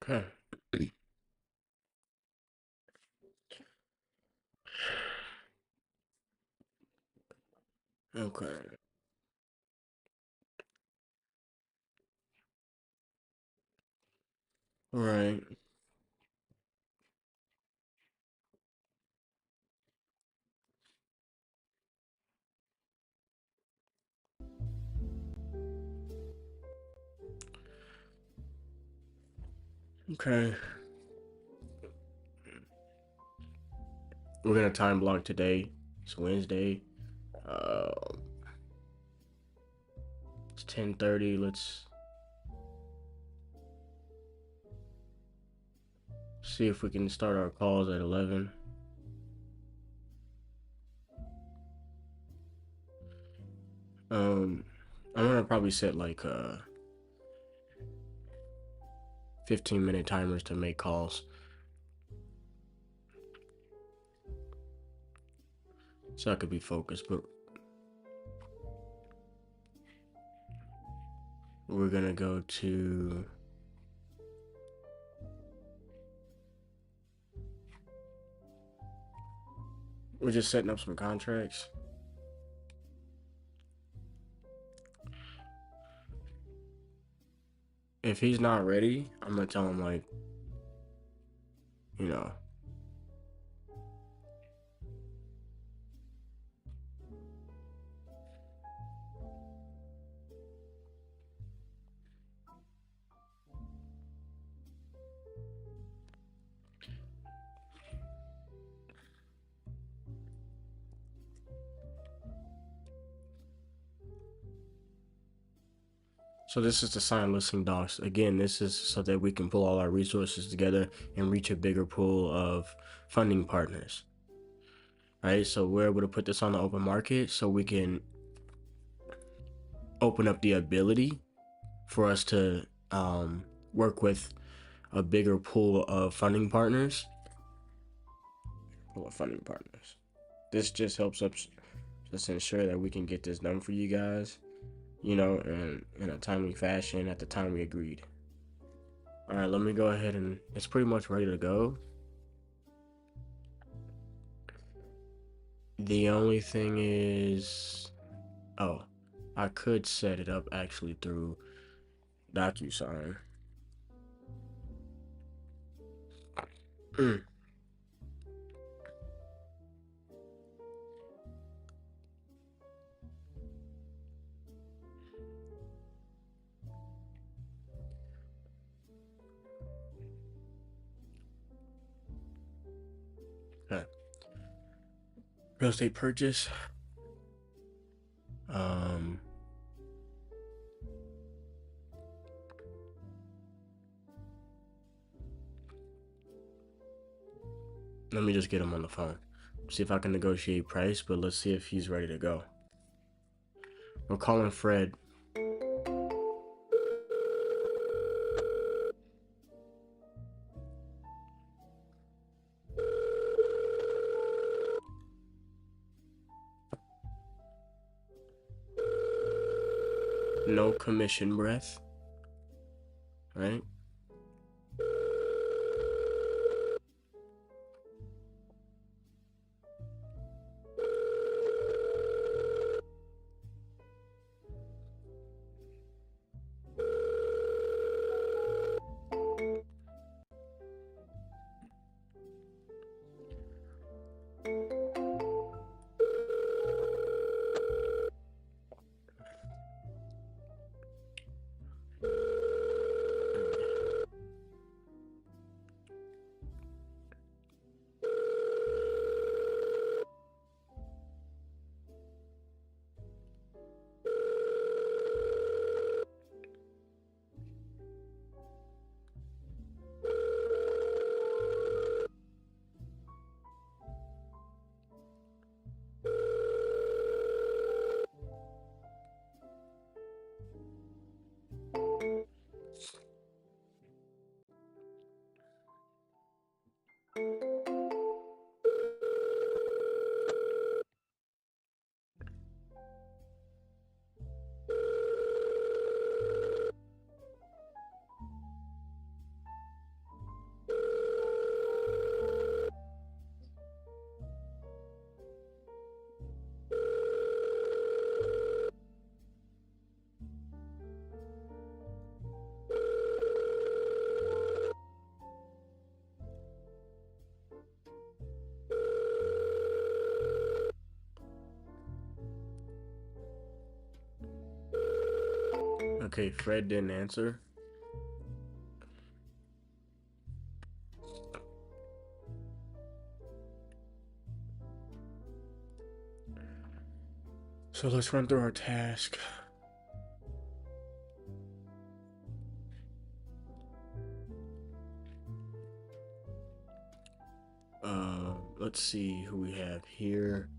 Okay. Okay. Right. Okay. We're gonna time block today. It's Wednesday. Uh, it's 10:30. Let's see if we can start our calls at 11. Um, I'm gonna probably set like 15-minute timers to make calls, so I could be focused. But we're gonna go to. We're just setting up some contracts. If he's not ready, I'm gonna tell him like, you know, so this is the sign listing docs. Again, this is so that we can pull all our resources together and reach a bigger pool of funding partners. Right? So we're able to put this on the open market so we can open up the ability for us to work with a bigger pool of funding partners. This just helps us just ensure that we can get this done for you guys, in a timely fashion at the time we agreed. All right, let me go ahead and it's pretty much ready to go. The only thing is, oh, I could set it up actually through DocuSign. Mm. Okay. Real estate purchase. Um, Let me just get him on the phone. See if I can negotiate price, but let's see if he's ready to go. We're calling Fred. No commission breath, right? Okay, Fred didn't answer. So let's run through our task. Let's see who we have here.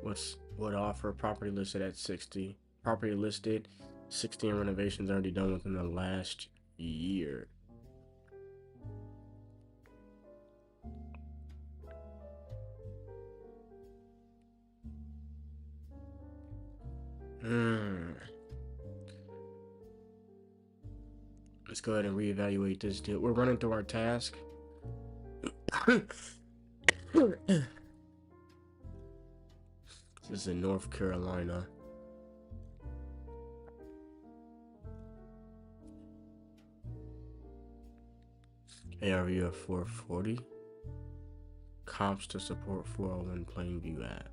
What offer? Property listed at 60. Property listed 60 and renovations already done within the last year. Let's go ahead and reevaluate this deal. We're running through our task. This is in North Carolina. ARV of 440. Comps to support 401 Plainview app.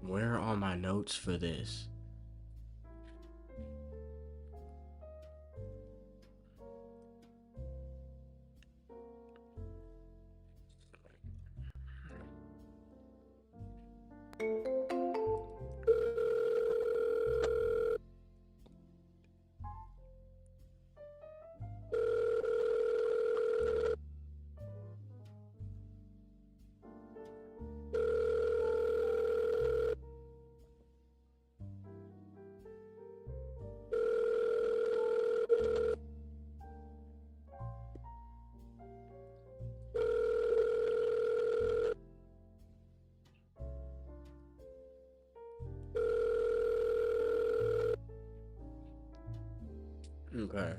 Where are all my notes for this? Okay.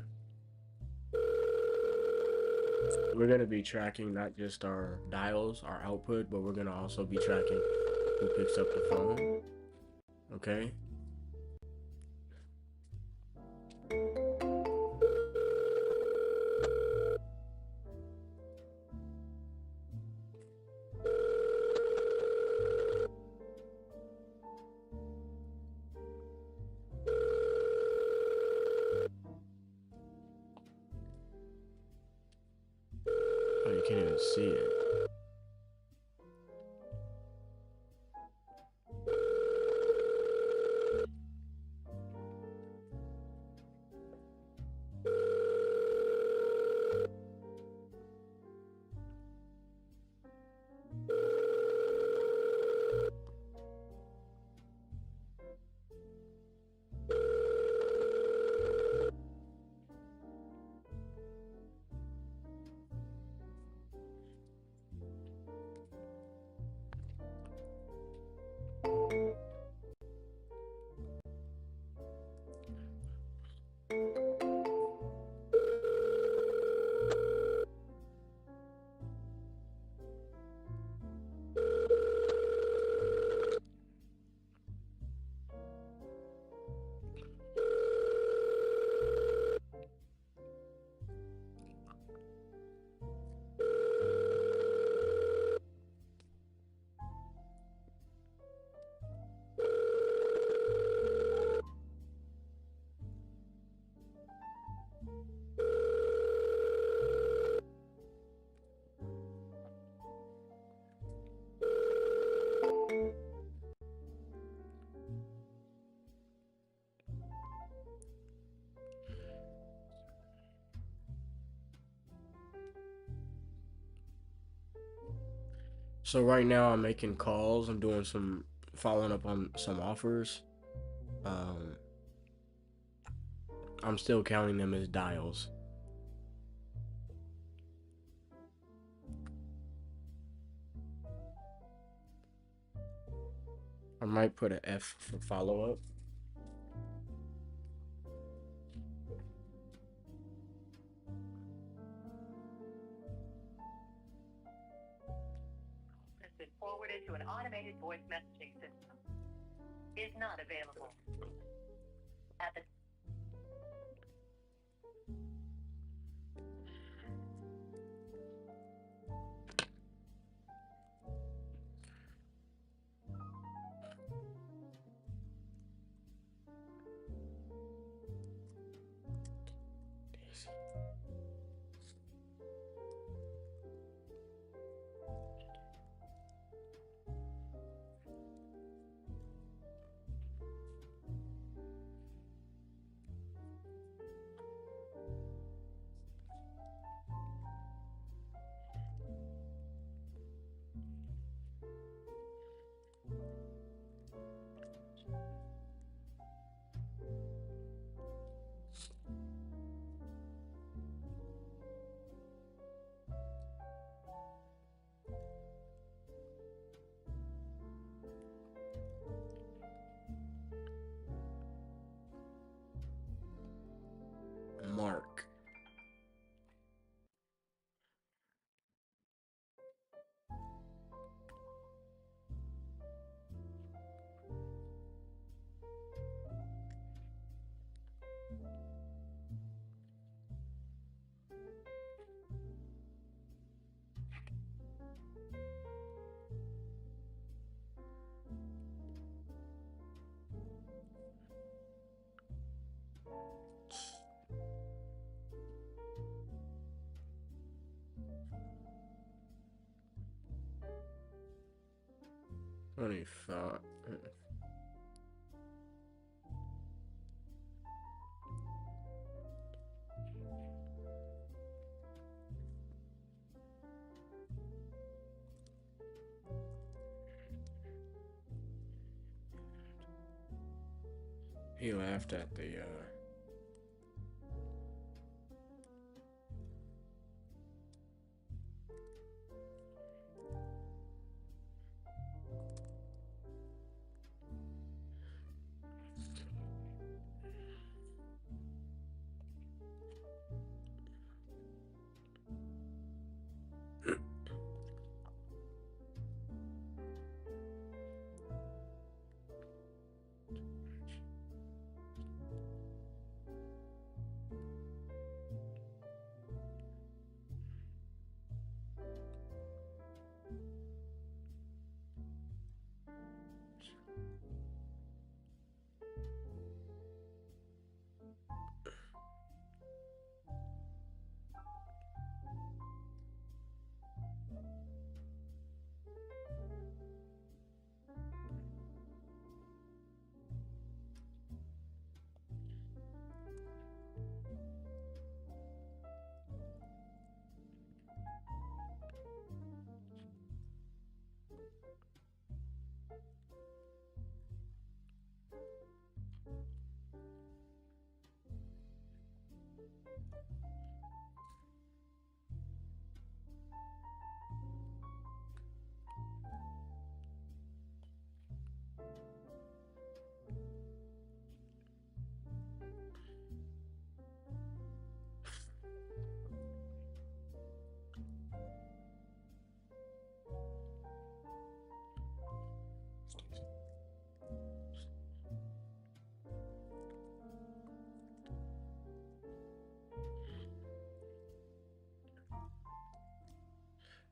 We're going to be tracking not just our dials, our output, but we're going to also be tracking who picks up the phone. Okay? Oh, you can't even see it. So right now I'm making calls. I'm doing some following up on some offers. I'm still counting them as dials. I might put an F for follow up. Has been forwarded to an automated voice messaging system. Is not available. At the 25. He laughed at the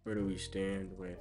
where do we stand with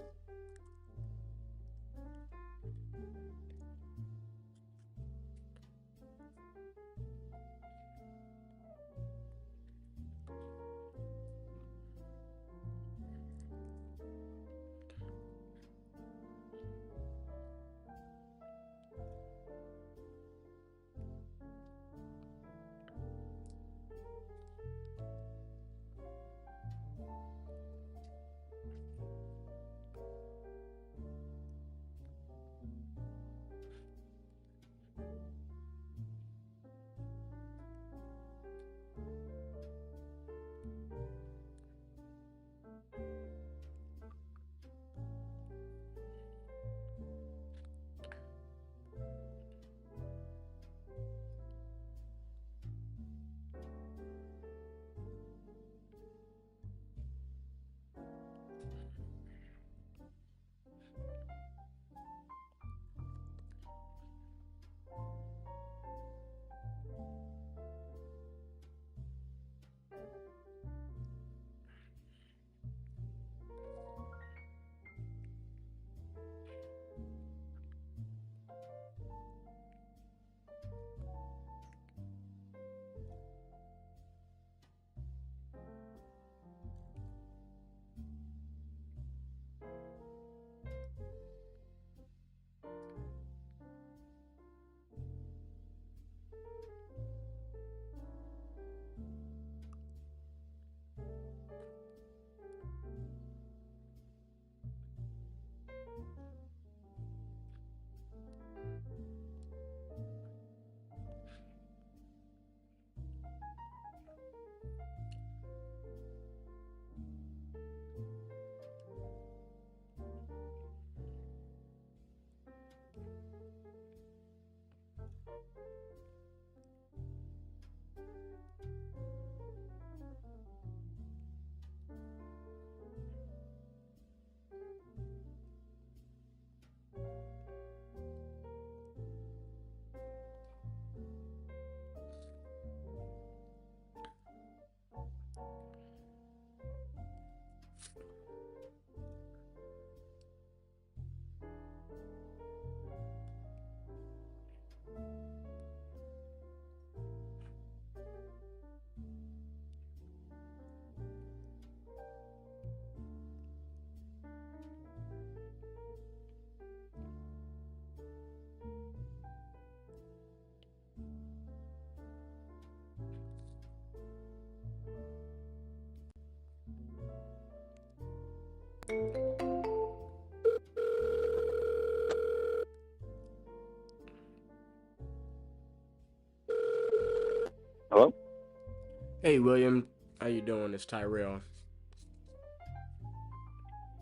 Hey William, how you doing? It's Tyrell.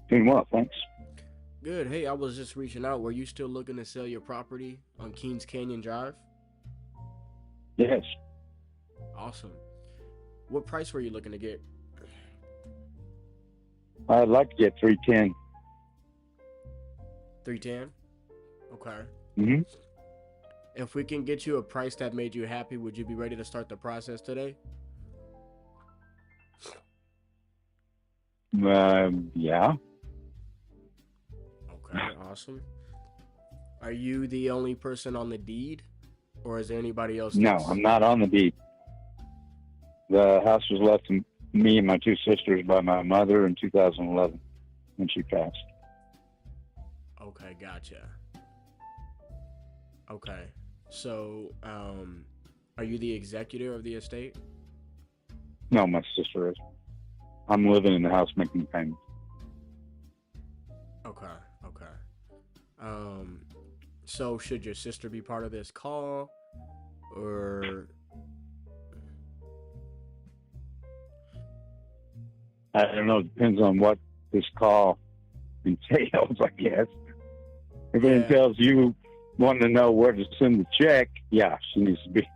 Doing well, thanks. Good. Hey, I was just reaching out. Were you still looking to sell your property on Kings Canyon Drive? Yes, Awesome. What price were you looking to get? I'd like to get 310. 310. Okay. Mm-hmm. If we can get you a price that made you happy, would you be ready to start the process today? Yeah. Okay, awesome. Are you the only person on the deed, or is there anybody else? No, I'm not on the deed. The house was left to me and my two sisters by my mother in 2011 when she passed. Okay, gotcha. Okay, so are you the executor of the estate? No, my sister is. I'm living in the house making payments. Okay, okay. So should your sister be part of this call, or I don't know. It depends on what this call entails, I guess. If it Yeah. entails you wanting to know where to send the check, yeah, she needs to be.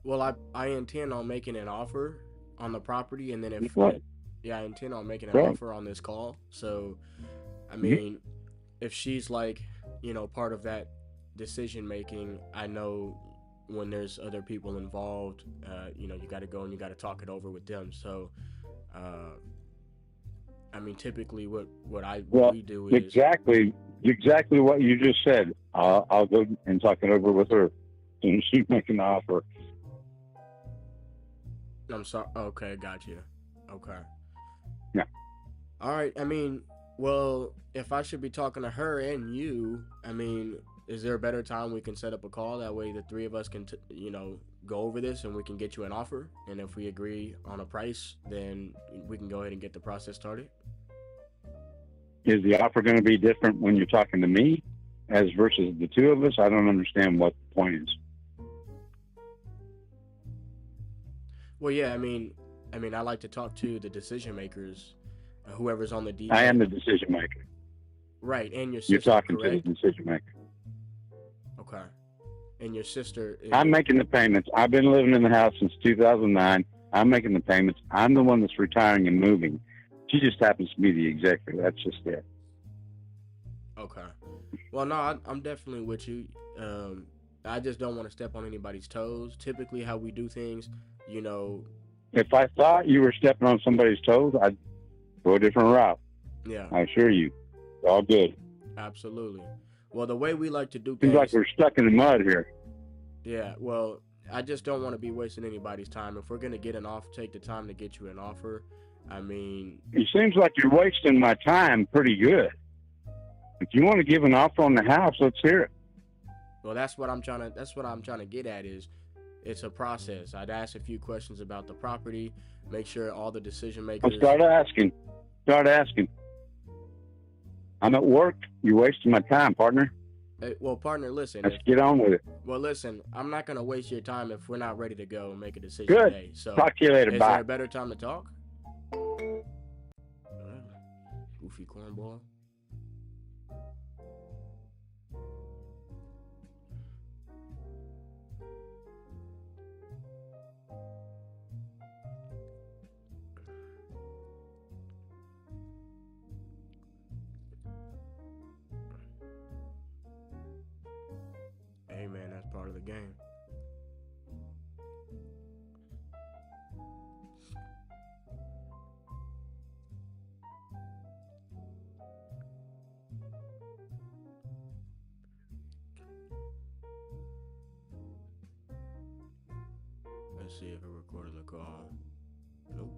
well, I intend on making an offer on the property, and then if What? yeah, I intend on making an Right. offer on this call. So, I Mhm. mean, if she's like, part of that decision making, I know when there's other people involved, you got to go and you got to talk it over with them. So, uh, I mean, typically what Well, we do is, exactly what you just said. I'll go and talk it over with her, and she make an offer. I'm sorry. Okay, gotcha. Okay. Yeah. All right. I mean, well, if I should be talking to her and you, I mean, is there a better time we can set up a call? That way, the three of us can, go over this and we can get you an offer. And if we agree on a price, then we can go ahead and get the process started. Is the offer going to be different when you're talking to me, as versus the two of us? I don't understand what the point is. Well, yeah. I like to talk to the decision makers, whoever's on the deed. I am the decision maker. Right, and your sister. You're talking correct? to the decision maker. Okay. And your sister. I'm making the payments. I've been living in the house since 2009. I'm making the payments. I'm the one that's retiring and moving. She just happens to be the executor. That's just it. Okay. Well, no, I'm definitely with you. I just don't want to step on anybody's toes. Typically, how we do things, If I thought you were stepping on somebody's toes, I'd go a different route. yeah, I assure you. It's all good. absolutely. Well, the way we like to do Seems things, like we're stuck in the mud here. yeah. Well, I just don't want to be wasting anybody's time. If we're gonna get an offer, take the time to get you an offer. I mean, It seems like you're wasting my time pretty good. If you want to give an offer on the house, let's hear it. well, that's what I'm trying to get at is, it's a process. I'd ask a few questions about the property, make sure all the decision Well, makers. start asking. Start asking. I'm at work. You're wasting my time, partner. Well, partner, listen. Let's get on with it. Well, listen, I'm not gonna waste your time if we're not ready to go and make a decision Good. today. So, Talk to you later. is Bye. there a better time to talk? Goofy cornball. Hey, man, that's part of the game. Let's see if it recorded the call. Nope.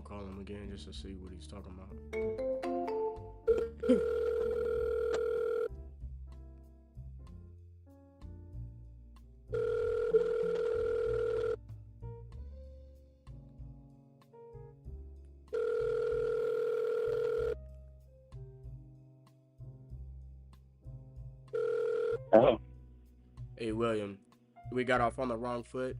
gonna call him again just to see what he's talking about. Oh, Hey, William, we got off on the wrong foot.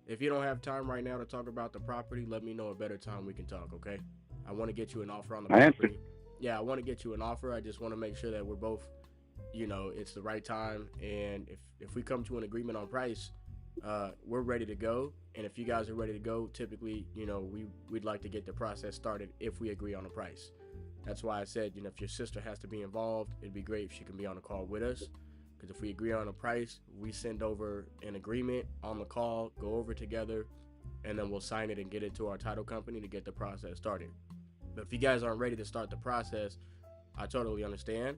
If you don't have time right now to talk about the property, let me know a better time we can talk, okay? I want to get you an offer on the I answered. property. Yeah, I want to get you an offer. I just want to make sure that we're both, it's the right time. And if we come to an agreement on price, we're ready to go. And if you guys are ready to go, typically, we'd like to get the process started if we agree on a price. That's why I said, if your sister has to be involved, it'd be great if she can be on the call with us. Because if we agree on a price, we send over an agreement on the call, go over together, and then we'll sign it and get it to our title company to get the process started. But if you guys aren't ready to start the process, I totally understand.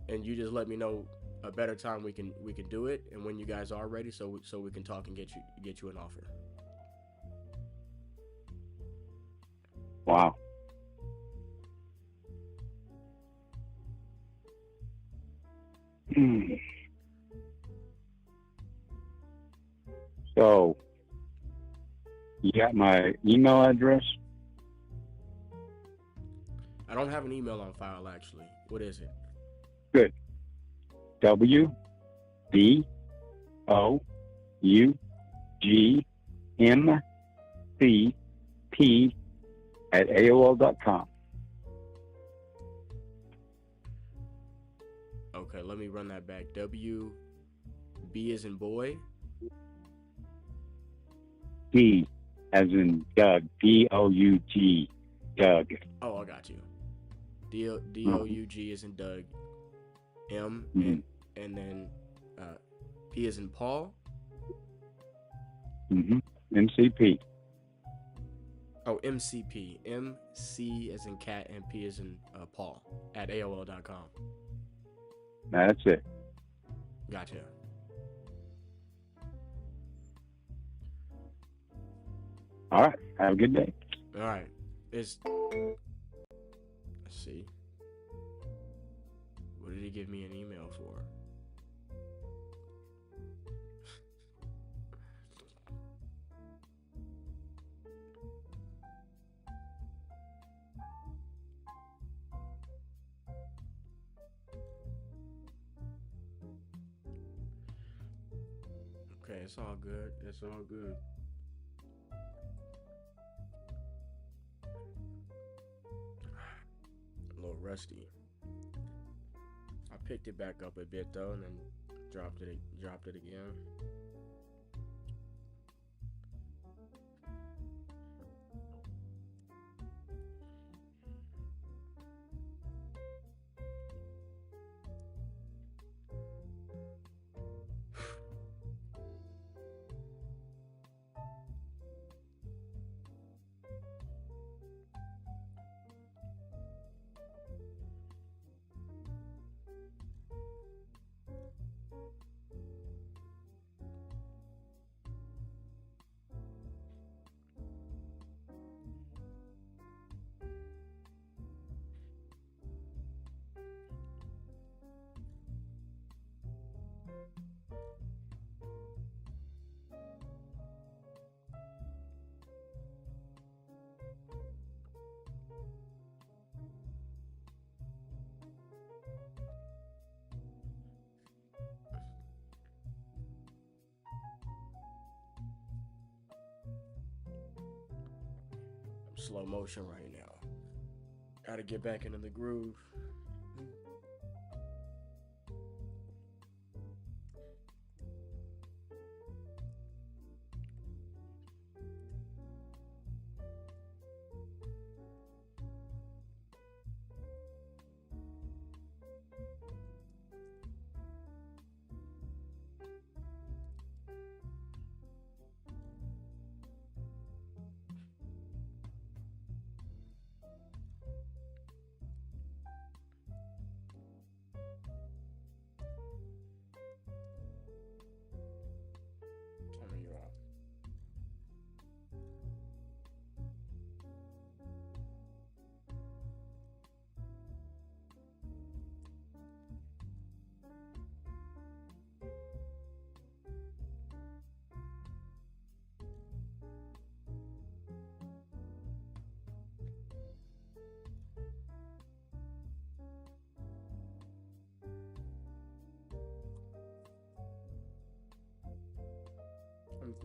And you just let me know a better time we can do it, and when you guys are ready, so we can talk and get you an offer. Wow. So, you got my email address? I don't have an email on file, actually. What is it? Good. WBOUGMCP@AOL.com. Okay, let me run that back. W B as in boy. D as in Doug. DOUG. Doug. Oh, I got you. DOUG is in Doug. M and then P is in Paul. MCP. Oh, MCP. MC as in cat and P as in Paul at AOL.com. That's it. Gotcha. All right. Have a good day. All right. Let's see. What did he give me an email for? Okay, it's all good. It's all good. A little rusty. I picked it back up a bit though, and then dropped it again. Slow motion right now. Gotta get back into the groove.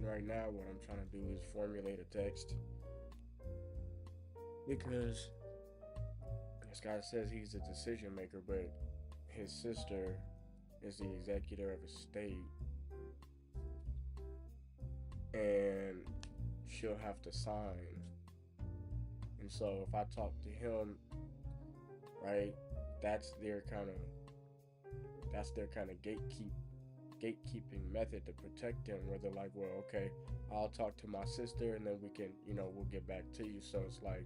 right now, what I'm trying to do is formulate a text, because this guy says he's a decision maker, but his sister is the executor of a state, and she'll have to sign. And so if I talk to him, right, that's their kind of gatekeeping method to protect him, where they're like, well, okay, I'll talk to my sister and then we can, we'll get back to you. So it's like,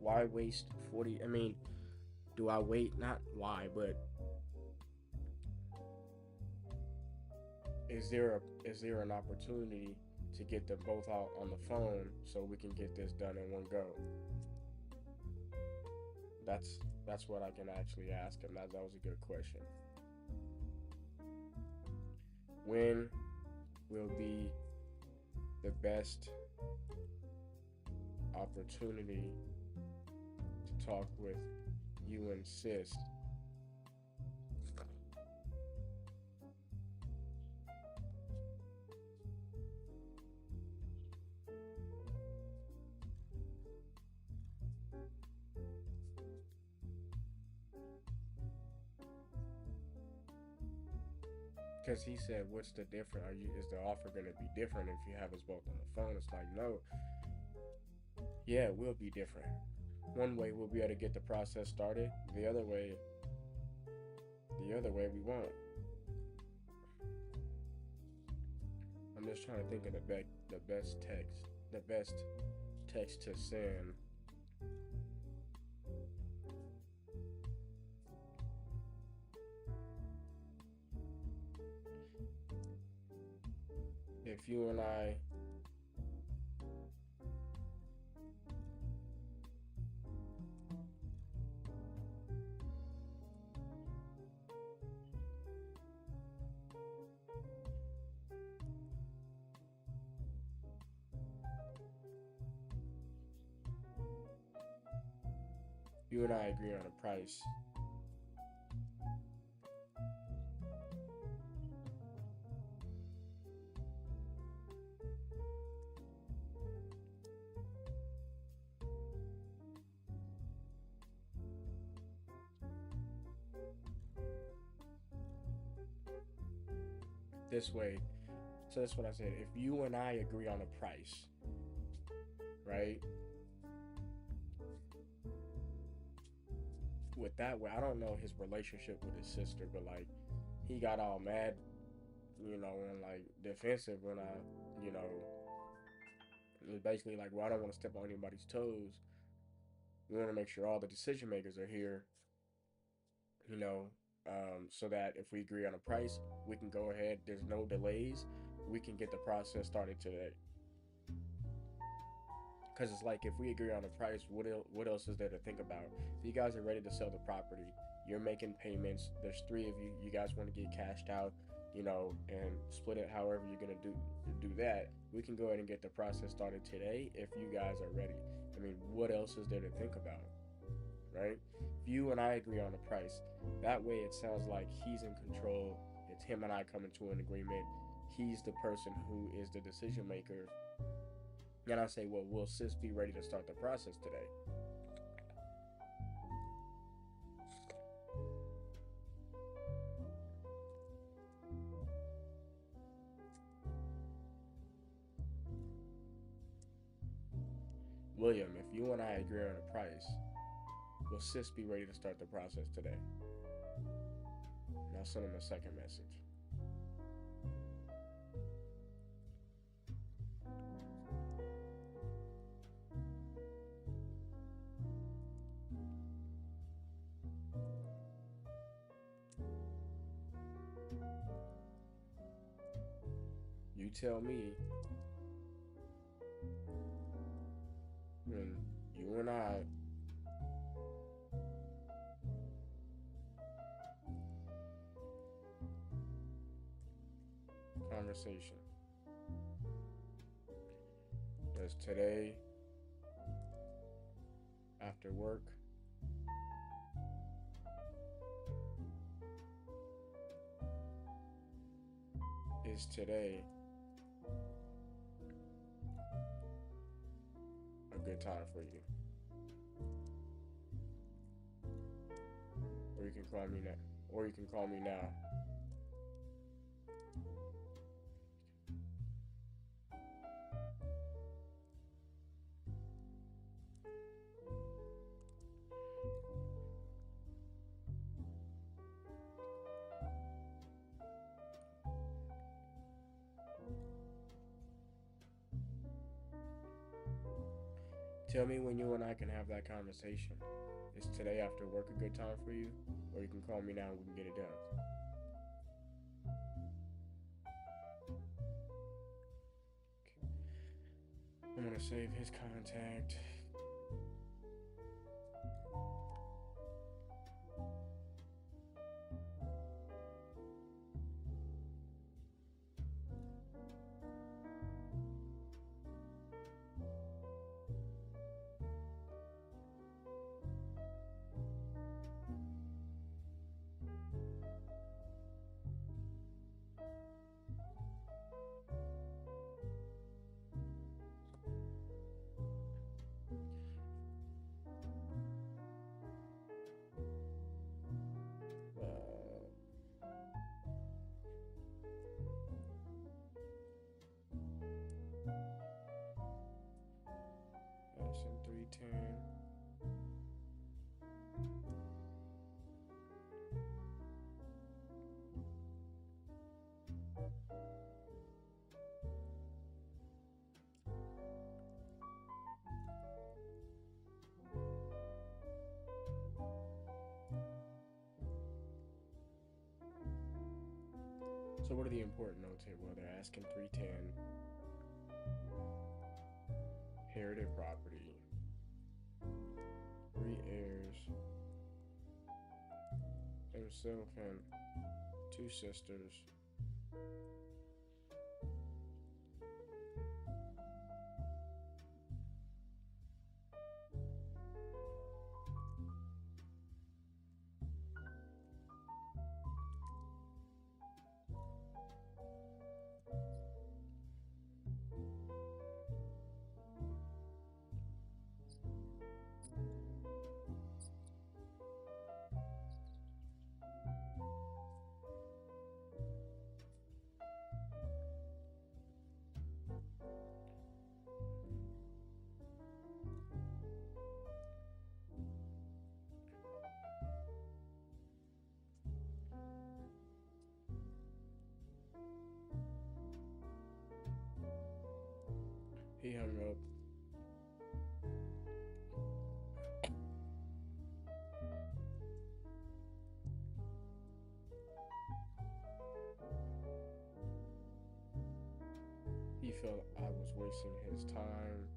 why waste 40? I mean, do I wait? Not why, but is there an opportunity to get them both out on the phone so we can get this done in one go? That's what I can actually ask him. That was a good question. When will be the best opportunity to talk with you and sis? Because he said, what's the difference? Is the offer going to be different if you have us both on the phone? It's like, no. Yeah, it will be different. One way we'll be able to get the process started. The other way we won't. I'm just trying to think of the best text to send. If you and I agree on a price, this way. So that's what I said. If you and I agree on a price, right? With that way, I don't know his relationship with his sister, but like, he got all mad, and like defensive when it was basically like, well, I don't want to step on anybody's toes. We want to make sure all the decision makers are here, so that if we agree on a price, we can go ahead. There's no delays. We can get the process started today. Because it's like, if we agree on a price, what else is there to think about? If you guys are ready to sell the property, you're making payments, there's 3 of you guys want to get cashed out, and split it however you're going to do that, we can go ahead and get the process started today if you guys are ready. I mean, what else is there to think about, right? If you and I agree on a price, that way it sounds like he's in control. It's him and I coming to an agreement. He's the person who is the decision maker. And I say, well, will sis be ready to start the process today? William, if you and I agree on a price, will sis be ready to start the process today? And I'll send him a second message. You tell me when you and I conversation. Does today after work is today a good time for you? Or you can call me now. Or you can call me now. Tell me when you and I can have that conversation. Is today after work a good time for you? Or you can call me now and we can get it done. I'm gonna save his contact. Lesson 310. So what are the important notes here? Well, they're asking 310. Inherited property. 3 heirs. Himself and 2 sisters. He hung up. He felt I was wasting his time.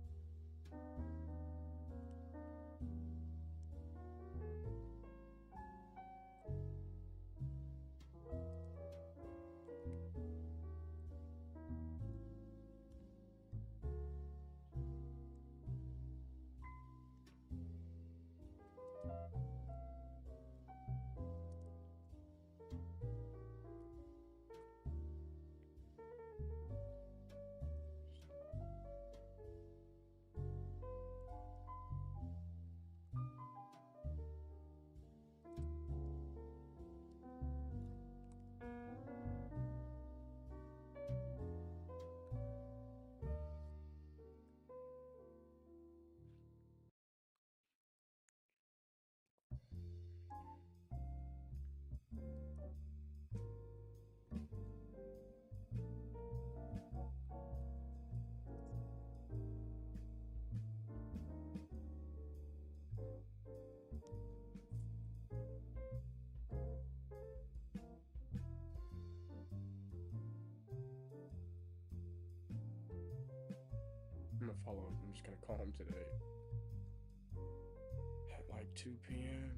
I'm gonna follow up. I'm just gonna call him today at like 2 p.m.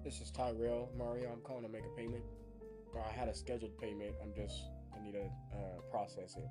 This is Tyrell Mario. I'm calling to make a payment. I had a scheduled payment. I need to process it.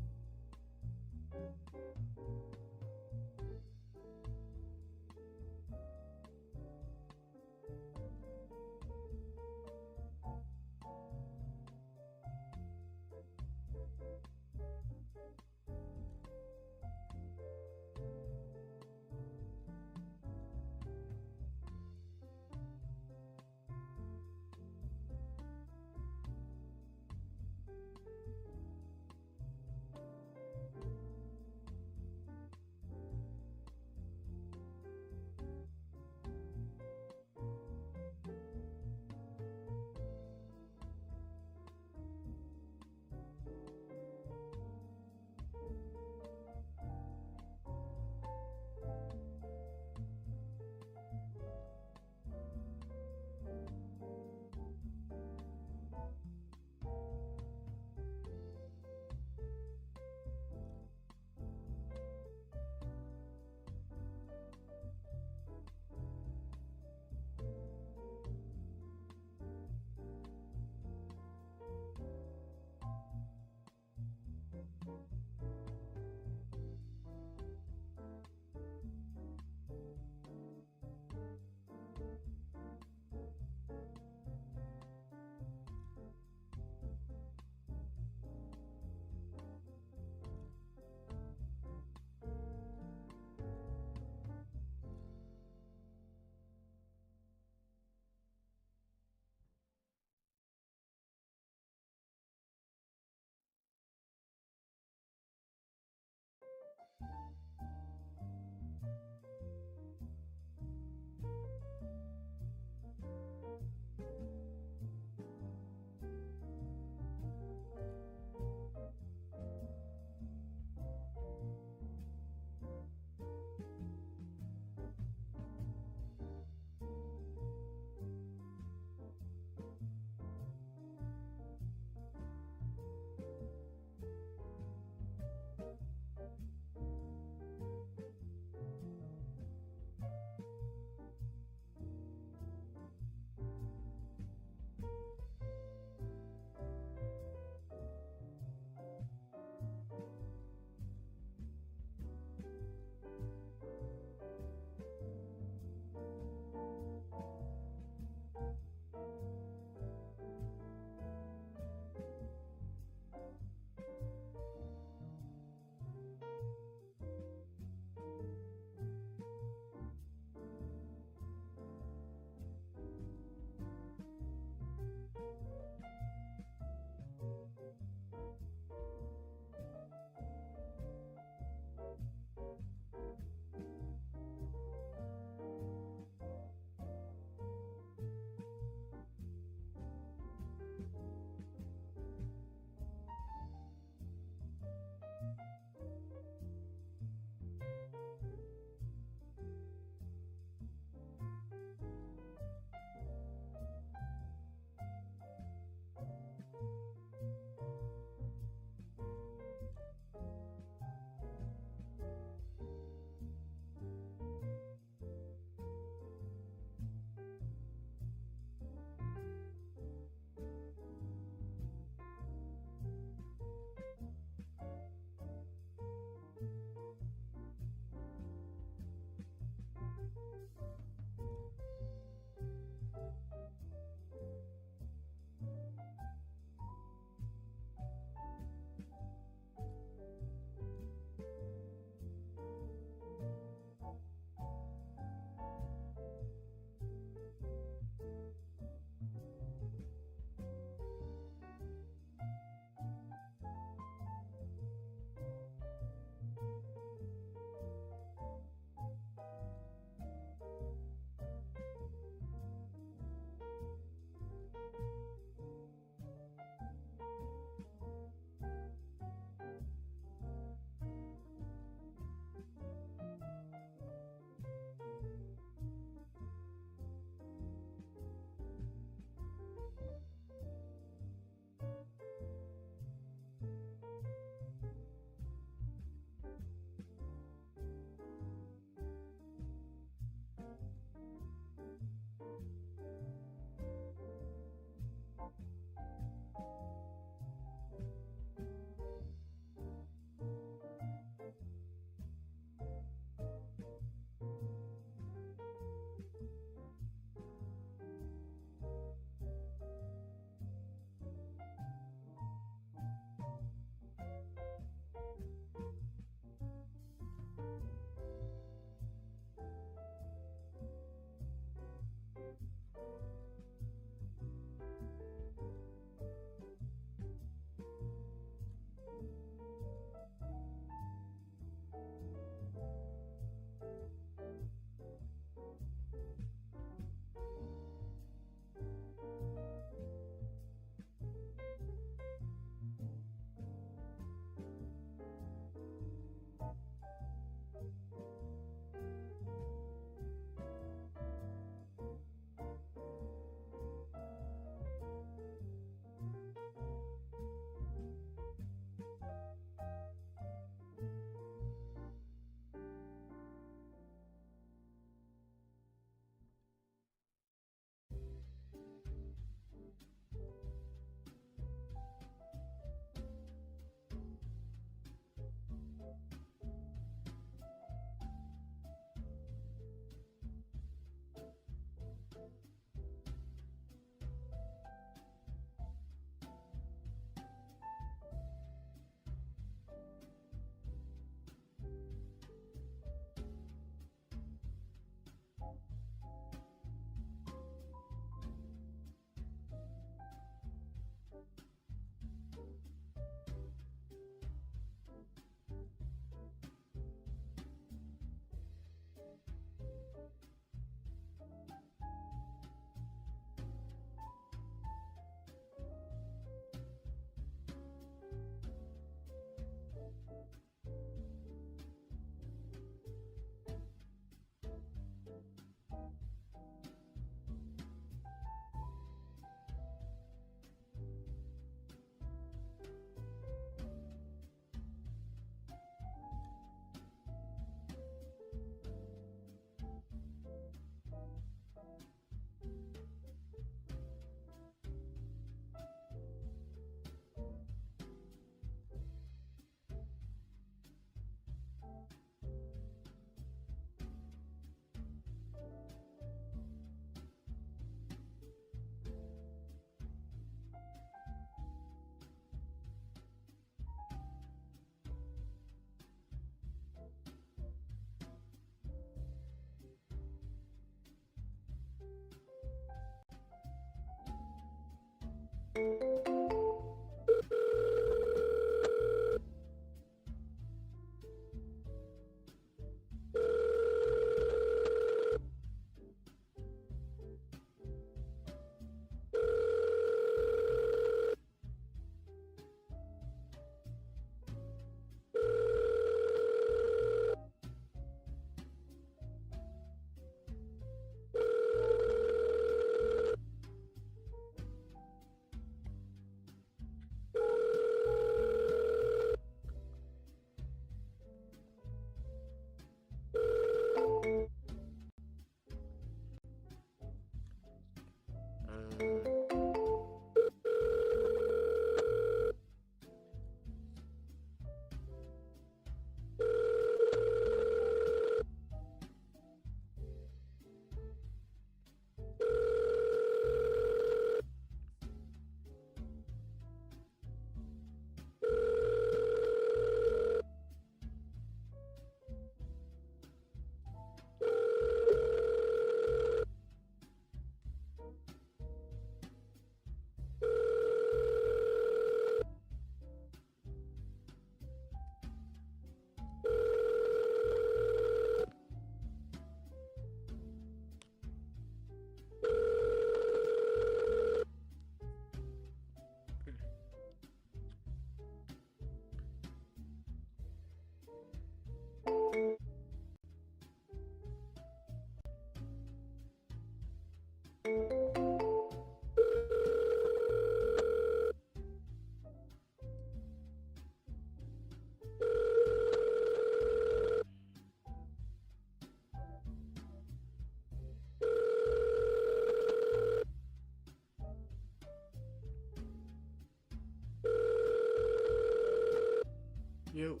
Yo.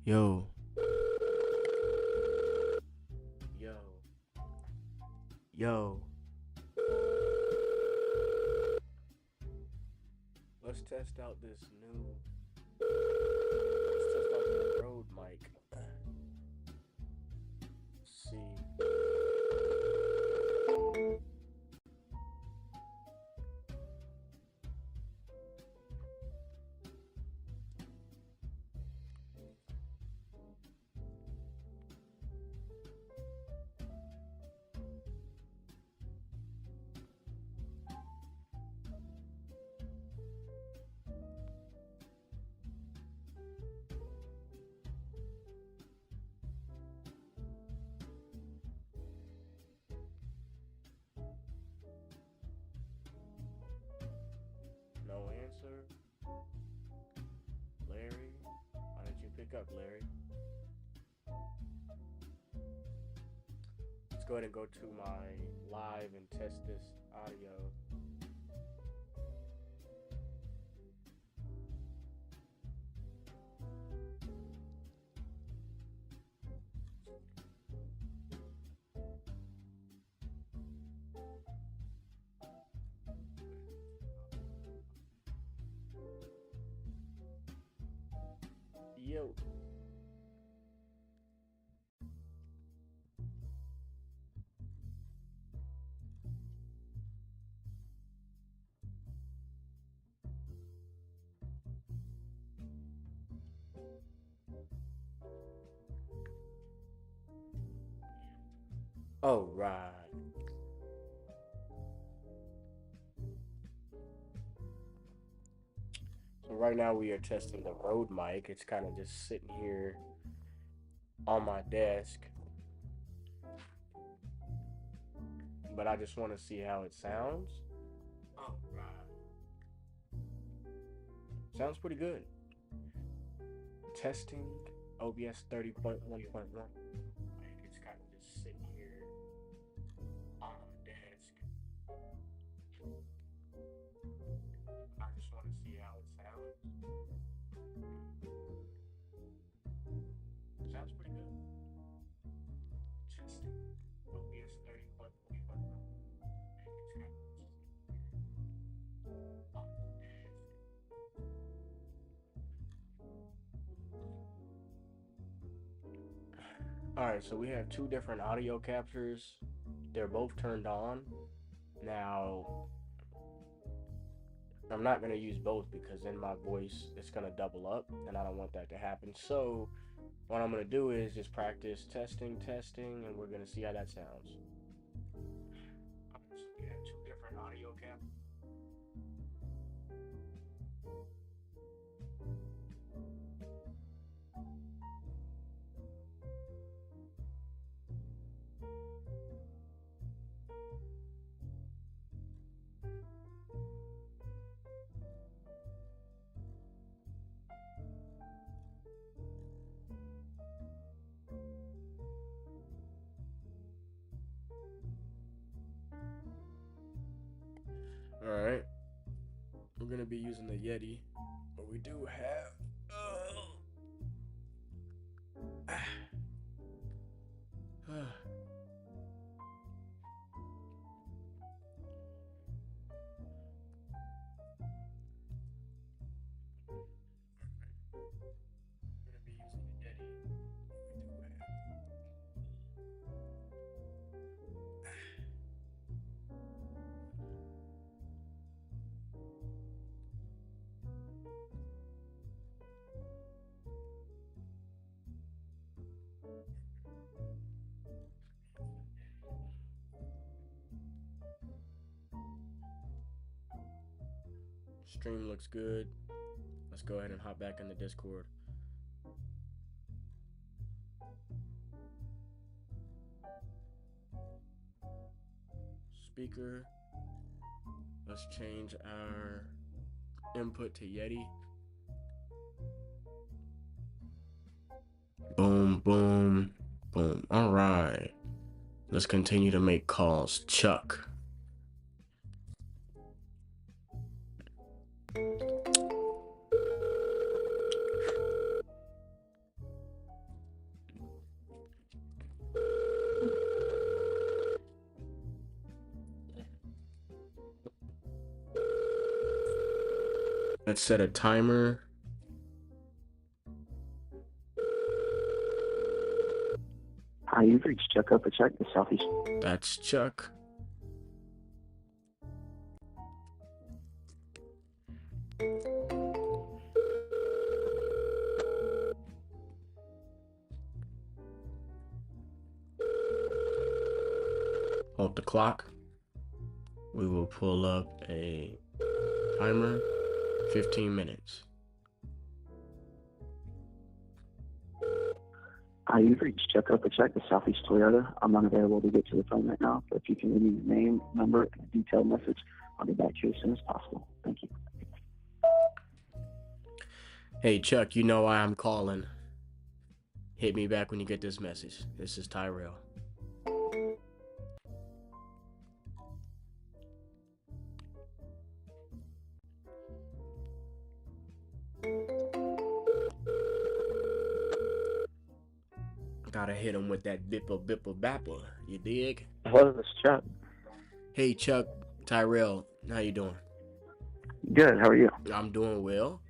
Yo. Yo. Yo. Let's test out this new. Let's test out the Rode mic. See. No answer. Larry? Why didn't you pick up, Larry? Let's go ahead and go to my live and test this audio. Yo. All right. So right now we are testing the Rode mic. It's kind of just sitting here on my desk. But I just want to see how it sounds. All right. Sounds pretty good. Testing OBS 30.1.1. It's kind of just sitting here on my desk. I just want to see how it sounds. Sounds pretty good. Testing OBS 30.1.1. Alright, so we have two different audio captures. They're both turned on. Now, I'm not going to use both because then my voice is going to double up and I don't want that to happen. So, what I'm going to do is just practice testing, and we're going to see how that sounds. So we have two different audio captures. Alright. We're going to be using the Yeti. But we do have... Stream looks good. Let's go ahead and hop back in the Discord. speaker. Let's change our input to Yeti. Boom, boom, boom. All right. Let's continue to make calls. Chuck. Let's set a timer. Hi, you've reached Chuck Opachek, the Southeast. That's Chuck. Hold the clock. We will pull up a timer. 15 minutes. Hi, you've reached Chuck Opachek, the Southeast Toyota. I'm unavailable to get to the phone right now, but if you can leave me your name, number, and a detailed message, I'll get back to you as soon as possible. Thank you. Hey, Chuck, you know why I'm calling. Hit me back when you get this message. This is Tyrell. Gotta hit him with that bipper bipper bapper. You dig? Hello, this is Chuck. Hey, Chuck, Tyrell, how you doing? Good, how are you? I'm doing well.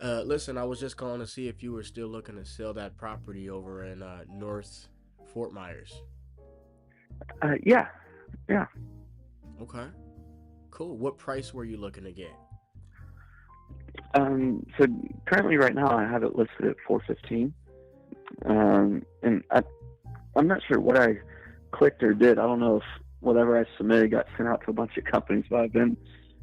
Listen, I was just calling to see if you were still looking to sell that property over in North Fort Myers. Yeah. Okay. Cool. What price were you looking to get? So currently right now I have it listed at $415. And I'm not sure what I clicked or did. I don't know if whatever I submitted got sent out to a bunch of companies, but I've been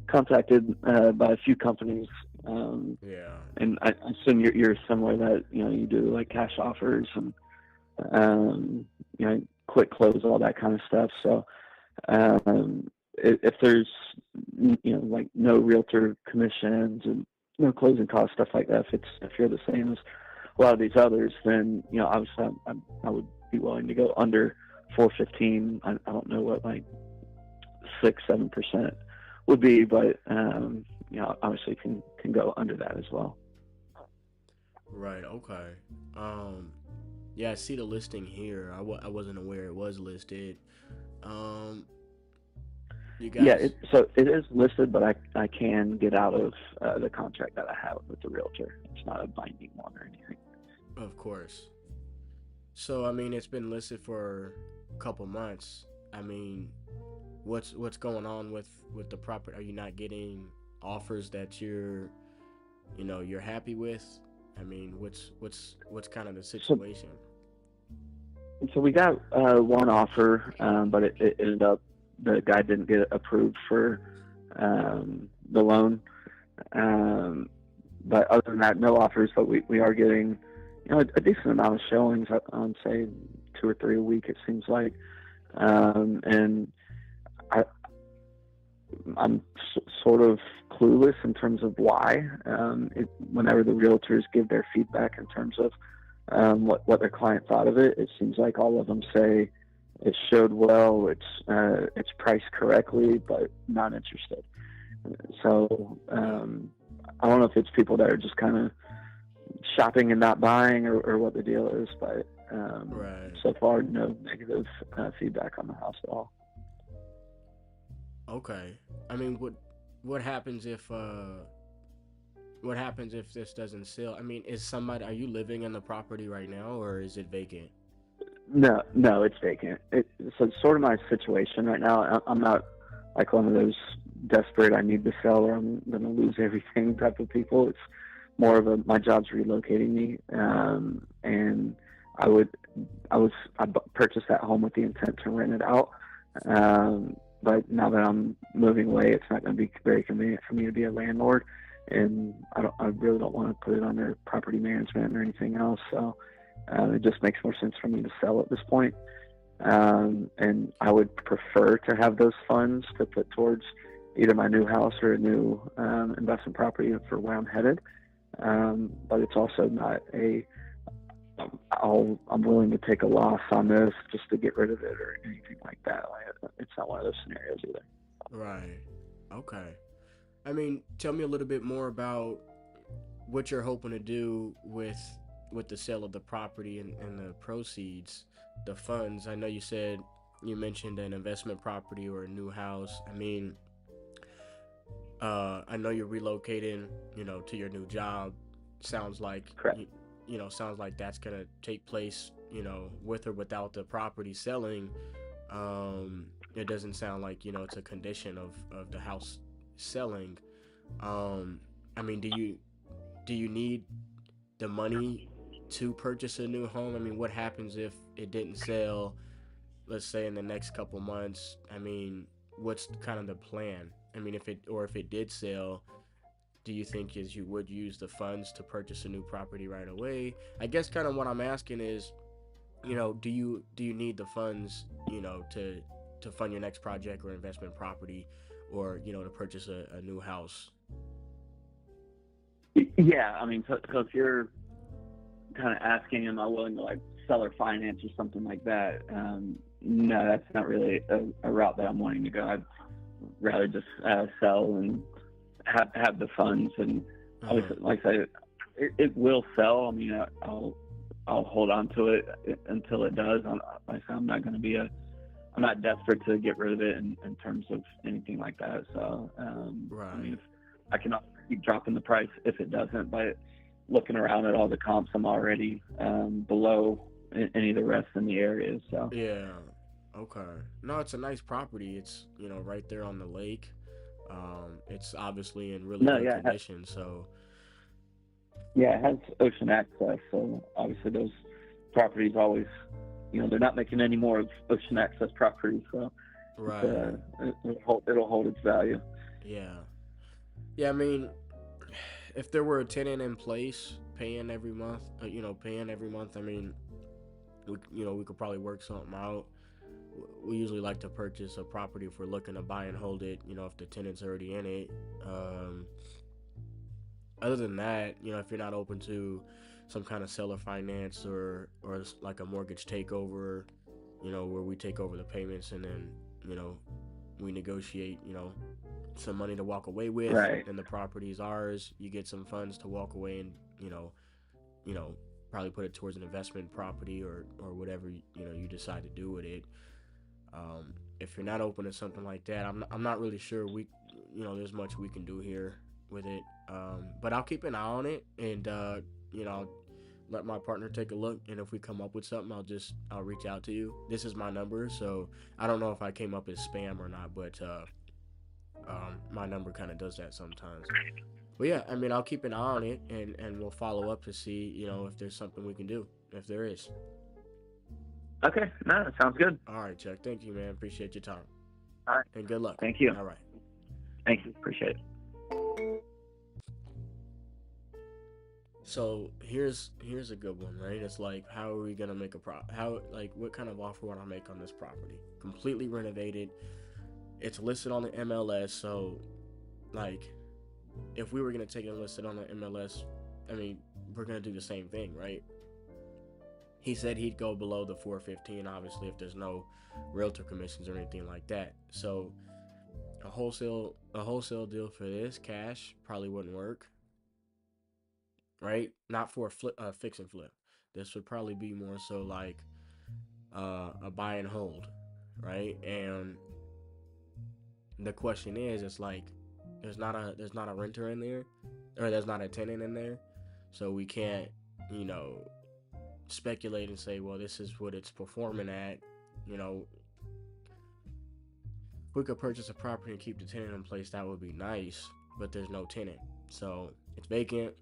contacted by a few companies. Yeah. And I assume you're similar, that you do like cash offers and quick close, all that kind of stuff. So if there's like no realtor commissions and no closing costs, stuff like that, if you're the same as a lot of these others, then obviously I would be willing to go under 415. I don't know what like 6-7% would be, but obviously can go under that as well. Right. Okay. Yeah, I see the listing here. I wasn't aware it was listed. You guys. Yeah, so it is listed, but I can get out of the contract that I have with the realtor. It's not a binding one or anything. Of course. So I mean, it's been listed for a couple months. I mean, what's going on with the property? Are you not getting offers that you're happy with? I mean, what's kind of the situation? So we got one offer, but it ended up the guy didn't get approved for the loan. But other than that, no offers. But we are getting a decent amount of showings. I'd say 2 or 3 a week, it seems like. And I'm sort of clueless in terms of why. Whenever the realtors give their feedback in terms of what their client thought of it, it seems like all of them say it showed well, it's priced correctly, but not interested. So I don't know if it's people that are just kind of shopping and not buying, or what the deal is, but right. So far no negative feedback on the house at all. Okay. I mean, what happens if this doesn't sell? I mean, are you living in the property right now, or is it vacant? No, it's vacant. So it's sort of my situation right now. I'm not like one of those desperate, I need to sell or I'm going to lose everything type of people. It's more of my job's relocating me. And I purchased that home with the intent to rent it out. But now that I'm moving away, it's not going to be very convenient for me to be a landlord. And I really don't want to put it under property management or anything else. So it just makes more sense for me to sell at this point. and I would prefer to have those funds to put towards either my new house or a new investment property for where I'm headed. But it's also not I'm willing to take a loss on this just to get rid of it or anything like that. It's not one of those scenarios either. Right. Okay. I mean, tell me a little bit more about what you're hoping to do with the sale of the property and the proceeds, the funds. I know you mentioned an investment property or a new house. I mean, I know you're relocating, to your new job. Sounds like Correct. Sounds like that's gonna take place, with or without the property selling. It doesn't sound like it's a condition of the house selling. I mean, do you need the money to purchase a new home? I mean, what happens if it didn't sell, let's say in the next couple months? I mean, what's kind of the plan? I mean, if it did sell, do you think is you would use the funds to purchase a new property right away? I guess kind of what I'm asking is, do you need the funds, to fund your next project or investment property, or to purchase a new house? Yeah, I mean, so if you're kind of asking, am I willing to like sell or finance or something like that? No, that's not really a route that I'm wanting to go. I'd rather just sell and have the funds. And obviously, like I said, it will sell. I mean, I'll hold on to it until it does. Like I said, I'm not desperate to get rid of it in terms of anything like that. So, Right. I mean, if I can keep dropping the price if it doesn't, but looking around at all the comps, I'm already below any of the rest in the area. So Yeah. Okay. No, it's a nice property. It's, right there on the lake. It's obviously in really no, good yeah, condition. So, it has ocean access. So obviously those properties always, they're not making any more of ocean access properties. So right. it'll hold its value. Yeah. Yeah. I mean, if there were a tenant in place paying every month, I mean, we could probably work something out. We usually like to purchase a property if we're looking to buy and hold it, if the tenant's already in it. Other than that, if you're not open to some kind of seller finance or like a mortgage takeover, where we take over the payments and then, we negotiate, some money to walk away with, Right. and the property is ours. You get some funds to walk away and, you know, probably put it towards an investment property or whatever, you decide to do with it. If you're not open to something like that, I'm not really sure there's much we can do here with it. But I'll keep an eye on it, and I'll let my partner take a look, and if we come up with something, I'll reach out to you. This is my number, so I don't know if I came up as spam or not, but my number kind of does that sometimes. But yeah, I mean, I'll keep an eye on it, and we'll follow up to see, if there's something we can do, if there is. Okay, no, that sounds good. All right, Chuck. Thank you, man. Appreciate your time. All right, And good luck. thank you. All right. Thank you, appreciate it. So here's a good one, right? It's like, how are we gonna make what kind of offer would I make on this property? Completely renovated. It's listed on the MLS, so like, if we were gonna take it listed on the MLS, I mean, we're gonna do the same thing, right? He said he'd go below the 415, obviously, if there's no realtor commissions or anything like that. So a wholesale deal for this cash probably wouldn't work, right? Not for a fix and flip. This would probably be more so like a buy and hold, right? And the question is, it's like, there's not a renter in there, or there's not a tenant in there, so we can't, speculate and say, well, this is what it's performing at. If we could purchase a property and keep the tenant in place, that would be nice, but there's no tenant, so it's vacant.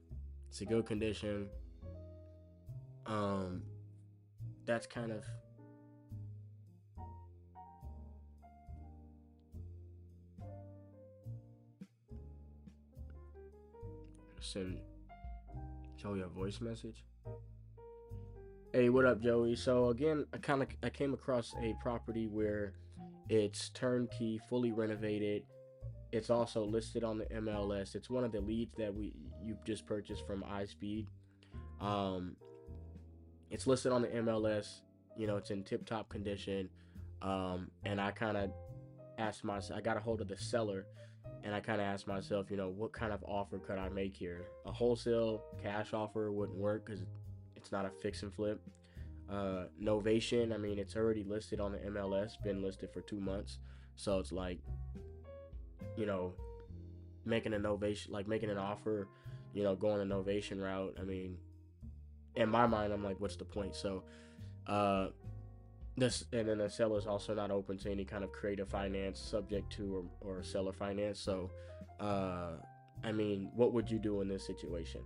It's a good condition. That's kind of send Joey a voice message. Hey, what up, Joey? So again, I came across a property where it's turnkey, fully renovated. It's also listed on the MLS. It's one of the leads that we you just purchased from iSpeed. Um, it's listed on the MLS. You know, it's in tip-top condition. And I kind of asked myself, I got a hold of the seller, and I kind of asked myself, you know, what kind of offer could I make here? A wholesale cash offer wouldn't work because it's not a fix and flip. Novation, I mean, it's already listed on the MLS, been listed for 2 months, so it's like, you know, making a novation, like making an offer, you know, going the novation route. I mean, in my mind, I'm like, what's the point? So, uh, this and then the seller's also not open to any kind of creative finance, subject to or seller finance. So, uh, I mean, what would you do in this situation?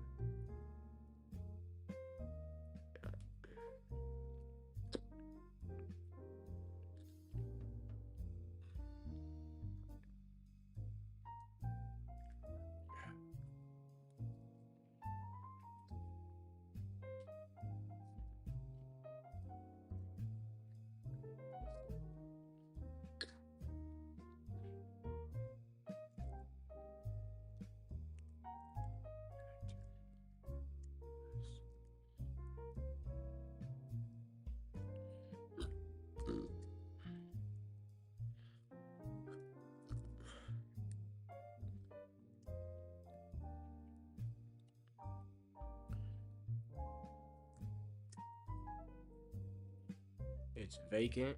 It's vacant.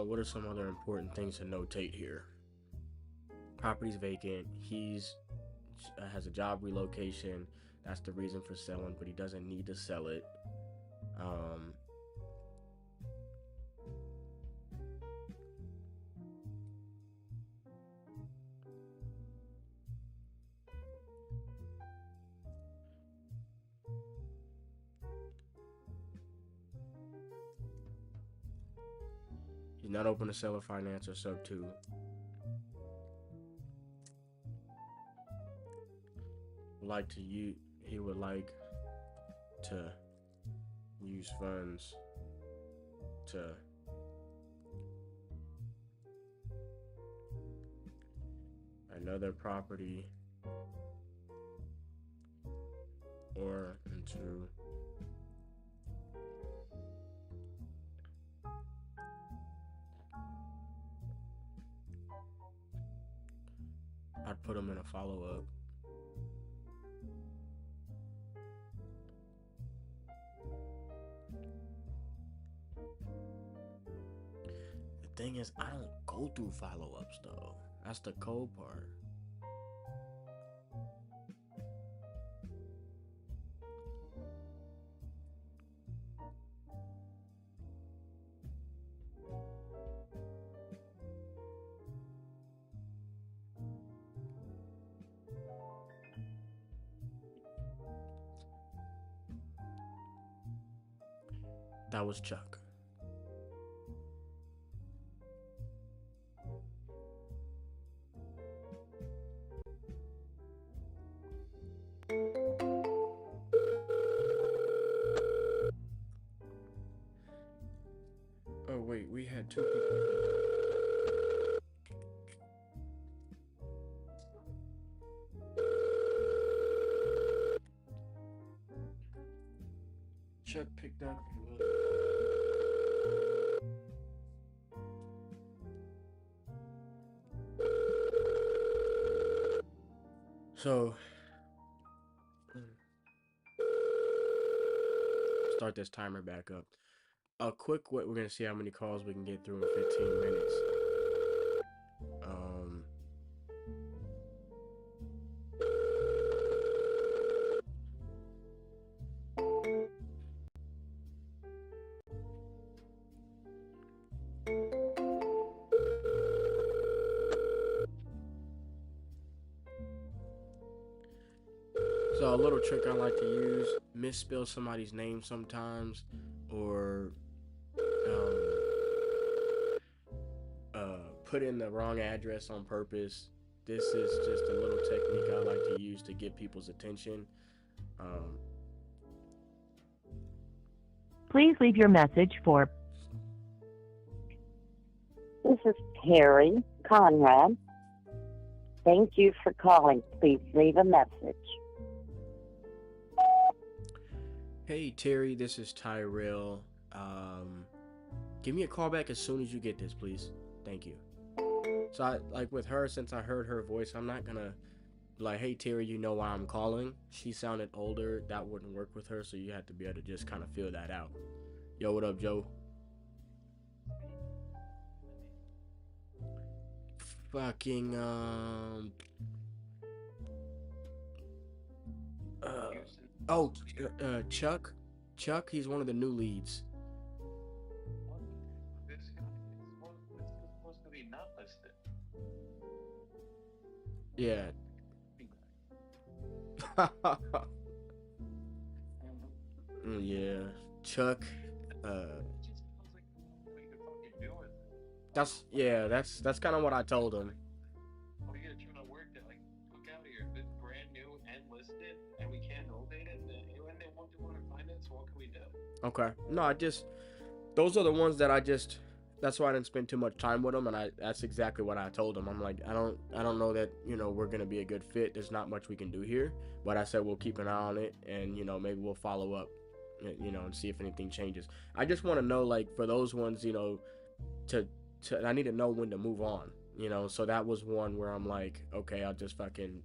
What are some other important things to notate here? Property's vacant. He's has a job relocation. That's the reason for selling, but he doesn't need to sell it. Um, he's not open to seller finance or sub two. Like to you, he would like to use funds to another property or into I'd put him in a follow-up. The thing is, I don't go through follow-ups though. That's the cold part. That was Chuck. Oh wait, we had two people. Chuck picked up. So, start this timer back up. A quick what we're gonna see how many calls we can get through in 15 minutes. a little trick I like to use: misspell somebody's name sometimes, or um, put in the wrong address on purpose. This is just a little technique I like to use to get people's attention. Um, Please leave your message for This is Terry Conrad. Thank you for calling. Please leave a message. Hey Terry, this is Tyrell. Give me a call back as soon as you get this, please. Thank you. So I like with her, since I heard her voice, I'm not gonna like, hey Terry, you know why I'm calling. She sounded older, that wouldn't work with her, so you have to be able to just kind of feel that out. Yo, what up, Joe? Fucking Chuck, he's one of the new leads. This is supposed to be not listed. Yeah. Yeah, Chuck. That's kind of what I told him. Oh yeah, trying to work that like look out here. If it's brand new and listed, and we can't ovate it, and they want to find it. So what can we do? Okay. No, those are the ones that that's why I didn't spend too much time with them, and that's exactly what I told him. I'm like, I don't know that, we're gonna be a good fit. There's not much we can do here, but I said we'll keep an eye on it, and maybe we'll follow up, and see if anything changes. I just want to know, like, for those ones, I need to know when to move on, so that was one where I'm like, okay, I'll just fucking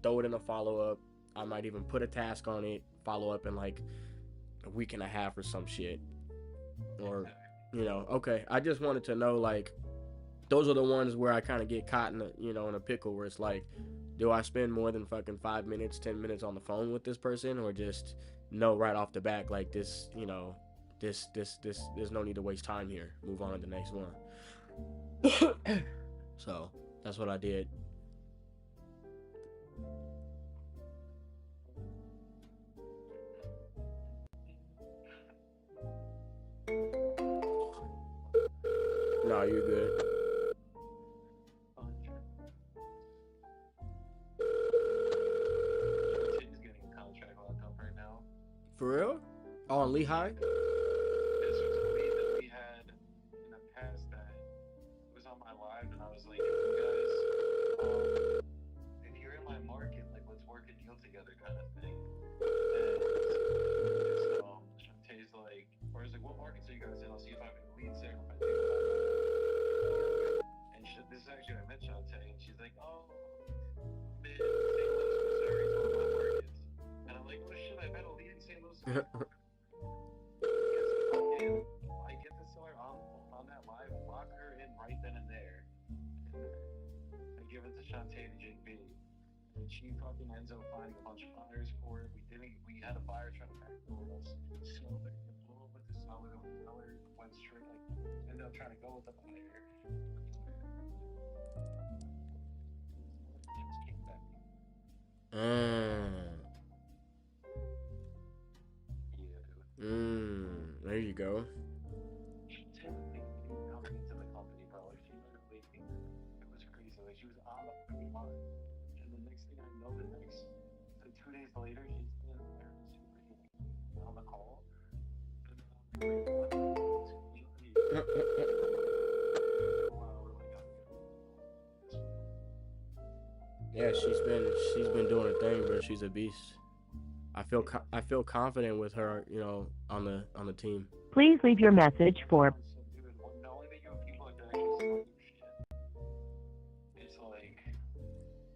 throw it in a follow-up. I might even put a task on it, follow up in like a week and a half or some shit, or okay. I just wanted to know, like, those are the ones where I kind of get caught in a pickle, where it's like, do I spend more than fucking 5 minutes, 10 minutes on the phone with this person, or just know right off the back, like, this, this there's no need to waste time here, move on to the next one. So that's what I did. No, you're good. She's getting a contract locked up right now. For real? Oh, in Lehigh? This was a lead that we had in the past that was on my live, and I was like, you guys, if you're in my market, like, let's work a deal together, kind of thing. And Shantae's like, or I was like, what markets are you guys in? I'll see if I have any leads there. And this is actually, I met Shantae, and she's like, oh, I'm in St. Louis, Missouri, is one of my markets. And I'm like, oh shit, I've had a lead in St. Louis. I get the seller on that live, lock her in right then and there. And I give it to Shantae and JB. And she fucking ends up finding a bunch of buyers for it. We had a buyer trying to backdoor us. So they blew up with the seller. The seller went straight, like, ended up trying to go with the buyer. Just came back. Yeah, dude. There you go. She technically coming into the company, bro. Like, she literally, it was crazy. Like, she was on the fucking line. And the next thing I know, so 2 days later, she's in there on the call. Yeah, she's been doing her thing, bro. She's a beast. I feel confident with her, on the team. Please leave your message for Knowing that you have people that actually sell you shit, it's like,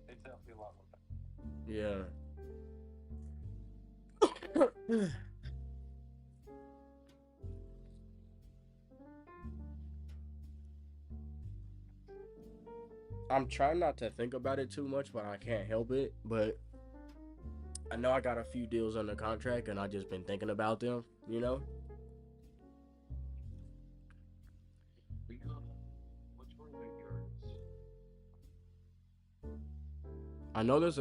it's definitely a lot more better. Yeah. I'm trying not to think about it too much, but I can't help it. But I know I got a few deals under contract, and I just been thinking about them, Which one are yours? I know there's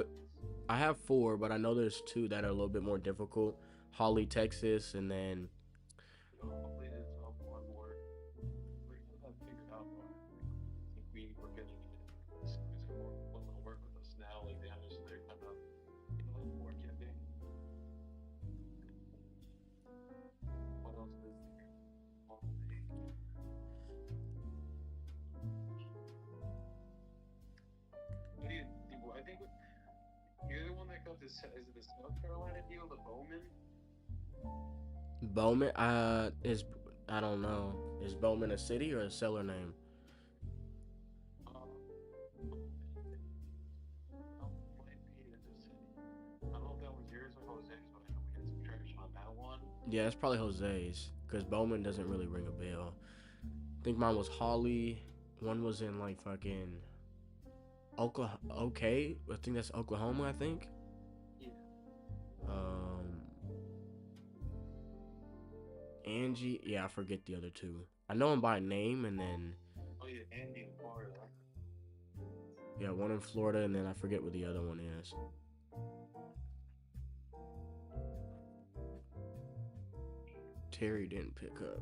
I have 4, but I know there's 2 that are a little bit more difficult. Holly, Texas, and then Hopefully this one more. We got that figured out, but I think we were getting it. It's more willing to work with us now. Like they understand they're kind of a little more giving. What else is there? I think you're the one that got this. Is it the South Carolina deal, the Bowman? Bowman. I don't know. Is Bowman a city or a seller name? Might be in the city. I don't know if that was yours or Jose's, but I know we had some traction on that one. Yeah, it's probably Jose's, because Bowman doesn't really ring a bell. I think mine was Holly. One was in like fucking Oklahoma. Okay, I think that's Oklahoma. I think. Yeah. Angie. Yeah, I forget the other 2. I know them by name, and then Oh yeah, Andy in Florida. yeah, one in Florida, and then I forget what the other one is. Terry didn't pick up.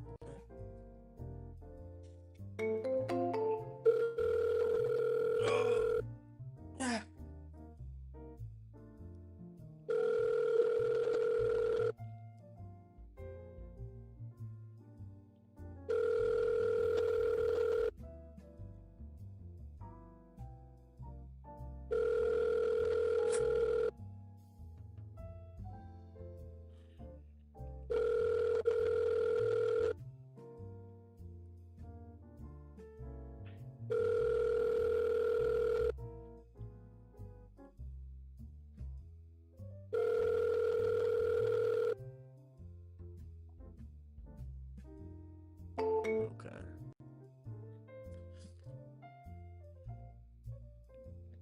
Okay.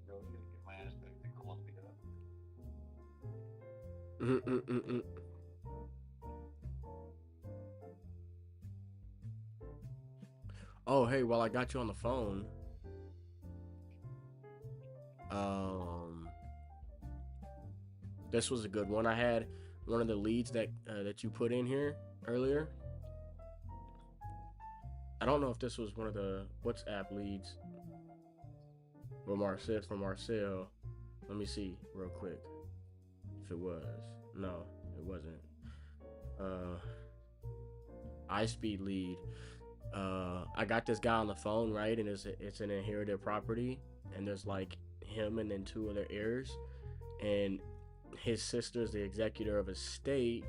Go get my ass back to Columbia. Mm-mm-mm-mm. Oh, hey, while I got you on the phone, this was a good one. I had one of the leads that you put in here earlier. I don't know if this was one of the WhatsApp leads from Marcel. Let me see real quick if it was. No, it wasn't. iSpeed lead. I got this guy on the phone, right? And it's an inherited property, and there's like him and then 2 other heirs, and his sister's the executor of estate.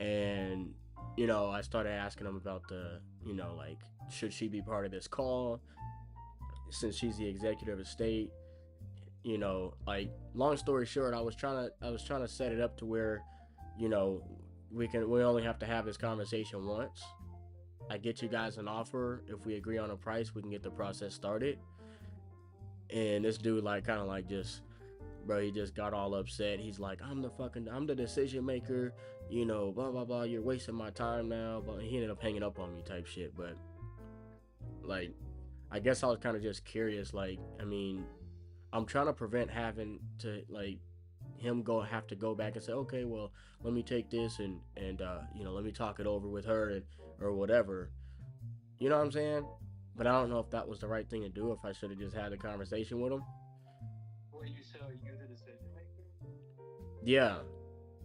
And I started asking him about the, like, should she be part of this call since she's the executor of estate? Like, long story short, I was trying to set it up to where, we only have to have this conversation once. I get you guys an offer. If we agree on a price, we can get the process started. And this dude, like, kind of like just, bro, he just got all upset. He's like, I'm the decision maker, blah, blah, blah. You're wasting my time now. But he ended up hanging up on me type shit. But, like, I guess I was kind of just curious. Like, I mean, I'm trying to prevent having to, like, him have to go back and say, okay, well, let me take this and let me talk it over with her or whatever. You know what I'm saying? But I don't know if that was the right thing to do, if I should have just had a conversation with him. What you said, are you the decision maker? Yeah.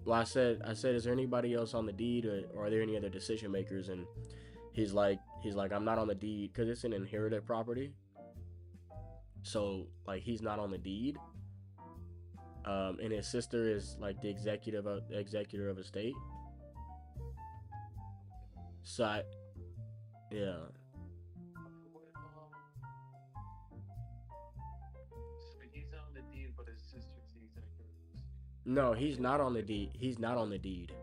Well, I said, is there anybody else on the deed, or are there any other decision makers? And he's like, I'm not on the deed because it's an inherited property. So, like, he's not on the deed. And his sister is like the executor of estate. So, yeah. So he's on the deed, but his sister's the executor. No, he's not on the deed. He's not on the deed. Yeah.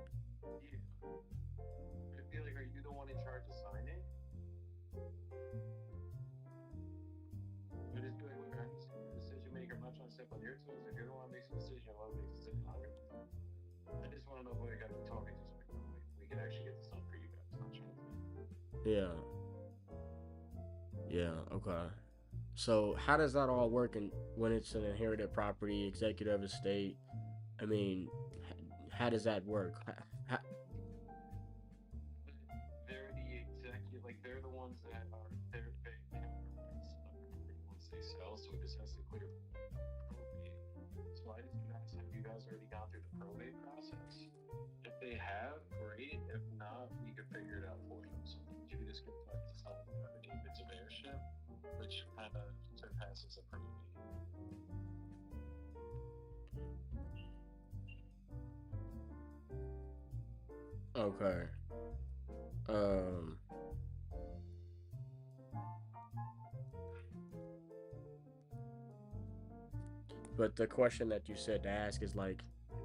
I feel like, are you the one in charge of signing? But it's like, look, I'm just the decision maker. I'm not trying to step on your toes. If you're the one that makes a decision, I'll make a decision. I just want to know who I got to be talking to, so we can actually get this done for you guys. Not trying to. Yeah. Yeah. Okay. So how does that all work when it's an inherited property, executive estate? I mean, how does that work? They're the executive, like they're the ones that are they have the rights once they sell, so it just has to clear probate. So I just asked, have you guys already gone through the probate process? If they have, great. If not, we could figure it out for them. So you just get back to selling the David's of heirship, which kind of surpasses a probate. Okay. Um. But the question that you said to ask is like,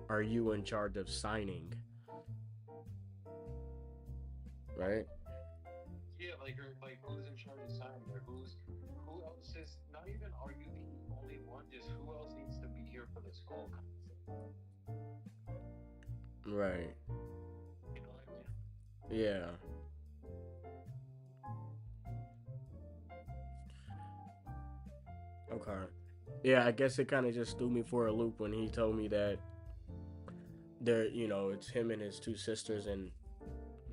are you in charge of signing? Right? Yeah, like who's in charge of signing or who else is not even are you the only one, just who else needs to be here for this whole concept? Right. You know what I mean? Yeah. Okay. Yeah, I guess it kind of just threw me for a loop when he told me that it's him and his two sisters, and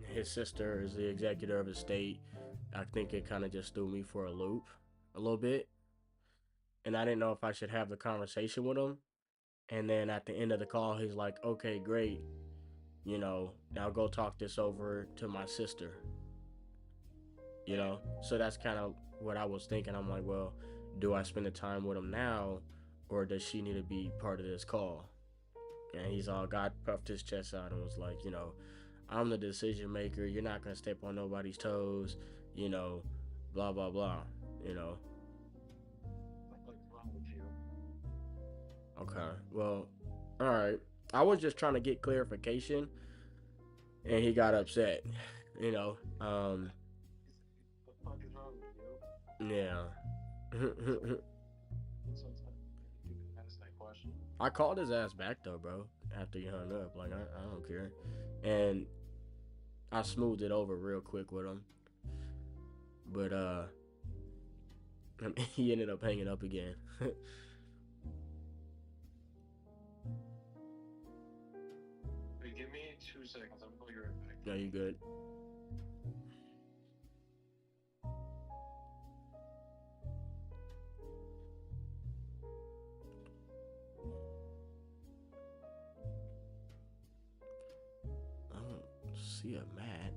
his sister is the executor of his estate. I think it kind of just threw me for a loop a little bit. And I didn't know if I should have the conversation with him. And then at the end of the call, he's like, okay, great. Now go talk this over to my sister. So that's kind of what I was thinking. I'm like, well, do I spend the time with him now, or does she need to be part of this call? And he's all puffed his chest out and was like, I'm the decision maker. You're not gonna step on nobody's toes, blah blah blah. What's wrong with you? Okay, well, all right. I was just trying to get clarification, and he got upset. What the fuck is wrong with you? Yeah. Sometimes you can ask that question. I called his ass back though, bro. After he hung up, like I don't care, and I smoothed it over real quick with him. But he ended up hanging up again. Hey, give me 2 seconds. I'm gonna be right back. No, you good? I don't see a mat.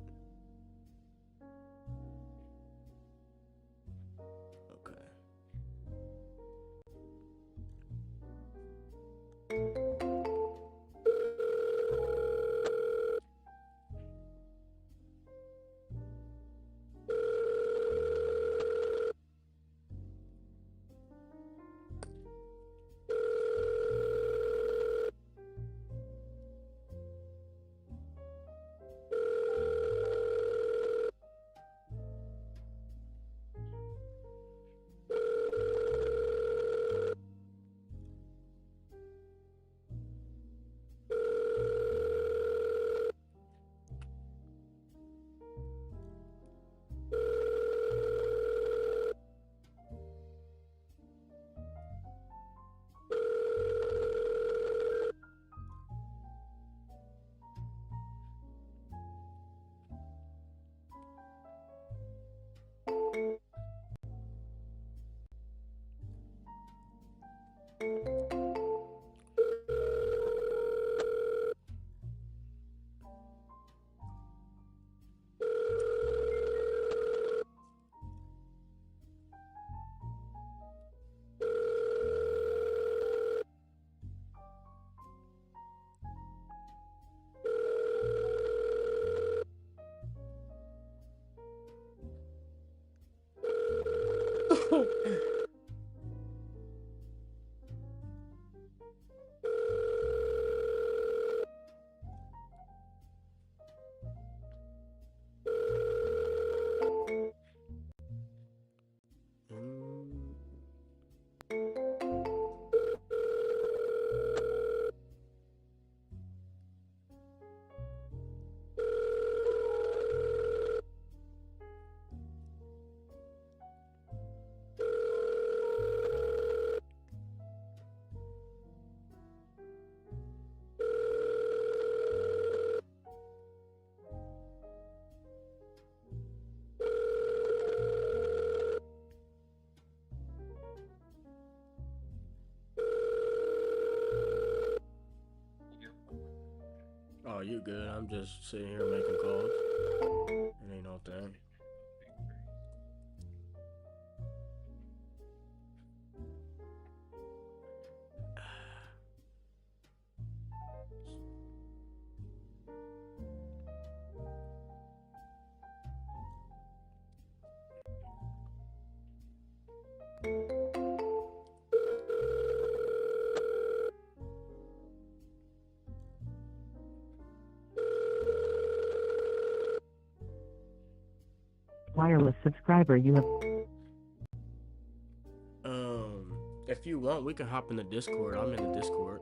Okay. You good? I'm just sitting here making calls. It ain't no thing. Wireless subscriber you have. If you want, we can hop in the Discord. I'm in the Discord.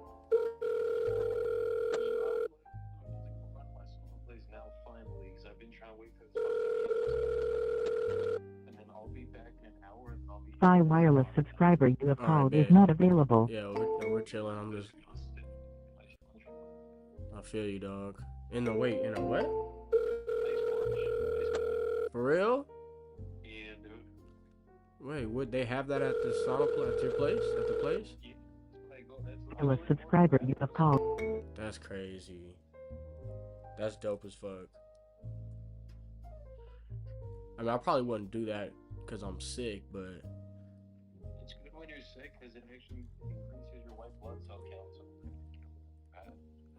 Now finally, because I've been trying to wait for this and then I'll be back in an hour and I'll be By wireless subscriber you have Alright, called is bet. not available. Yeah, we're chilling. I'm just. I feel you, dog. In the wait, in a what? For real? Yeah, dude. Wait, would they have that at the at your place? At the place? Yeah, that's Wireless subscriber you have called. That's crazy. That's dope as fuck. I mean, I probably wouldn't do that because I'm sick, but It's good when you're sick because it actually increases your white blood cell count. So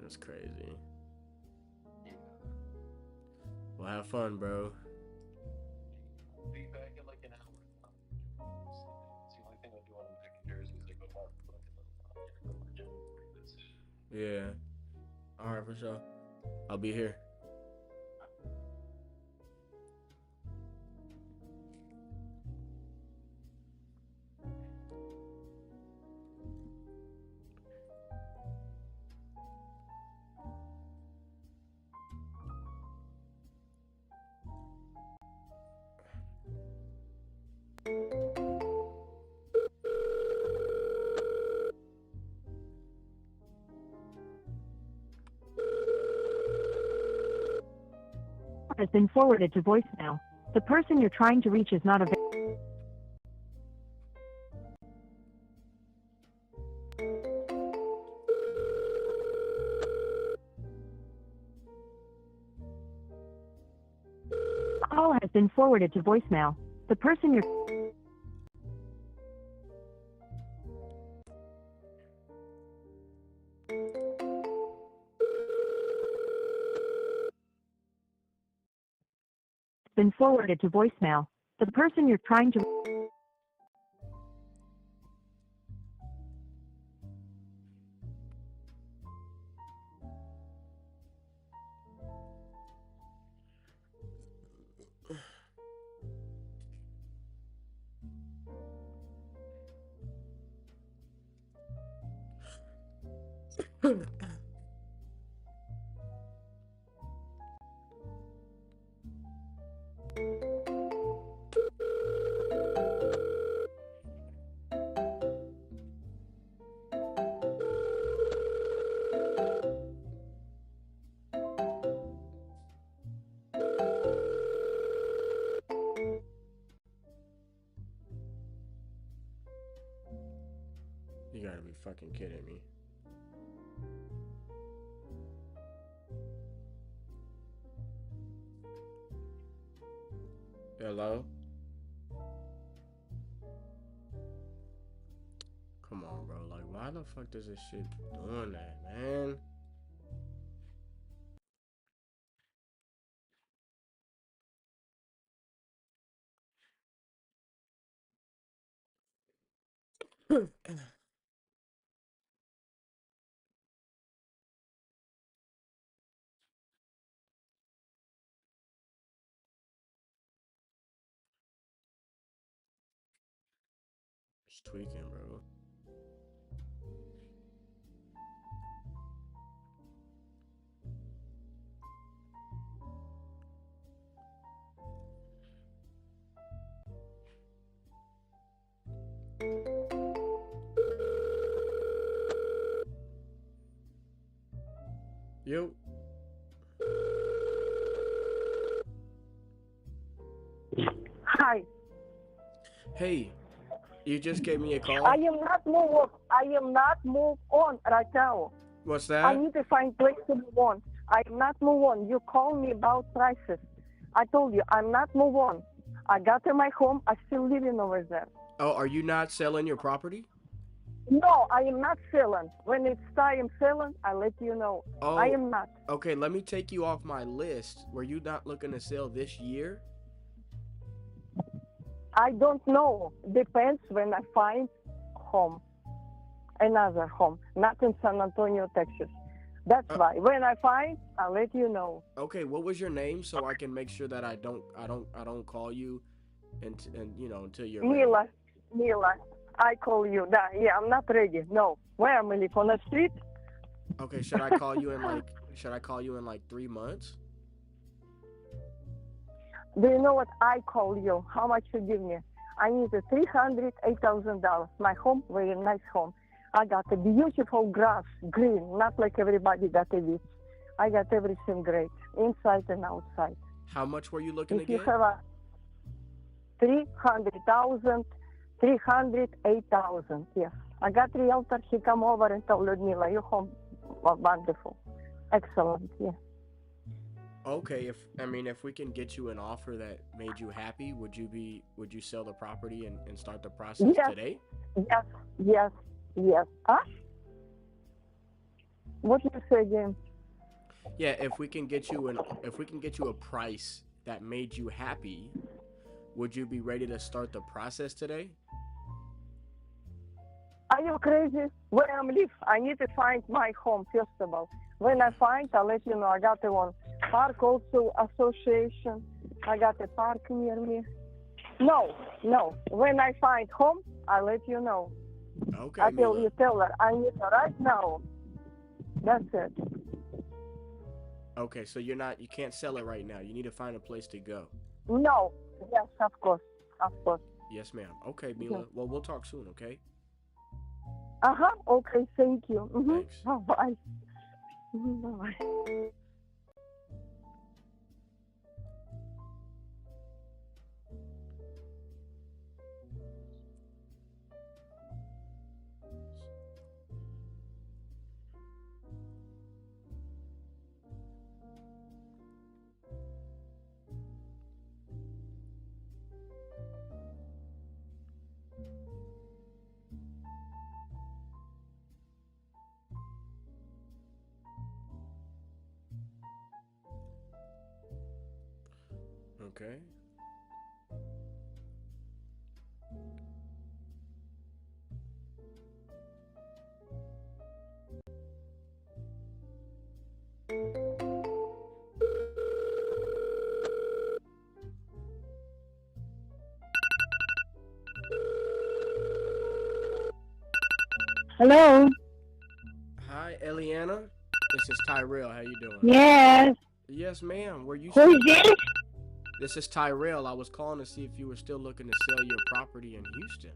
that's crazy. yeah. Well, have fun, bro. I'll be back in like an hour. It's the only thing I do when I'm back in Jersey is I go to my gym. That's it. Yeah. All right, for sure. I'll be here. Has been forwarded to voicemail. The person you're trying to reach is not available. Call has been forwarded to voicemail. The person you're been forwarded to voicemail. The person you're trying to You gotta be fucking kidding me. Hello? Come on, bro. Like, why the fuck does this shit doing that, man? It's tweaking, bro. Yo. Hi. Hey, you just gave me a call? I am not move on right now. What's I that? need to find place to move on. I'm not move on. You call me about prices. I told you I'm not move on. I got in my home. I still living over there. Oh, are you not selling your property? No, I am not selling. When it's time selling, I let you know. Oh, I am not. okay, let me take you off my list. Were you not looking to sell this year? I don't know. Depends when I find home, another home, not in San Antonio, Texas. That's why. When I find, I'll let you know. Okay, what was your name so I can make sure that I don't call you and you know until you're ready. Mila, I call you. Yeah, I'm not ready. No. Where am I live? On the street? Okay, should I call you in like 3 months? Do you know what I call you? How much you give me? I need a $308,000. My home, very nice home. I got a beautiful grass, green, not like everybody got a weeds. I got everything great, inside and outside. How much were you looking to If you get? have a 300,000, 308,000, yes. I got realtor, he come over and told Ludmila, your home, wonderful, excellent, yeah. Okay, if we can get you an offer that made you happy, would you sell the property and start the process Yes. today? Yes. Huh? What you say again? Yeah, if we can get you a price that made you happy, would you be ready to start the process today? Are you crazy? Where I live, I need to find my home first of all. When I find, I'll let you know. I got one park also association. I got a park near me. No. When I find home, I'll let you know. Okay, I tell Mila. tell her I need her right now. That's it. Okay, so you can't sell it right now. You need to find a place to go. No. Yes, of course. Yes, ma'am. Okay, Mila. Well, we'll talk soon, okay? Okay, thank you. Thanks. Bye. Bye. Okay. Hello. Hi, Eliana. This is Tyrell. How you doing? Yes. Yes, ma'am. Were you Who is this? This is Tyrell. I was calling to see if you were still looking to sell your property in Houston.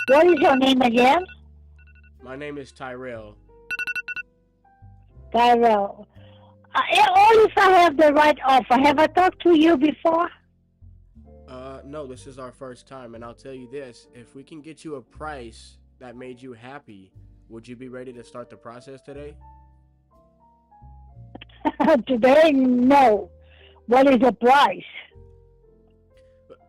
What is your name again? My name is Tyrell. Tyrell. Only if I have the right offer. Have I talked to you before? No, this is our first time, and I'll tell you this. If we can get you a price that made you happy, would you be ready to start the process today? Today, no. What is the price?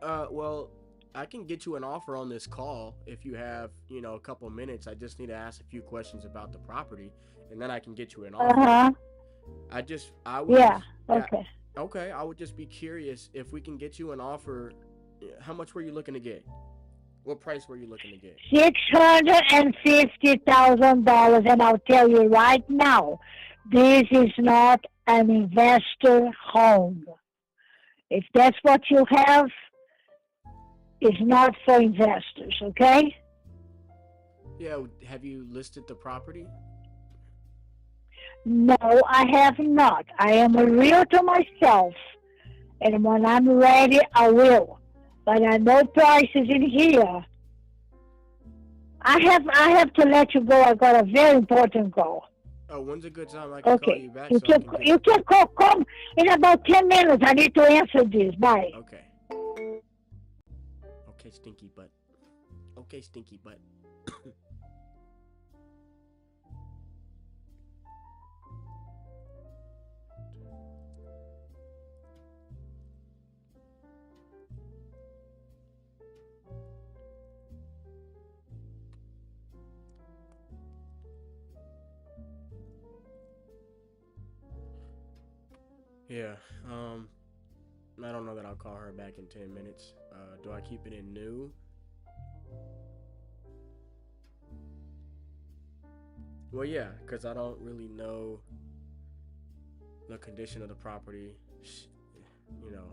Well, I can get you an offer on this call if you have, a couple minutes. I just need to ask a few questions about the property, and then I can get you an offer. Okay. Okay, I would just be curious if we can get you an offer. How much were you looking to get? What price were you looking to get? $650,000, and I'll tell you right now, this is not an investor home. If that's what you have, it's not for investors, okay? Yeah, have you listed the property? No, I have not. I am a realtor myself, and when I'm ready, I will. But I know prices in here. I have to let you go. I got a very important call. Oh, when's a good time I can call you back? You can call in about 10 minutes. I need to answer this. Bye. Okay. Okay, stinky butt. Okay, stinky butt. Yeah. I don't know that I'll call her back in 10 minutes. Do I keep it in new? Well, yeah, because I don't really know the condition of the property. You know,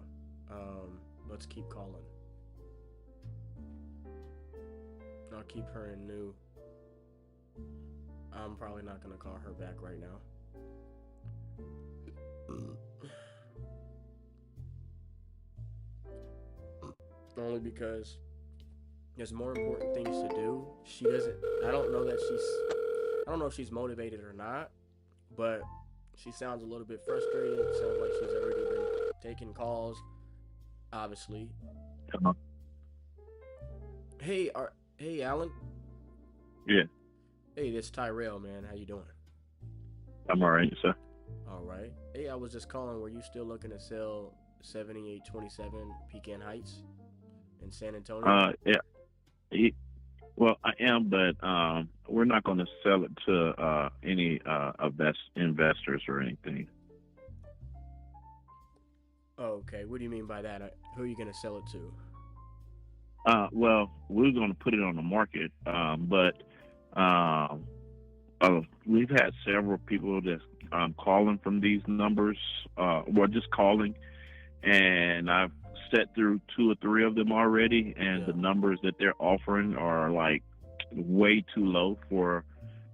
let's keep calling. I'll keep her in new. I'm probably not going to call her back right now. Only because there's more important things to do. She doesn't, I don't know if she's motivated or not, but she sounds a little bit frustrated. It sounds like she's already been taking calls, obviously. Hey, Alan. Yeah, Hey, this Tyrell, man. How you doing? I'm all right, sir. All right. Hey, I was just calling. Were you still looking to sell 7827 Pecan Heights in San Antonio? Well, I am, but we're not going to sell it to any investors or anything. Okay. What do you mean by that? Who are you going to sell it to? Well, we're going to put it on the market, but we've had several people that's calling from these numbers. Well, just calling, and I've set through 2 or 3 of them already, and the numbers that they're offering are like way too low for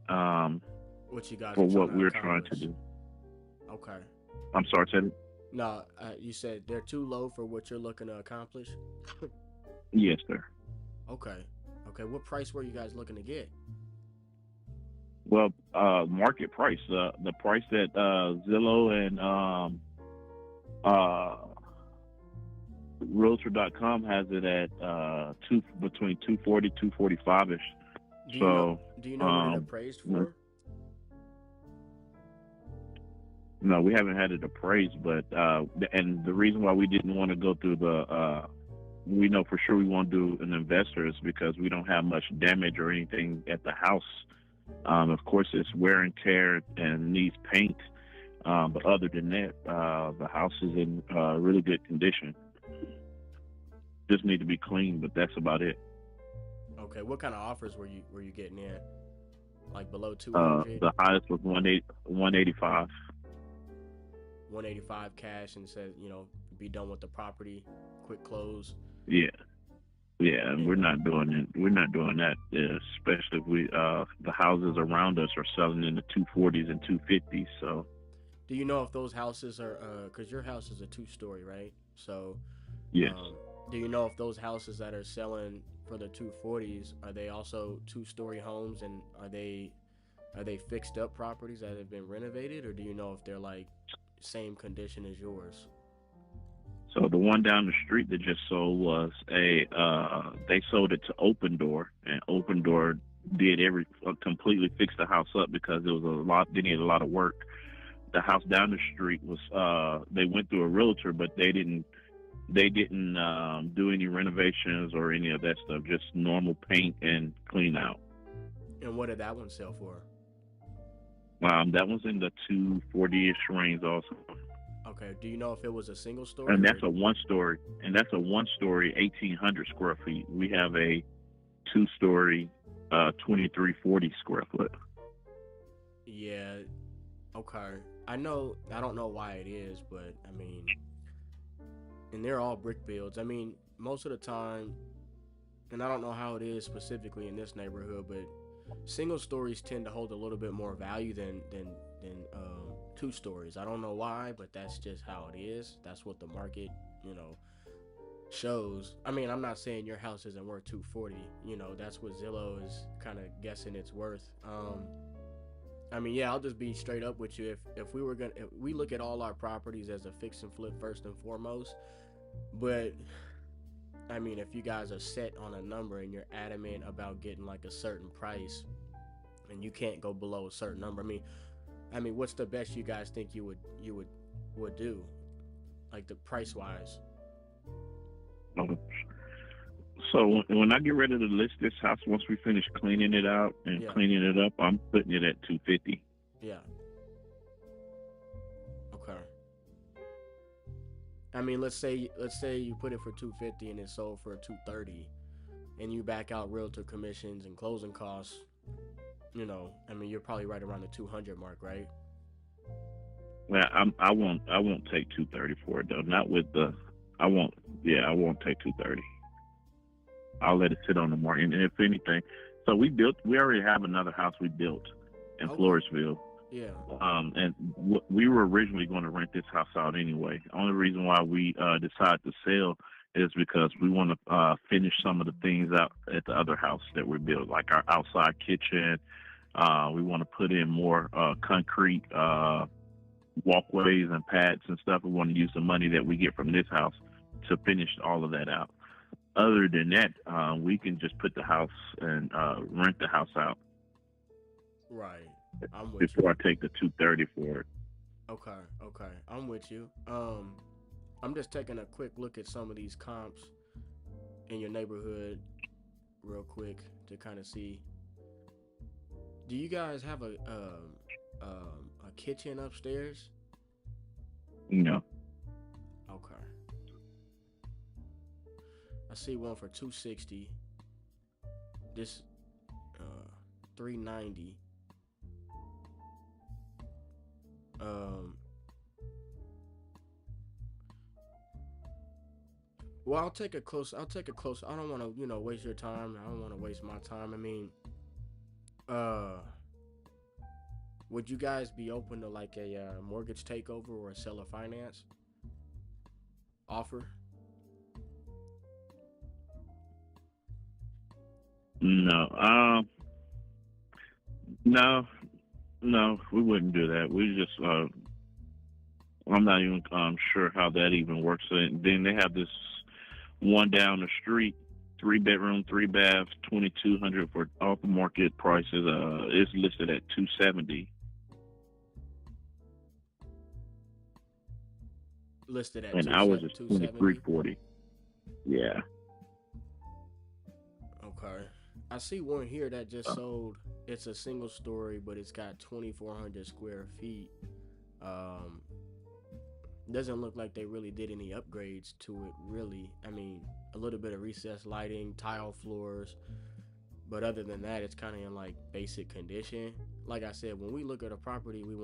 what you guys for what we're trying to do. Okay. I'm sorry, Ted. No, you said they're too low for what you're looking to accomplish. Yes, sir. Okay. What price were you guys looking to get? Well, market price. The price that Zillow and Realtor.com has it at between 240 245 ish. Do you know what it appraised for? No, we haven't had it appraised, but and the reason why we didn't want to go through we know for sure we won't do an investor is because we don't have much damage or anything at the house. Of course, it's wear and tear and needs paint, but other than that, the house is in really good condition. Just need to be clean, but that's about it. Okay, what kind of offers were you getting in? Like below 200? The highest was 185. 185 cash, and said, be done with the property, quick close. Yeah, and we're not doing it. We're not doing that, especially if the houses around us are selling in the 240s and 250s. So, do you know if those houses are? Because your house is a 2-story, right? So, yes. Do you know if those houses that are selling for the 240s are they also 2-story homes, and are they fixed up properties that have been renovated, or do you know if they're like same condition as yours? So the one down the street that just sold was they sold it to Open Door, and Open Door did completely fix the house up because it was they needed a lot of work. The house down the street was they went through a realtor, but they didn't do any renovations or any of that stuff, just normal paint and clean out. And what did that one sell for? That one's in the 240-ish range also. Okay. Do you know if it was a single story? And that's a 1-story. And that's a 1-story, 1,800 square feet. We have a 2-story, 2,340 square foot. Yeah. Okay. I don't know why it is, but I mean, and they're all brick builds. I mean, most of the time, and I don't know how it is specifically in this neighborhood, but single stories tend to hold a little bit more value than 2 stories. I don't know why, but that's just how it is. That's what the market, shows. I mean, I'm not saying your house isn't worth 240. That's what Zillow is kind of guessing it's worth. I mean, yeah, I'll just be straight up with you. If we look at all our properties as a fix and flip first and foremost, but I mean, if you guys are set on a number and you're adamant about getting like a certain price, and you can't go below a certain number, I mean, what's the best you guys think you would do, like the price wise? So when I get ready to list this house, once we finish cleaning it out and cleaning it up, I'm putting it at 250. Yeah. Okay. I mean, let's say you put it for 250 and it sold for 230, and you back out realtor commissions and closing costs. You know, I mean, you're probably right around the 200 mark, right? Well, I won't take 230 for it though. Not with the. I won't take 230. I'll let it sit on the market. And if anything, so we already have another house we built in Floresville. Yeah. And we were originally going to rent this house out anyway. The only reason why we decided to sell is because we want to finish some of the things out at the other house that we built, like our outside kitchen. We want to put in more concrete walkways and pads and stuff. We want to use the money that we get from this house to finish all of that out. Other than that, we can just put the house and rent the house out. Right. I'm with before you. I take the 230 for it. Okay. I'm with you. I'm just taking a quick look at some of these comps in your neighborhood real quick to kind of see. Do you guys have a kitchen upstairs? No. Okay. I see one for 260. This 390. Well, I'll take a close. I don't want to, waste your time. I don't want to waste my time. I mean, would you guys be open to like a mortgage takeover or a seller finance offer? No. No, we wouldn't do that. We just, I'm not even sure how that even works. And then they have this one down the street, 3-bedroom, 3-bath, 2,200 for off the market prices. It's listed at 270. Listed at and ours is 270. 2340. Yeah. Okay. I see one here that just sold. It's a single story, but it's got 2,400 square feet. Doesn't look like they really did any upgrades to it, really. I mean, a little bit of recessed lighting, tile floors, but other than that, it's kind of in like basic condition. Like I said, when we look at a property, we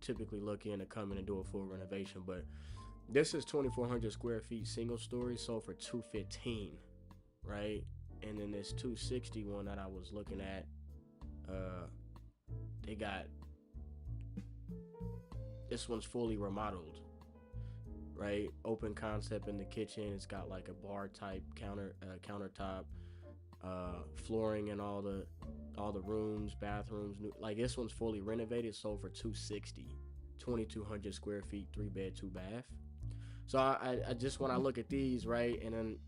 typically look in to come in and do a full renovation, but this is 2,400 square feet, single story, sold for 215, right? And then this 261 that I was looking at, they got, this one's fully remodeled, right? Open concept in the kitchen. It's got like a bar type countertop, flooring in all the rooms, bathrooms. Like this one's fully renovated, sold for 260, 2,200 square feet, 3-bed, 2-bath. So I just, when I look at these, right, and then,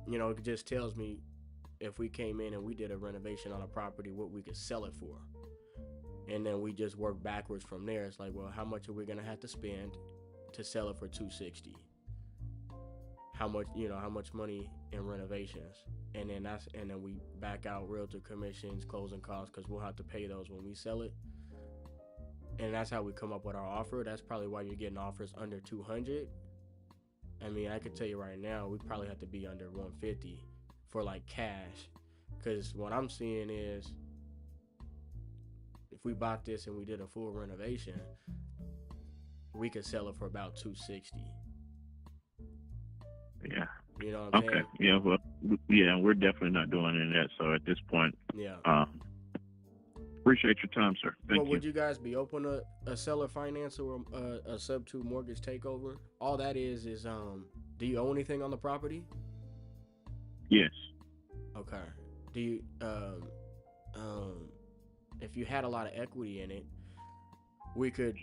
it just tells me if we came in and we did a renovation on a property, what we could sell it for. And then we just work backwards from there. It's like, well, how much are we going to have to spend to sell it for 260? How much money in renovations? And then we back out realtor commissions, closing costs, because we'll have to pay those when we sell it. And that's how we come up with our offer. That's probably why you're getting offers under 200. I mean, I could tell you right now, we probably have to be under 150 for like cash. Because what I'm seeing is, if we bought this and we did a full renovation, we could sell it for about 260. Yeah. You know what I'm saying? Yeah, well, yeah, we're definitely not doing any of that. So at this point, yeah. Appreciate your time, sir. Thank you. Would you guys be open to a seller finance or a sub-2 mortgage takeover? All that is do you own anything on the property? Yes. Okay. Do you if you had a lot of equity in it, we could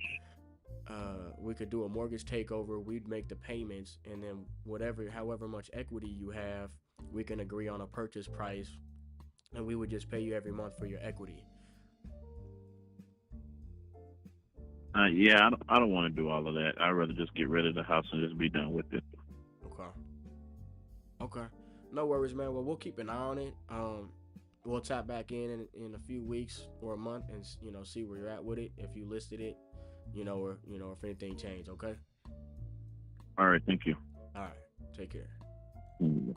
do a mortgage takeover. We'd make the payments, and then however much equity you have, we can agree on a purchase price, and we would just pay you every month for your equity. Yeah, I don't want to do all of that. I'd rather just get rid of the house and just be done with it. Okay. No worries, man. Well, we'll keep an eye on it. We'll tap back in a few weeks or a month and see where you're at with it. If you listed it, or if anything changed. Okay. All right, thank you. All right, take care. Mm.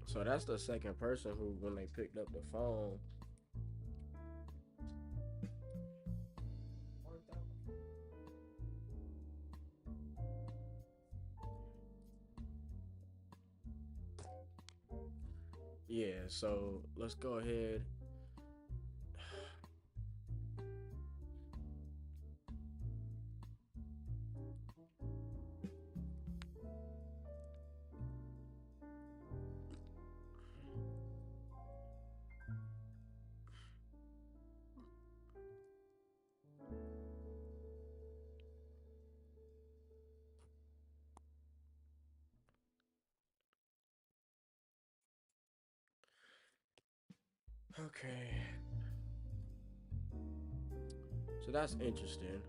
So that's the second person who, when they picked up the phone, yeah. So let's go ahead. Okay. So that's interesting.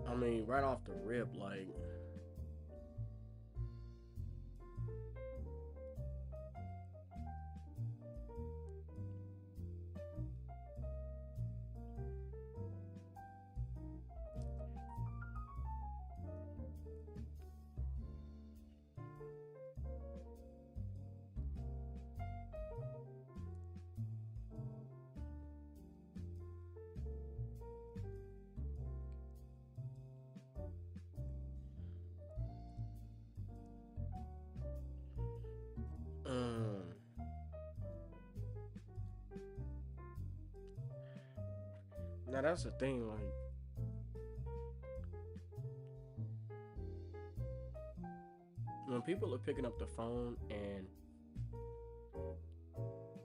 I mean, right off the rip, like, um, now that's the thing, like, when people are picking up the phone, and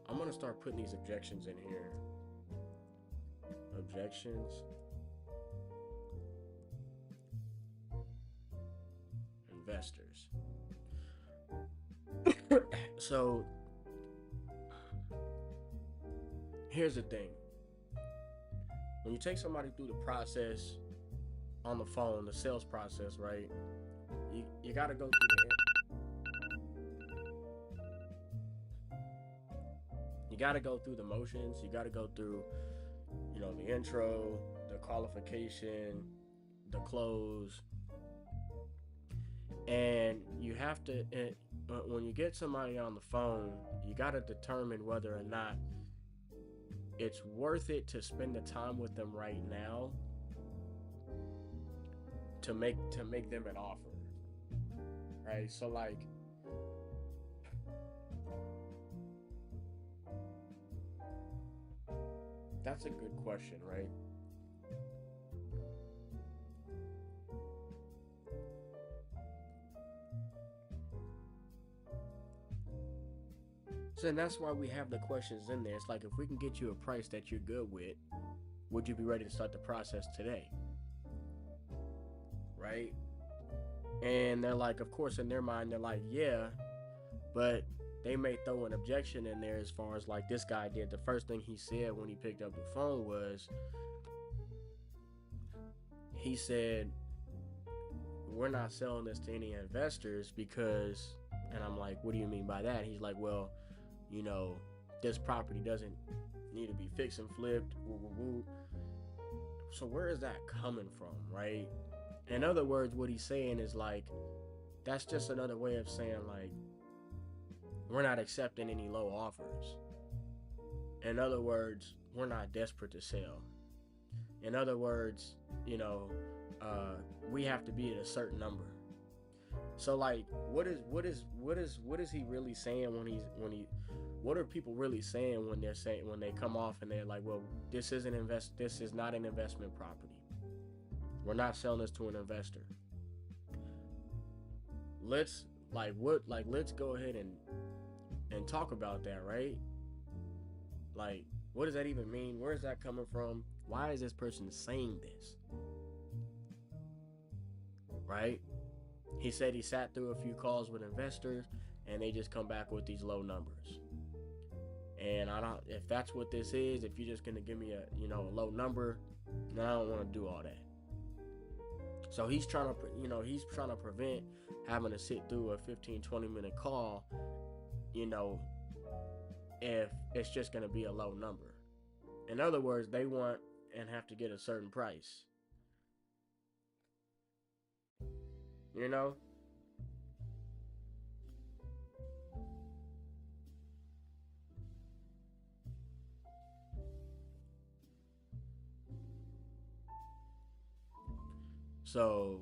I'm gonna start putting these objections in here. Objections. Investors. So here's the thing. When you take somebody through the process on the phone, the sales process, right? You gotta go through the motions. You gotta go through, the intro, the qualification, the close, and you have to. When you get somebody on the phone, you gotta determine whether or not it's worth it to spend the time with them right now to make them an offer, right? So like, that's a good question, right? So and that's why we have the questions in there. It's like, if we can get you a price that you're good with, would you be ready to start the process today? Right? And they're like, of course, in their mind, they're like, yeah, but they may throw an objection in there as far as like this guy did. The first thing he said when he picked up the phone was, he said, we're not selling this to any investors because, and I'm like, what do you mean by that? He's like, well, this property doesn't need to be fixed and flipped. Woo, woo, woo. So where is that coming from, right? In other words, what he's saying is like, that's just another way of saying like, we're not accepting any low offers. In other words, we're not desperate to sell. In other words, we have to be at a certain number. So like, what is he really saying when he what are people really saying when they come off and they're like, well, this is not an investment property. We're not selling this to an investor. Let's go ahead and talk about that, right? Like, what does that even mean? Where is that coming from? Why is this person saying this? Right? He said he sat through a few calls with investors and they just come back with these low numbers. And if that's what this is, if you're just going to give me a low number, then I don't want to do all that. So he's trying to prevent having to sit through a 15-20 minute call, if it's just going to be a low number. In other words, they want and have to get a certain price. So,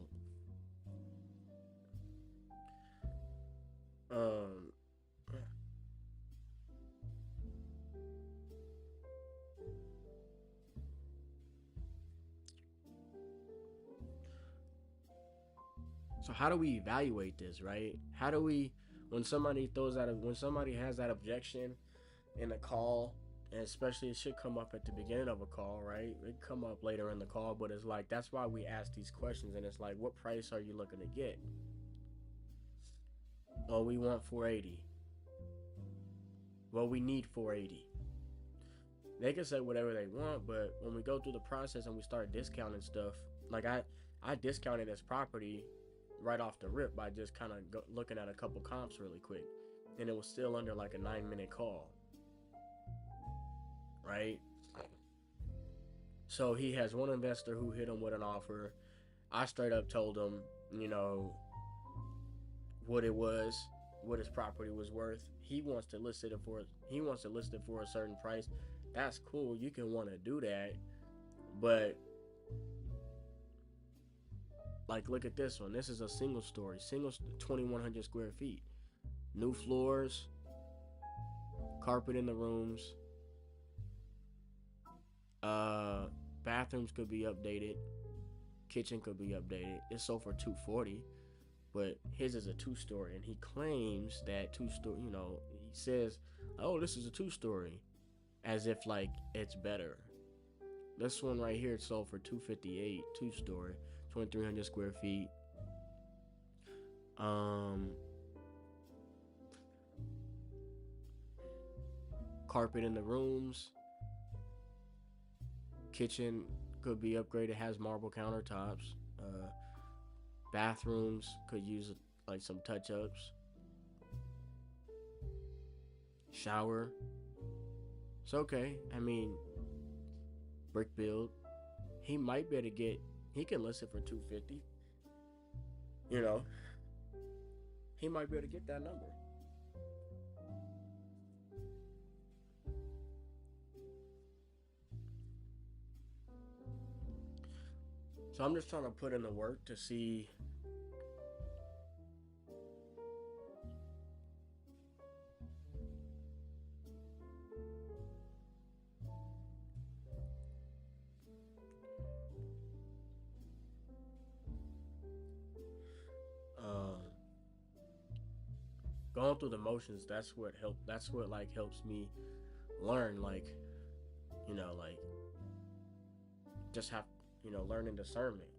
so how do we evaluate this, right? How do we, when somebody has that objection in a call, and especially it should come up at the beginning of a call, right? It come up later in the call, but it's like, that's why we ask these questions. And it's like, what price are you looking to get? Oh, we want 480. Well, we need 480. They can say whatever they want, but when we go through the process and we start discounting stuff, like I discounted this property right off the rip by just kind of looking at a couple comps really quick, and it was still under like a 9-minute call. Right? So he has one investor who hit him with an offer. I straight up told him, what it was, what his property was worth. He wants to list it for a certain price. That's cool. You can want to do that, but like, look at this one. This is a single 2,100 square feet, new floors, carpet in the rooms. Bathrooms could be updated, kitchen could be updated. It's sold for $240, but his is a 2-story, and he claims that 2-story. He says, "Oh, this is a 2-story," as if like it's better. This one right here, it's sold for $258, 2-story, 2,300 square feet. Carpet in the rooms. Kitchen could be upgraded, has marble countertops. Bathrooms could use like some touch-ups. Shower. It's okay. I mean, brick build. He might be able to he can list it for $250. He might be able to get that number. So I'm just trying to put in the work to see going through the motions. That's what helps me learn, just have learning discernment.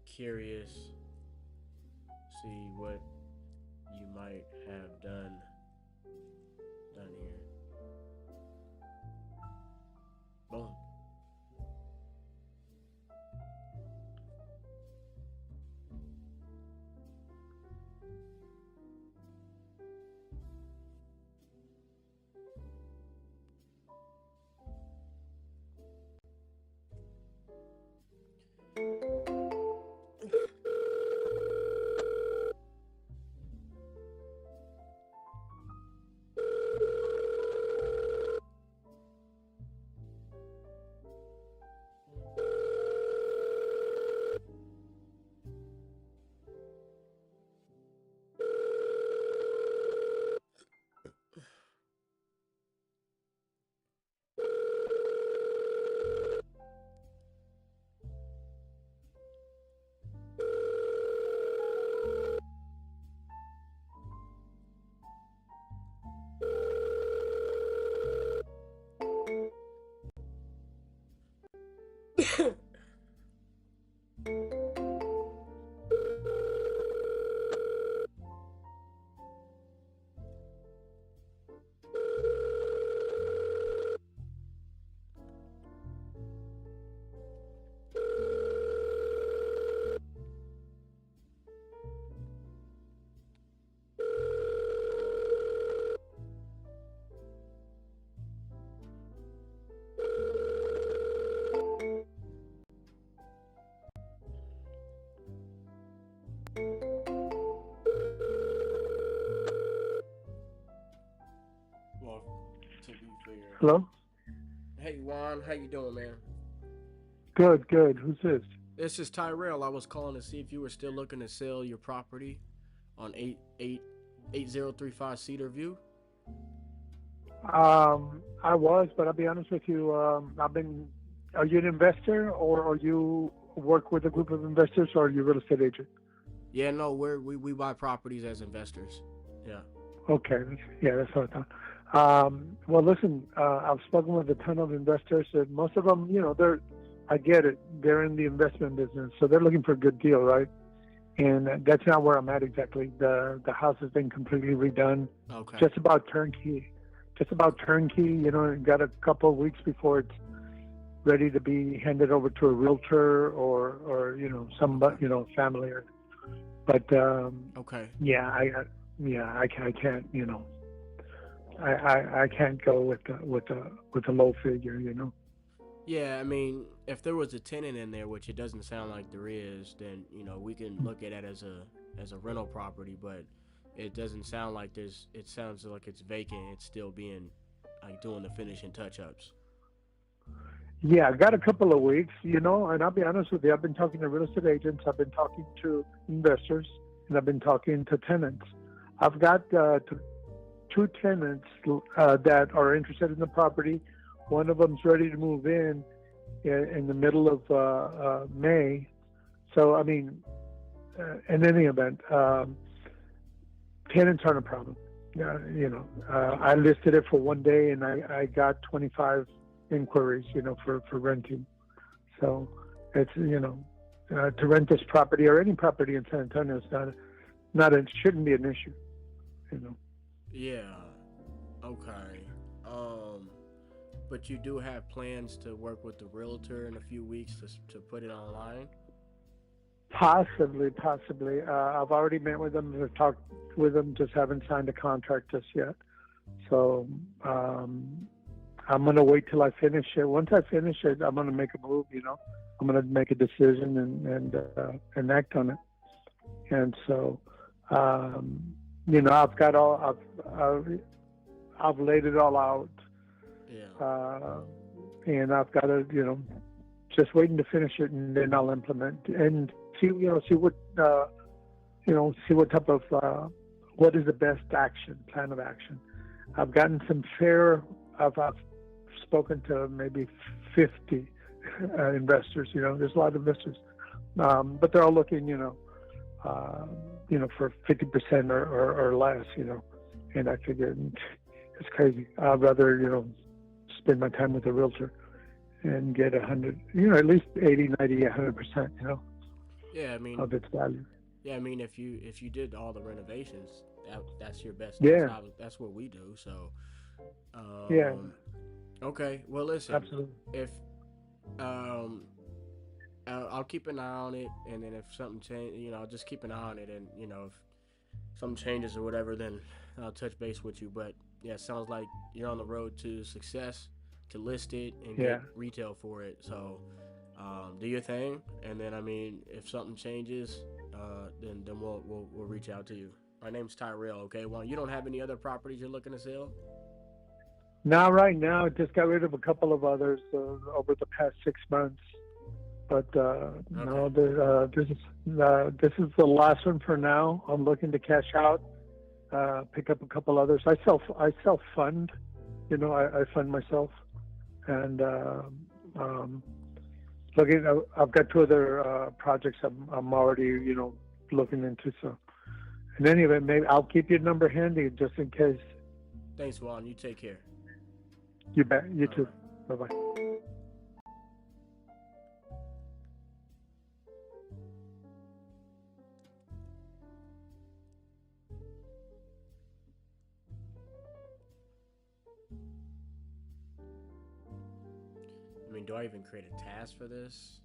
Curious, see what you might have done here. Hello? Hey Juan, how you doing, man? Good, good. Who's this? This is Tyrell. I was calling to see if you were still looking to sell your property on 8035 Cedar View. I was, but I'll be honest with you. Are you an investor or you work with a group of investors or are you a real estate agent? Yeah, no, we buy properties as investors. Yeah. Okay. Yeah, that's what I thought. Well, listen, I've spoken with a ton of investors and most of them, I get it. They're in the investment business, so they're looking for a good deal, right? And that's not where I'm at exactly. The house has been completely redone. Okay. Just about turnkey. Got a couple of weeks before it's ready to be handed over to a realtor or family. But okay. Yeah, I can't. I can't go with a low figure. Yeah, I mean, if there was a tenant in there, which it doesn't sound like there is, then we can look at it as a rental property. But it doesn't sound like there's. It sounds like it's vacant. It's still being doing the finishing touch-ups. Yeah, I got a couple of weeks, and I'll be honest with you, I've been talking to real estate agents, I've been talking to investors, and I've been talking to tenants. I've got two tenants that are interested in the property. One of them's ready to move in the middle of May. So, I mean, in any event, tenants aren't a problem. I listed it for one day and I got 25 inquiries, for renting. So it's, to rent this property or any property in San Antonio is shouldn't be an issue, Yeah. Okay. But you do have plans to work with the realtor in a few weeks to put it online? Possibly. I've already met with them and talked with them, just haven't signed a contract just yet. So I'm going to wait till I finish it. Once I finish it, I'm going to make a move, I'm going to make a decision and act on it. And so, I've got I've laid it all out. Yeah. And I've got to, just waiting to finish it and then I'll implement and see what type of, what is the best plan of action. I've gotten some I've spoken to maybe 50 investors, there's a lot of investors, but they're all looking, for 50% or less, and I figured it's crazy. I'd rather, spend my time with a realtor and get 100, at least 80, 90, 100%, Yeah, I mean, of its value. Yeah, I mean, if you did all the renovations, that's your best. Yeah. That's what we do. So. Yeah. Okay. Well, listen. Absolutely. If I'll keep an eye on it, and then if something changes, I'll just keep an eye on it, and if something changes or whatever, then I'll touch base with you. But yeah, it sounds like you're on the road to success, to list it and get retail for it. So do your thing, and then I mean, if something changes, then we'll reach out to you. My name's Tyrell. Okay. Well, you don't have any other properties you're looking to sell? Now, right now, I just got rid of a couple of others over the past 6 months. But no, this is the last one for now. I'm looking to cash out, pick up a couple others. I self fund, I fund myself, and I've got two other projects I'm already looking into. So in any event, maybe I'll keep your number handy just in case. Thanks, Juan. You take care. You bet. You too. Bye bye. I mean, do I even create a task for this?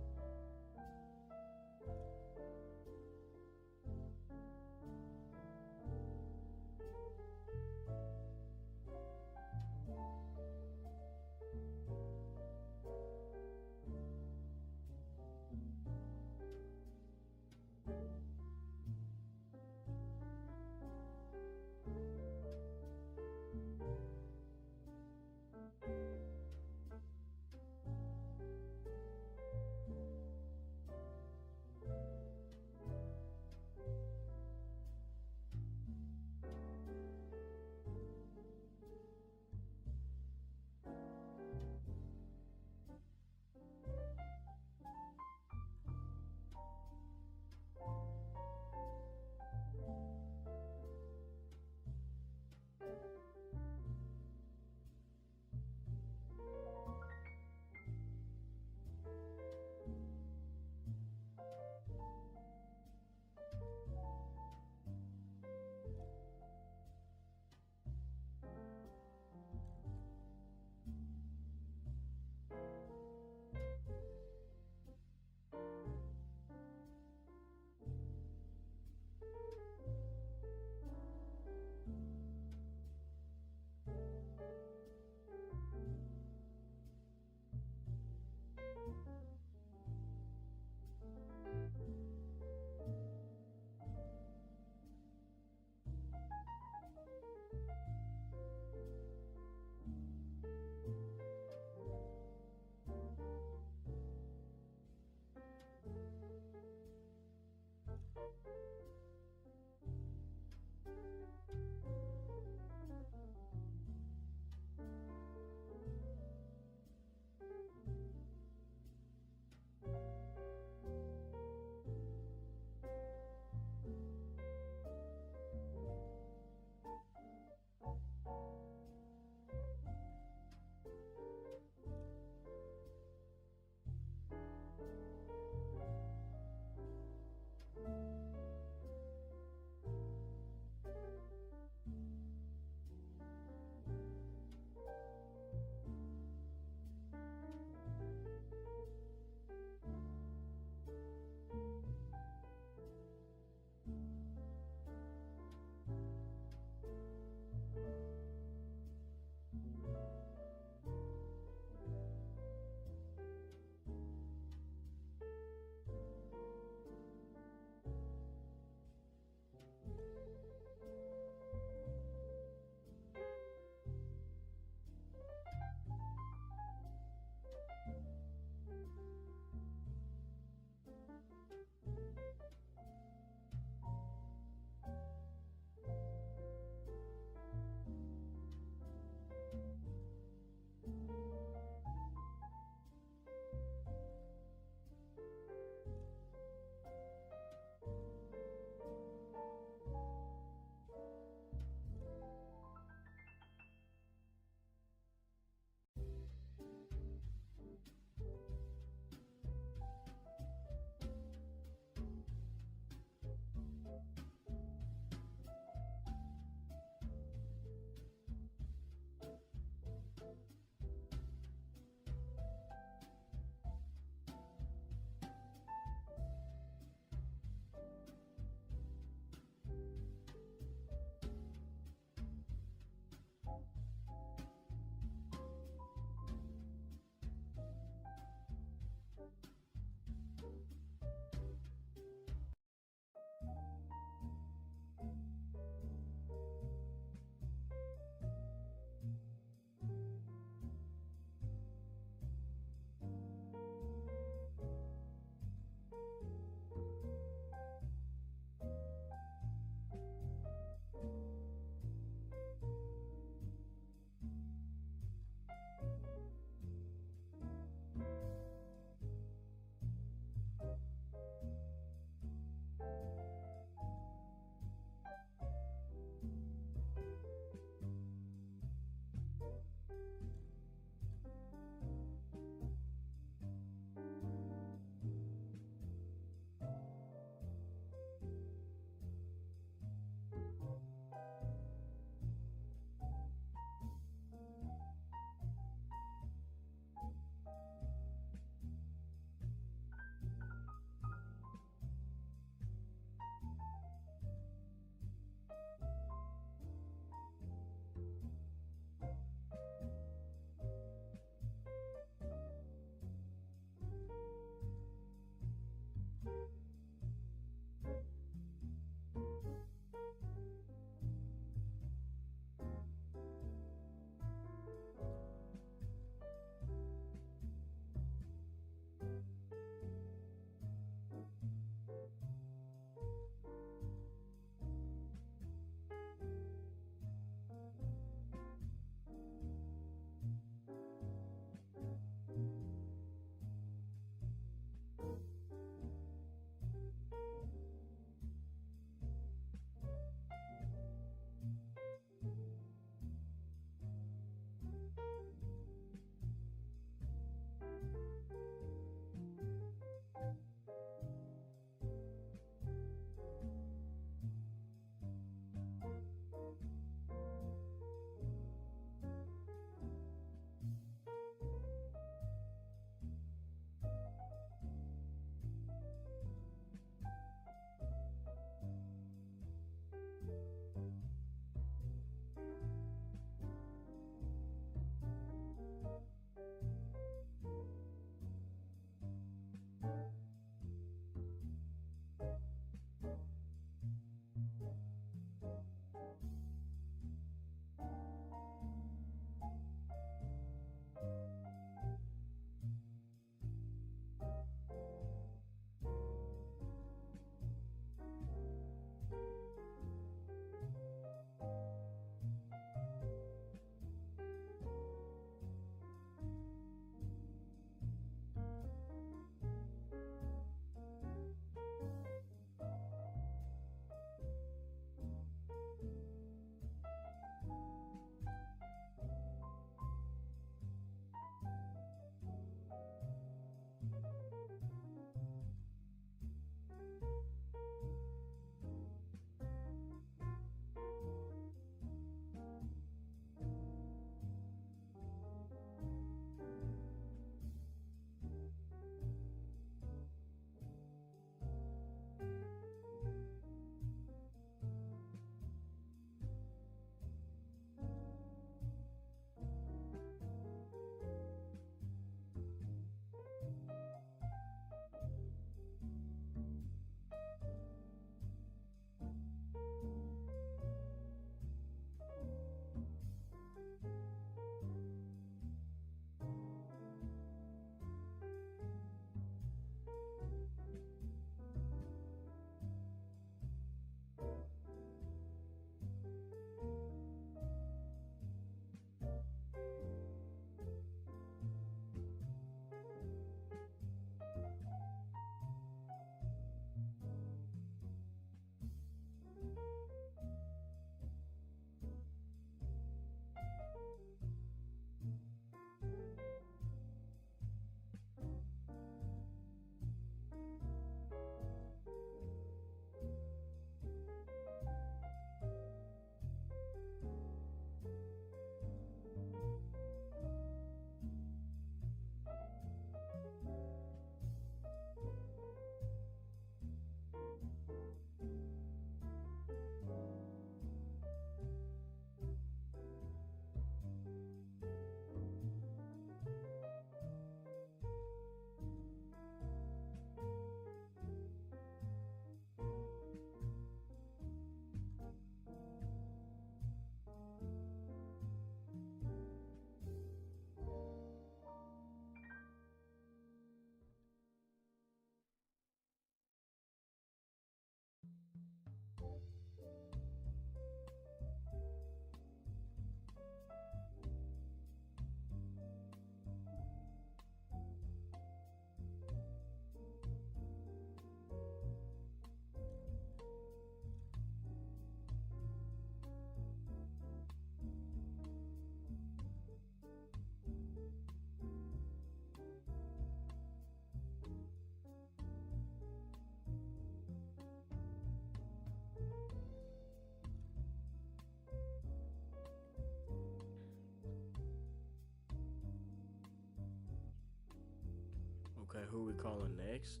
who we calling next?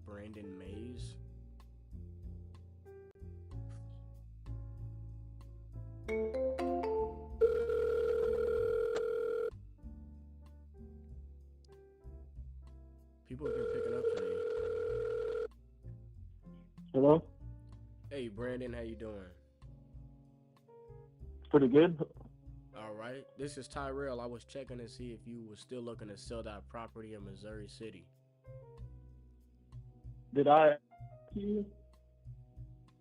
Brandon Mays. People have been picking up today. Hello? Hey, Brandon, how you doing? Pretty good. All right. This is Tyrell. I was checking to see if you were still looking to sell that property in Missouri City. Did I?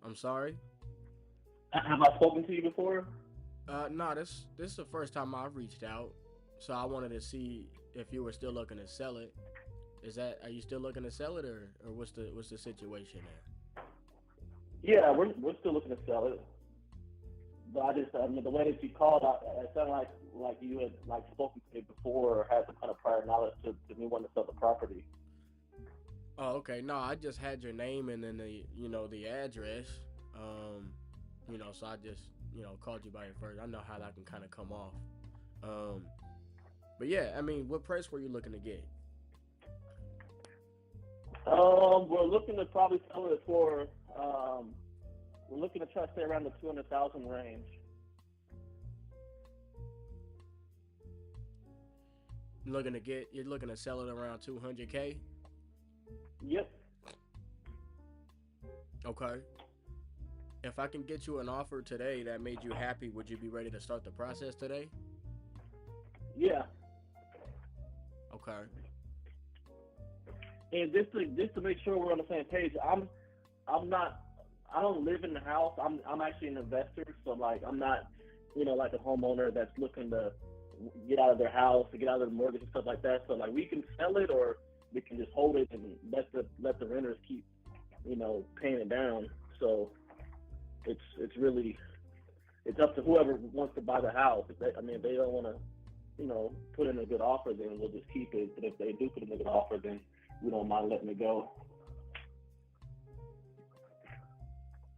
I'm sorry? Have I spoken to you before? No, this is the first time I've reached out. So I wanted to see if you were still looking to sell it. Are you still looking to sell it, or what's the situation there? Yeah, we're still looking to sell it. But I just, the way that you called, it sounded like you had spoken to me before or had some kind of prior knowledge to me wanting to sell the property. Oh, okay. No, I just had your name and then the address. So I just, called you by your first. I know how that can kind of come off. But yeah, I mean, what price were you looking to get? We're looking to probably sell it for, we're looking to try to stay around the 200,000 range. You're looking to sell it around 200K? Yep. Okay. If I can get you an offer today that made you happy, would you be ready to start the process today? Yeah. Okay. And just to make sure we're on the same page, I don't live in the house. I'm actually an investor, so I'm not, like a homeowner that's looking to get out of their house, to get out of the mortgage and stuff like that. So we can sell it, or we can just hold it and let the renters keep, paying it down. So it's really up to whoever wants to buy the house. If they don't want to, put in a good offer, then we'll just keep it. But if they do put in a good offer, then we don't mind letting it go.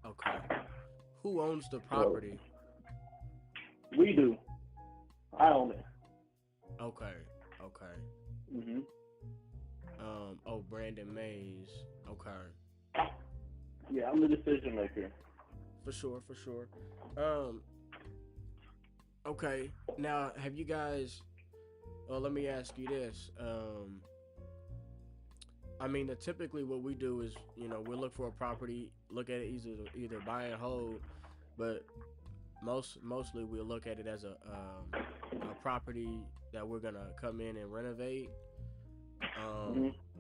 Okay. Who owns the property? We do. I own it. Okay. Mhm. Brandon Mays. Okay. Yeah, I'm the decision maker. For sure. Okay. Now, have you guys? Well, let me ask you this. Typically what we do is, we look for a property, look at it either buy and hold, but mostly we'll look at it as a property that we're gonna come in and renovate.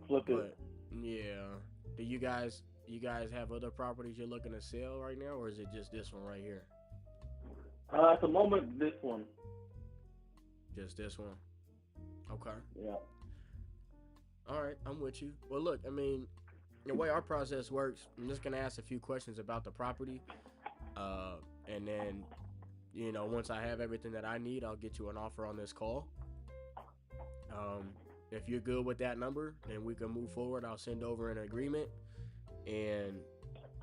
Flip it. But yeah, do you guys have other properties you're looking to sell right now, or is it just this one right here? At the moment, this one. Just this one. Okay. Yeah. All right, I'm with you. Well, look, the way our process works, I'm just gonna ask a few questions about the property, and then, once I have everything that I need, I'll get you an offer on this call. If you're good with that number, then we can move forward. I'll send over an agreement, and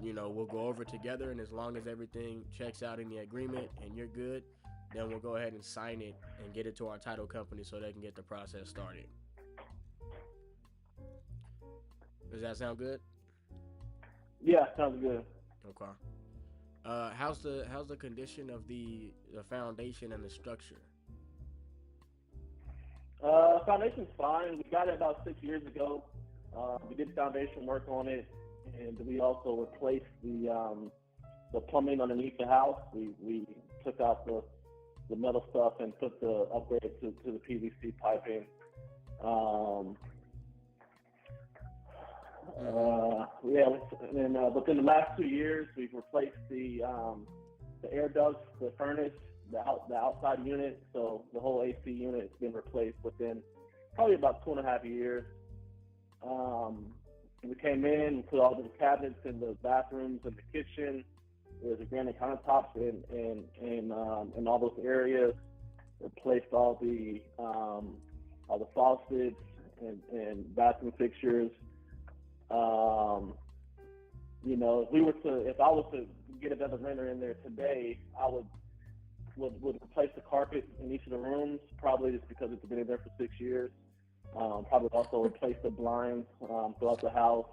we'll go over it together. And as long as everything checks out in the agreement and you're good, then we'll go ahead and sign it and get it to our title company so they can get the process started. Does that sound good? Yeah, sounds good. Okay. How's the condition of the foundation and the structure? Foundation's fine. We got it about 6 years ago. We did foundation work on it, and we also replaced the plumbing underneath the house. We took out the metal stuff and put the upgrade to the PVC piping. Within the last 2 years, we've replaced the air ducts, the furnace, the outside unit. So the whole AC unit has been replaced within probably about 2.5 years. We came in and put all the cabinets in the bathrooms and the kitchen. There's a granite countertops in all those areas. Replaced all the faucets and bathroom fixtures. If I was to get another renter in there today, I would replace the carpet in each of the rooms, probably just because it's been in there for 6 years. Probably also replace the blinds throughout the house,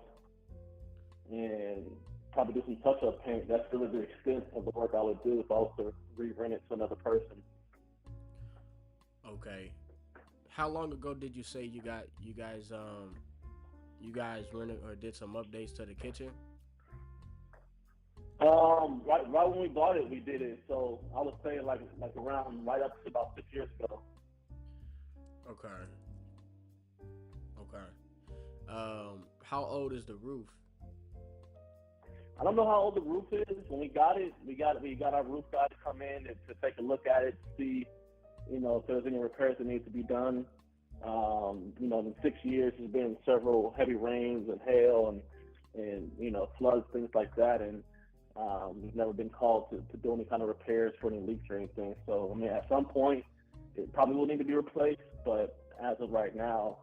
and probably do some touch-up paint. That's really the extent of the work I would do if I was to re-rent it to another person. Okay. How long ago did you say you guys rented or did some updates to the kitchen? Right when we bought it, we did it. So I would say like around right up to about 6 years ago. Okay. How old is the roof? I don't know how old the roof is. When we got it, we got our roof guy to come in and to take a look at it, to see, if there's any repairs that need to be done. In 6 years, there's been several heavy rains and hail and floods, things like that, and we've never been called to do any kind of repairs for any leaks or anything. So, I mean, at some point, it probably will need to be replaced, but as of right now,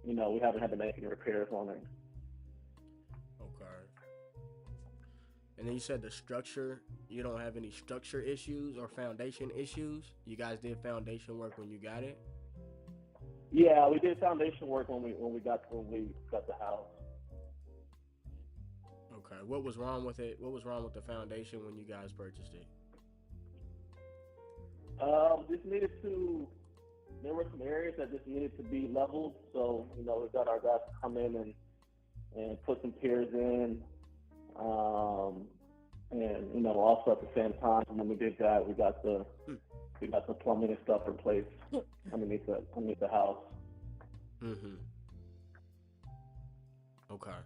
we haven't had to make any repairs on it. Okay. And then you said the structure, you don't have any structure issues or foundation issues? You guys did foundation work when you got it? Yeah, we did foundation work when we got the house. Okay. What was wrong with it? What was wrong with the foundation when you guys purchased it? There were some areas that just needed to be leveled. So, we got our guys to come in and put some piers in. And, also at the same time, when we did that, we got the plumbing and stuff replaced underneath the house. Mm-hmm. Okay.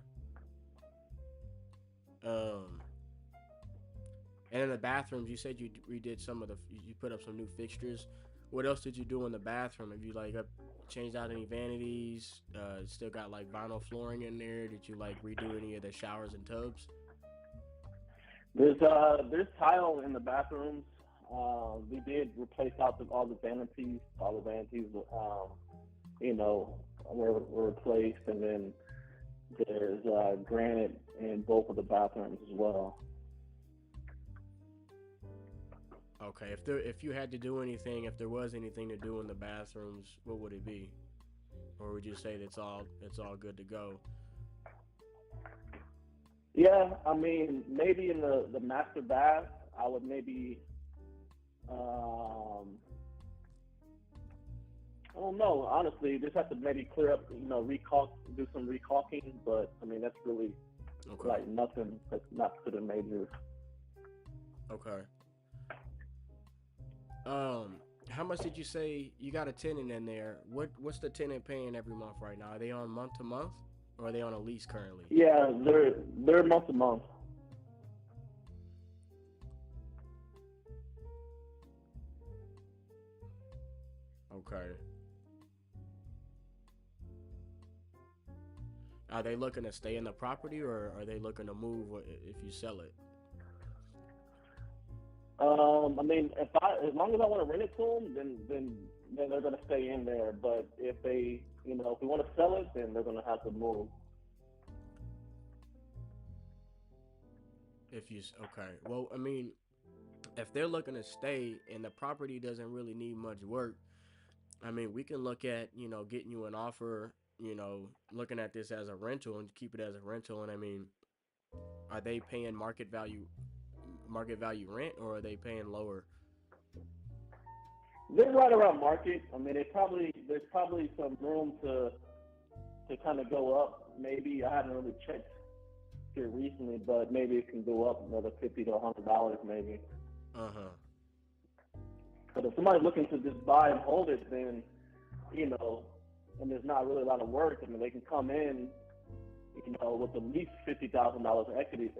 And in the bathrooms, you said you redid you put up some new fixtures. What else did you do in the bathroom? Have you changed out any vanities? Still got vinyl flooring in there? Did you redo any of the showers and tubs? There's tile in the bathrooms. We did replace out all the vanities. Were replaced, and then there's granite in both of the bathrooms as well. Okay, if you had to do anything, if there was anything to do in the bathrooms, what would it be? Or would you say it's all good to go? Yeah, I mean, maybe in the master bath, I would maybe, I don't know, honestly, just have to maybe clear up, do some recalking, but I mean, that's really nothing that's not considered major. Okay. How much did you say you got a tenant in there? What's the tenant paying every month right now? Are they on month to month, or are they on a lease currently? Yeah, they're month to month. Okay. Are they looking to stay in the property, or are they looking to move if you sell it? I mean, as long as I want to rent it to them, then they're going to stay in there. But if they, if we want to sell it, then they're going to have to move. Okay. Well, I mean, if they're looking to stay and the property doesn't really need much work, I mean, we can look at, getting you an offer, looking at this as a rental and keep it as a rental. And I mean, are they paying market value rent, or are they paying lower? They're right around market. I mean, there's probably some room to kind of go up. Maybe I haven't really checked here recently, but maybe it can go up another $50 to $100 maybe. But if somebody's looking to just buy and hold it, then and there's not really a lot of work. I mean, they can come in, with at least $50,000 equity,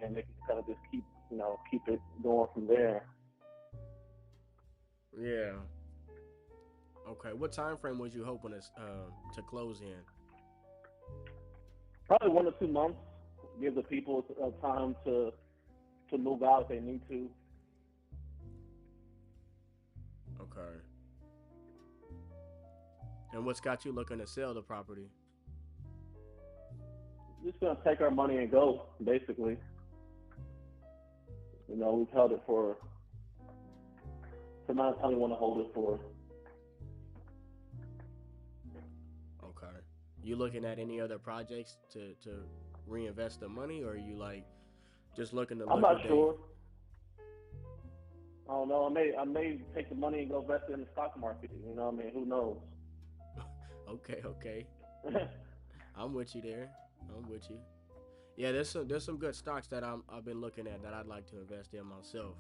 and they can kind of just keep it going from there. Yeah. Okay. What time frame was you hoping to close in? Probably 1 or 2 months. Give the people time to move out if they need to. Okay. And what's got you looking to sell the property? Just gonna take our money and go, basically. We've held it for the amount of time we want to hold it for. You looking at any other projects to reinvest the money, or are you like just looking to I'm liquidate? not sure. I don't know. I may take the money and go invest it in the stock market. You know what I mean? Who knows? Okay. I'm with you there. I'm with you. Yeah, there's some good stocks that I've been looking at that I'd like to invest in myself.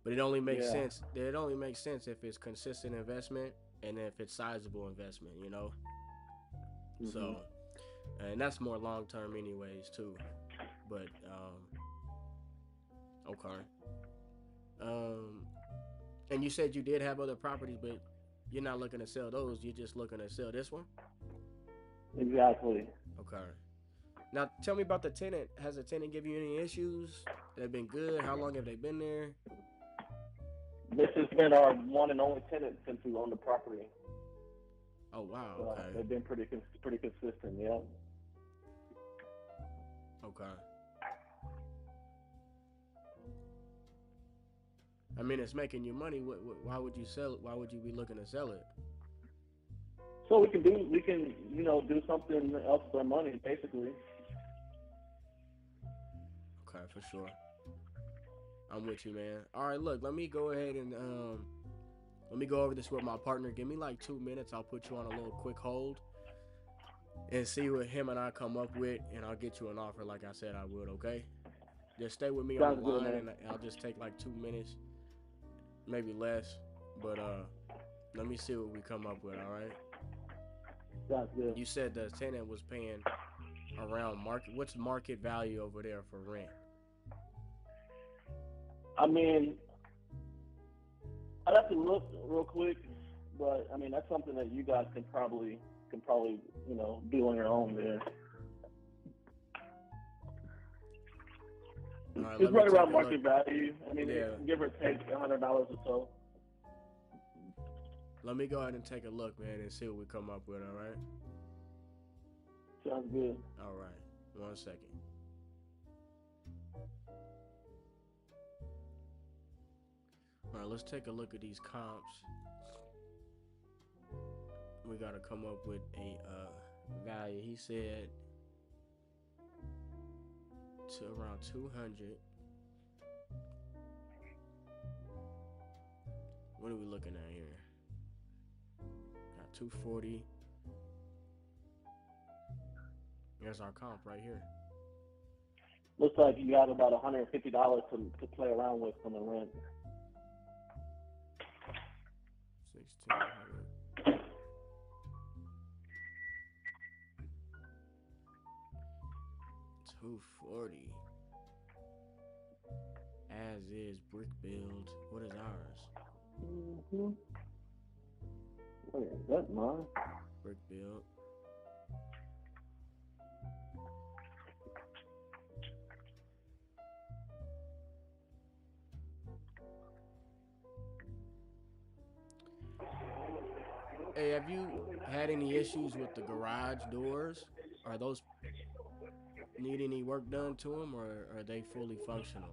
But it only makes sense. It only makes sense if it's consistent investment and if it's sizable investment, you know. Mm-hmm. So, and that's more long term, anyways, too. But okay. And you said you did have other properties, but you're not looking to sell those. You're just looking to sell this one. Exactly. Okay. Now, tell me about the tenant. Has the tenant give you any issues? They've been good. How long have they been there? This has been our one and only tenant since we owned the property. Oh wow. So Okay. they've been pretty consistent. Yeah. Okay. I mean, it's making you money. Why would you sell it? Why would you be looking to sell it? So we can do something else with our money, basically. Okay, for sure. I'm with you, man. All right, look, let me go ahead and let me go over this with my partner. Give me like 2 minutes. I'll put you on a little quick hold and see what him and I come up with, and I'll get you an offer like I said I would, okay? Just stay with me on the line, and I'll just take like 2 minutes, maybe less. But let me see what we come up with, all right? Sounds good. You said the tenant was paying around market. What's market value over there for rent? I mean, I'd have to look real quick, but I mean that's something that you guys can probably do on your own there. Right, it's right around market value. I mean, give or take $100 or so. Let me go ahead and take a look, man, and see what we come up with. All right. Sounds good. All right. 1 second. All right, let's take a look at these comps. We got to come up with a value. He said to around 200. What are we looking at here? Got 240. Here's our comp right here. Looks like you got about $150 to play around with on the rent. 1600. 240. As is brick build. What is ours? Mm-hmm. Wait, is that mine? Brick build. Hey, have you had any issues with the garage doors? Are those need any work done to them, or are they fully functional?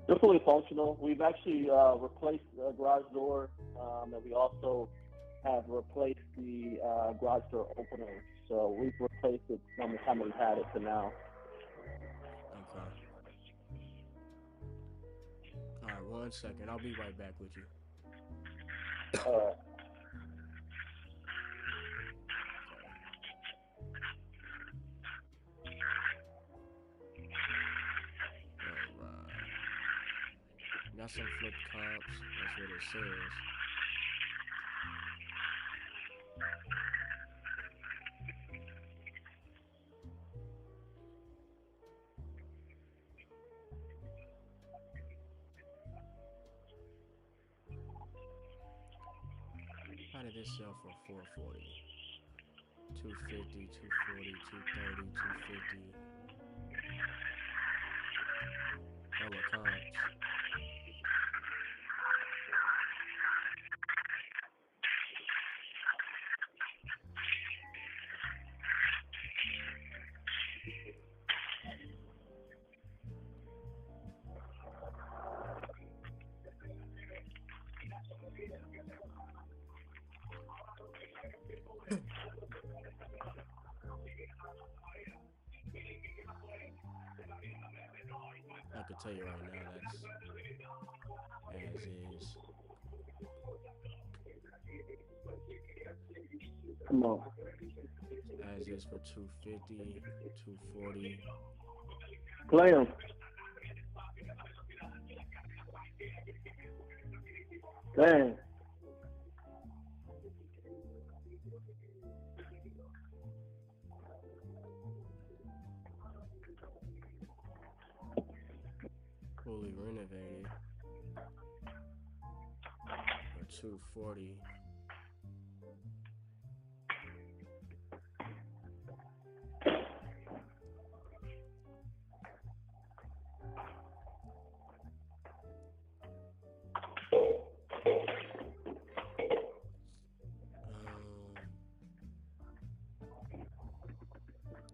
They're fully functional. We've actually replaced the garage door, and we also have replaced the garage door opener. So we've replaced it from the time we've had it to now. Okay. All right, 1 second. I'll be right back with you. All right. Got some flipped comps. That's what it says. How did this sell for 440? 250, 240, 230, 250. Hella comps. I'll tell you right now, that's as is. Come on. As is for 250, 240. Play him. Dang. Fully renovated for 240.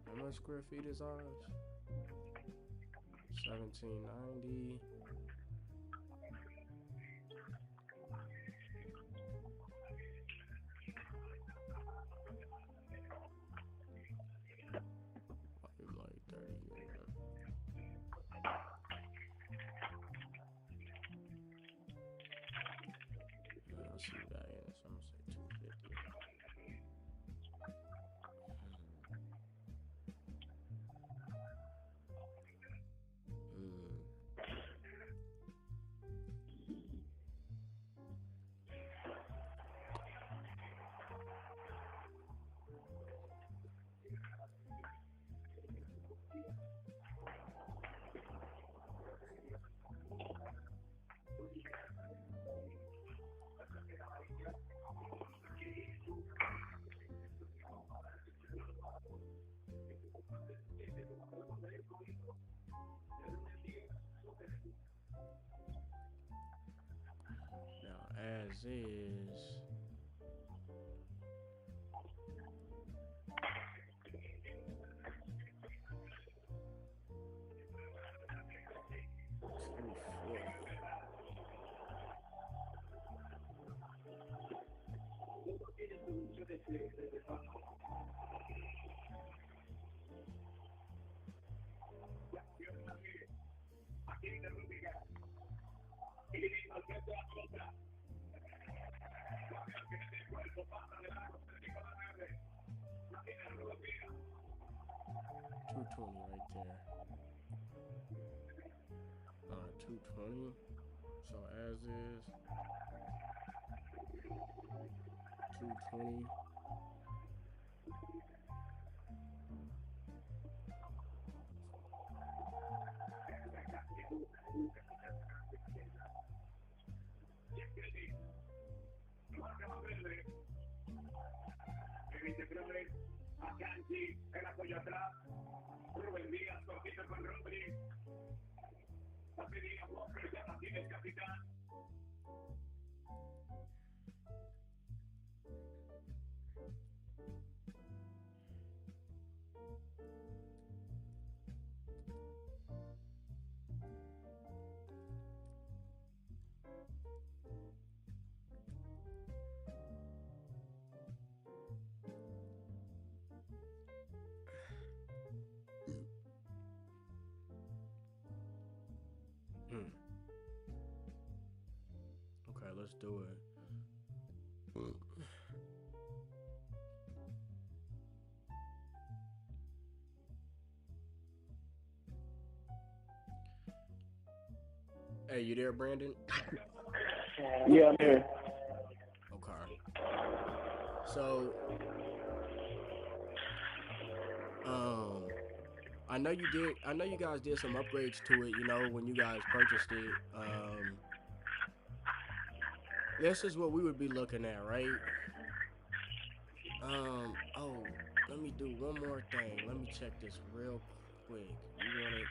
How much square feet is ours? 1790. Probably like 30. I'll see that in, so I'm gonna say 250. Now, as is, $220 right there. 220. So as is 220. Okay, let's do it. Hey, you there, Brandon? Yeah, I'm here. Okay. So, I know you guys did some upgrades to it, you know, when you guys purchased it. This is what we would be looking at, right? Oh, let me do one more thing. Let me check this real quick. You want it?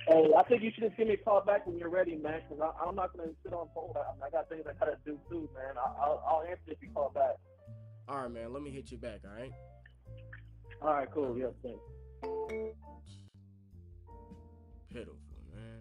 Hey, I think you should just give me a call back when you're ready, man, because I'm not going to sit on hold. I got things I got to do, too, man. I'll answer if you call back. All right, man. Let me hit you back, all right? All right, cool. Yeah, thanks. Pitiful, man.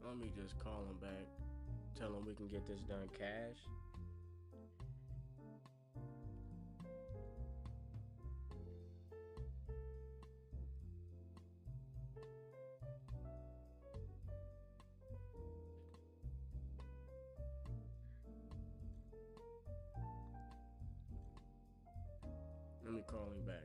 Let me just call him back. Tell him we can get this done cash. Let me call him back.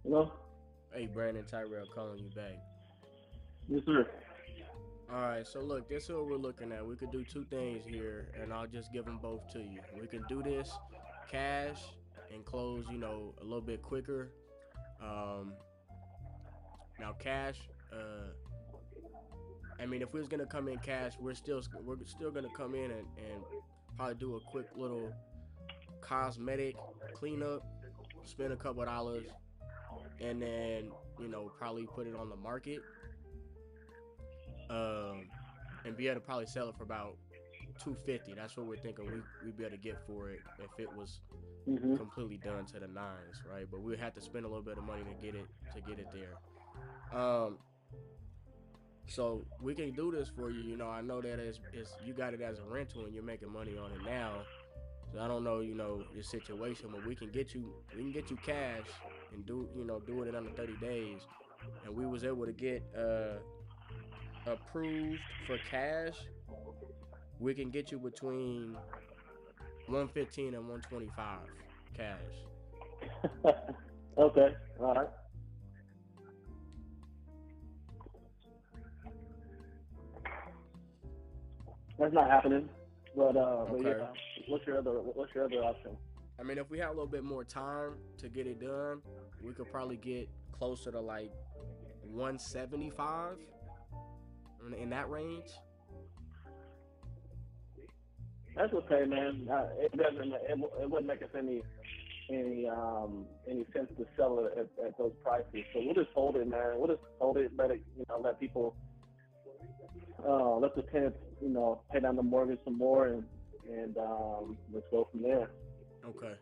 Hello? Hey, Brandon Tyrell calling you back. Yes, sir. Alright, so look, this is what we're looking at. We could do two things here, and I'll just give them both to you. We can do this cash and close, you know, a little bit quicker. Now cash, I mean, if we was gonna come in cash, we're still gonna come in and probably do a quick little cosmetic cleanup, spend a couple of dollars, and then, you know, probably put it on the market, and be able to probably sell it for about $250. That's what we're thinking we'd be able to get for it if it was completely done to the nines, right? But we had to spend a little bit of money to get it there. So we can do this for you. You know, I know that it's you got it as a rental and you're making money on it now. So I don't know, you know, your situation, but we can get you cash and do it in under 30 days. And we was able to get approved for cash. We can get you between 115 and 125 cash. Okay, all right. That's not happening, but yeah. What's your other option? I mean, if we had a little bit more time to get it done, we could probably get closer to like 175 in that range. That's okay, man. It wouldn't make us any sense to sell it at those prices. So we'll just hold it, man. We'll just hold it, let it, let people, let the tenants, pay down the mortgage some more, and let's go from there. Okay.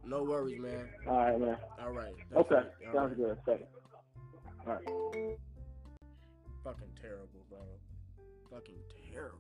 No worries, man. All right, man. All right. Okay. All Sounds right. good. Second. All right. Fucking terrible, bro. Fucking terrible.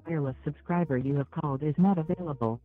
Wireless subscriber you have called is not available.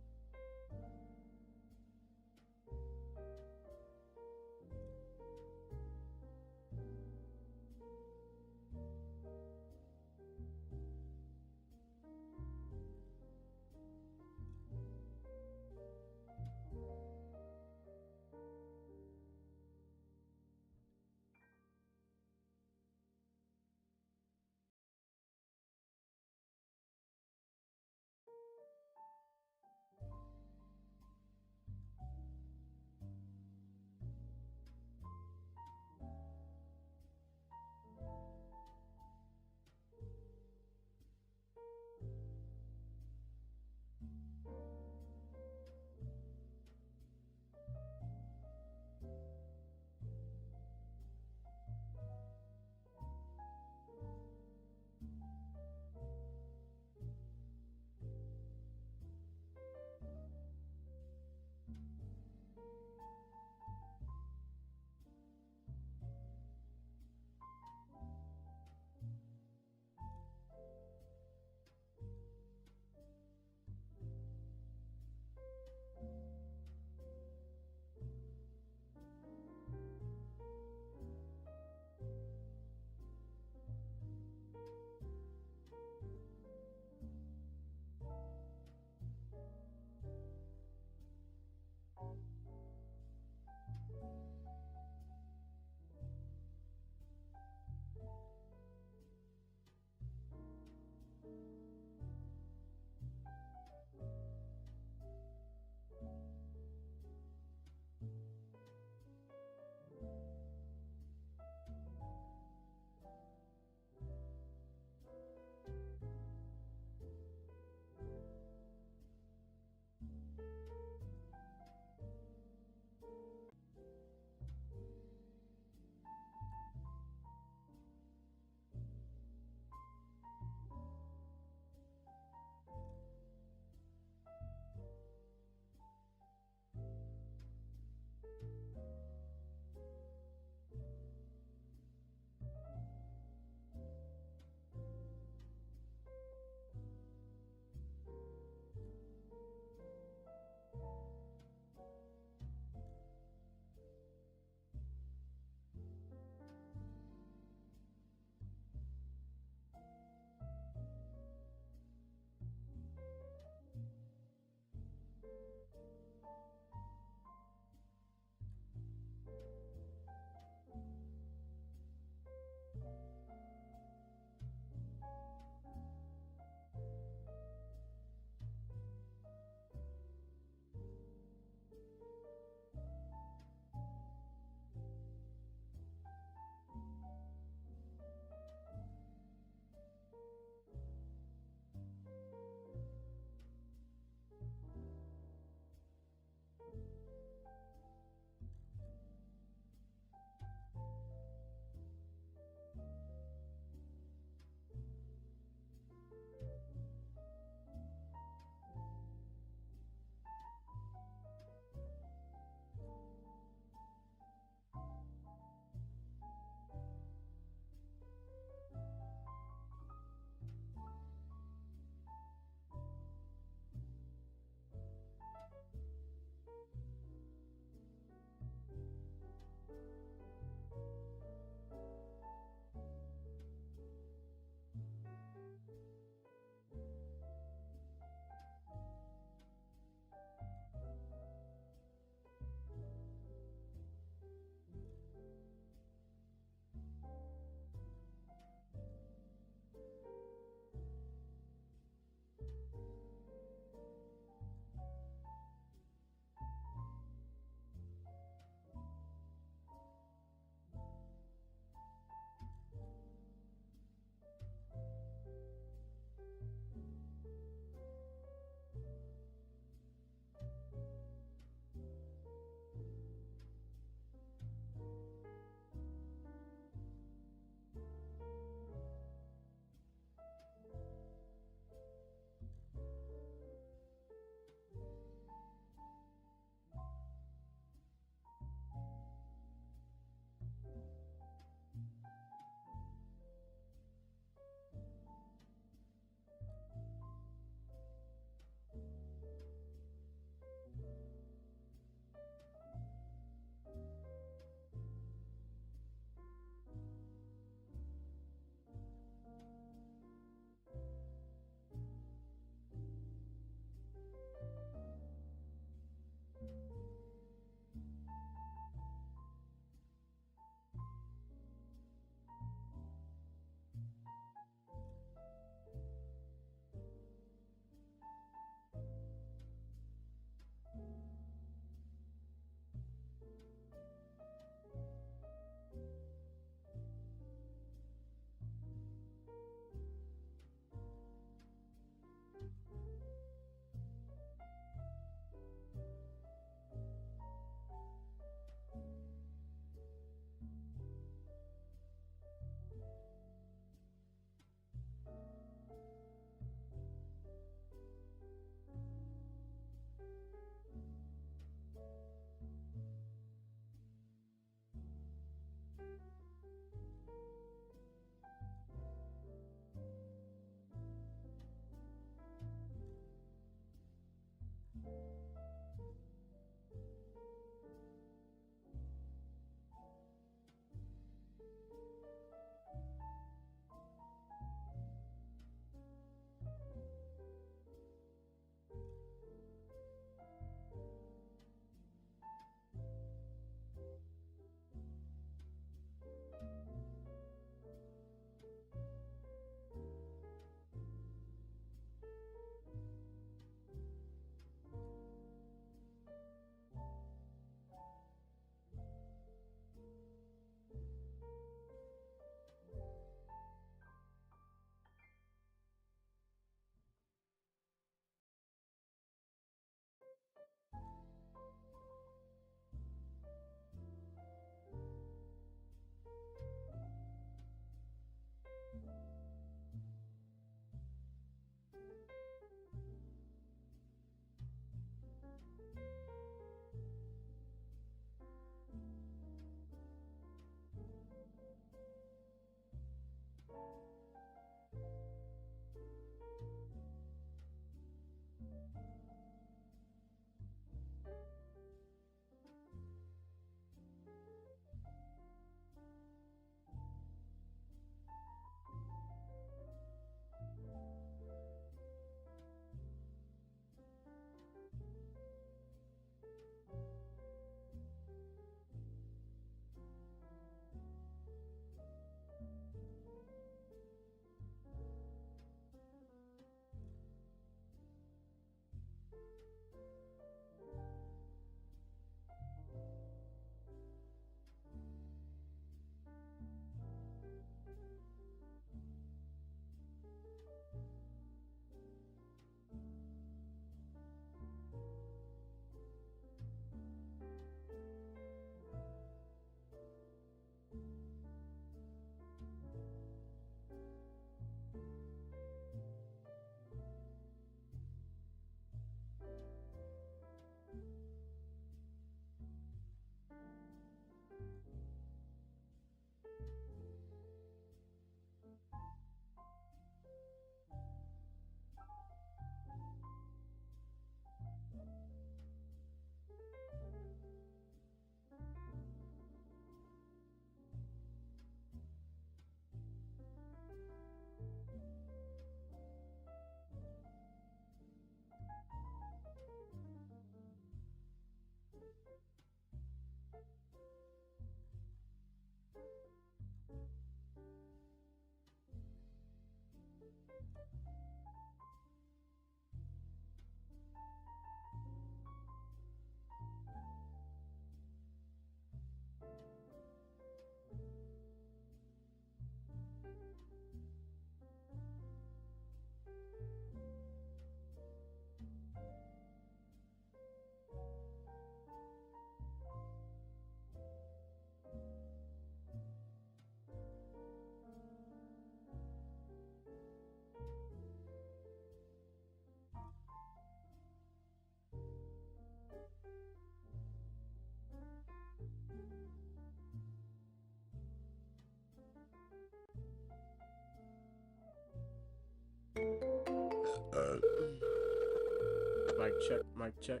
Mic check, mic check.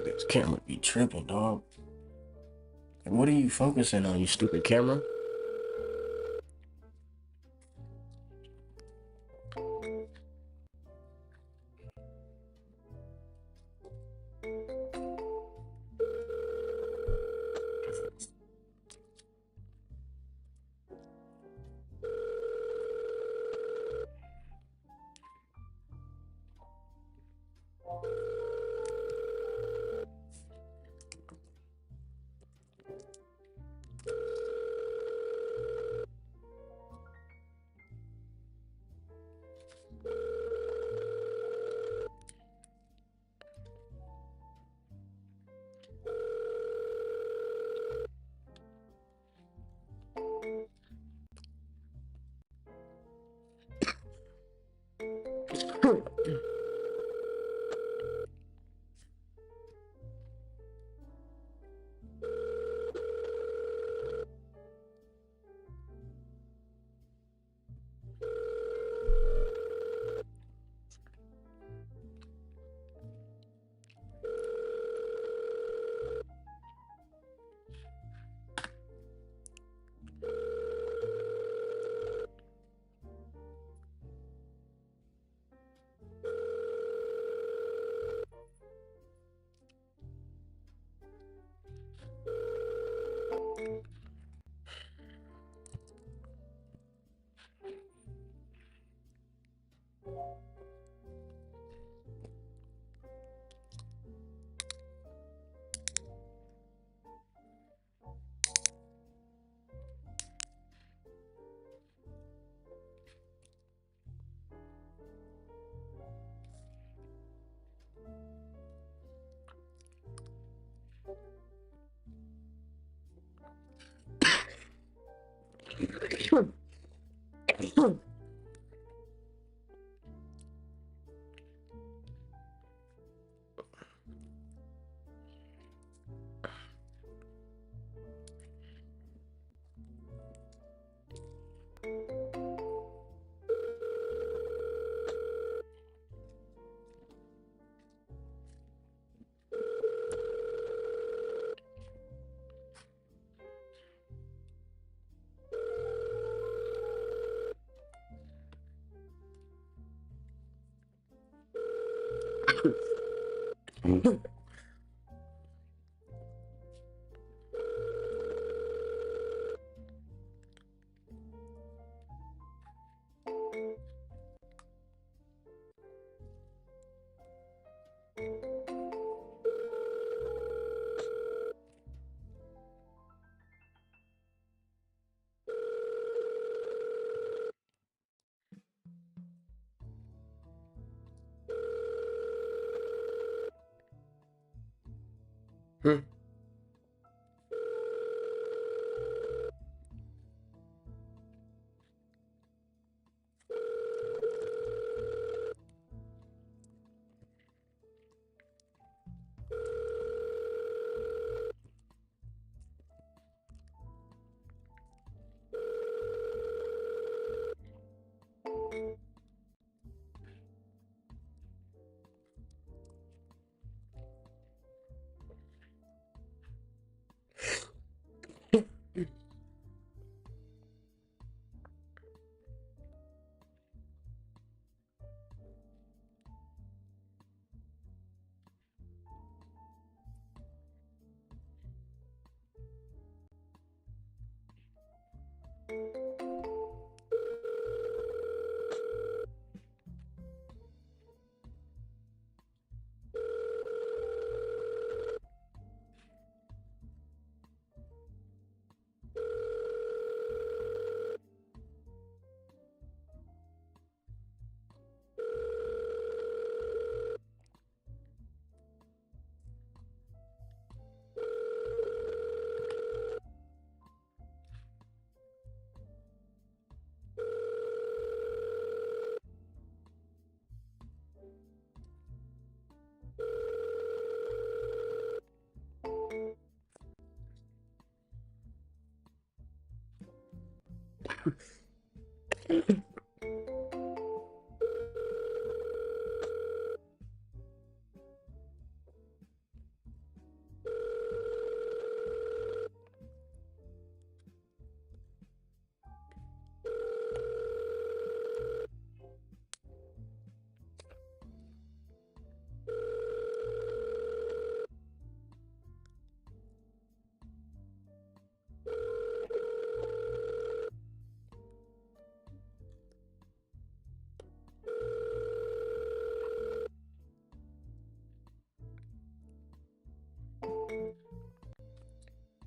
This camera be tripping, dog. Like, what are you focusing on, you stupid camera?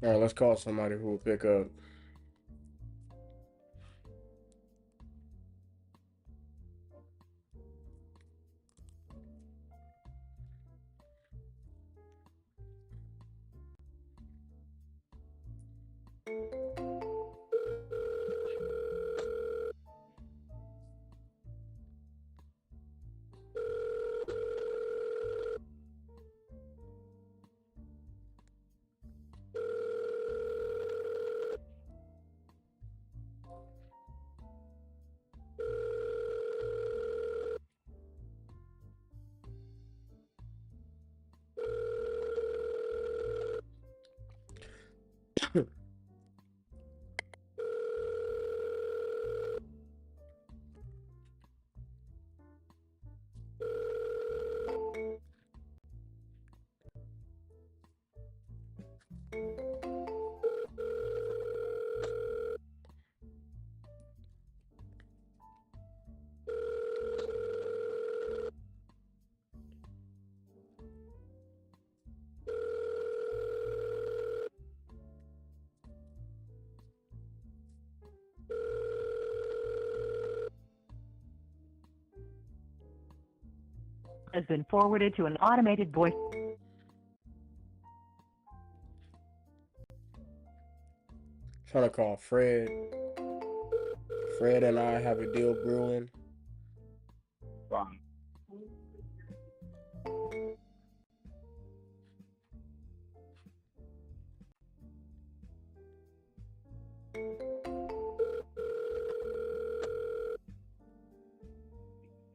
All right, let's call somebody who will pick up. Has been forwarded to an automated voice. Trying to call Fred. Fred and I have a deal brewing. Fine.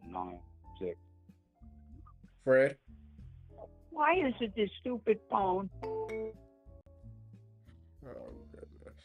Nine, six. Fred? Why is it this stupid phone? Oh, goodness.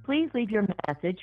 Please leave your message.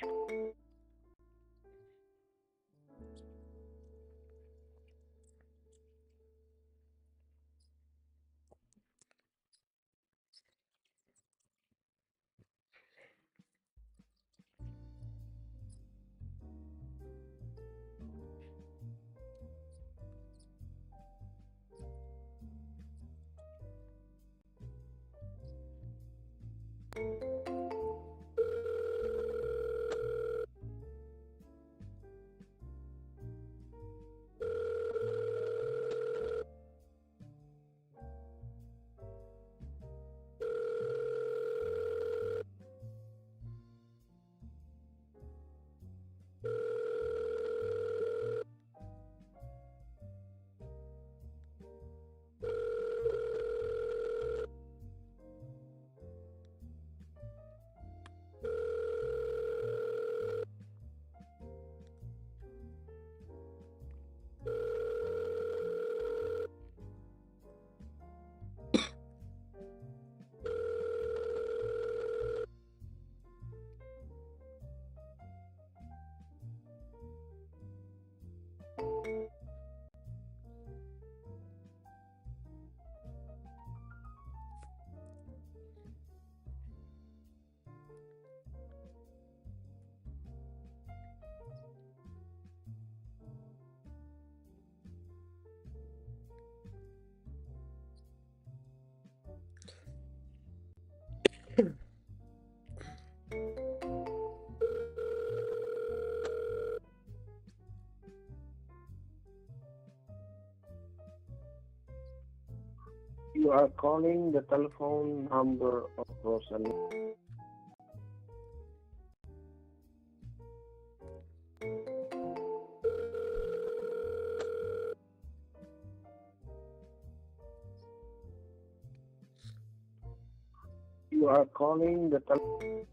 You are calling the telephone number of Rosalie. You are calling the telephone.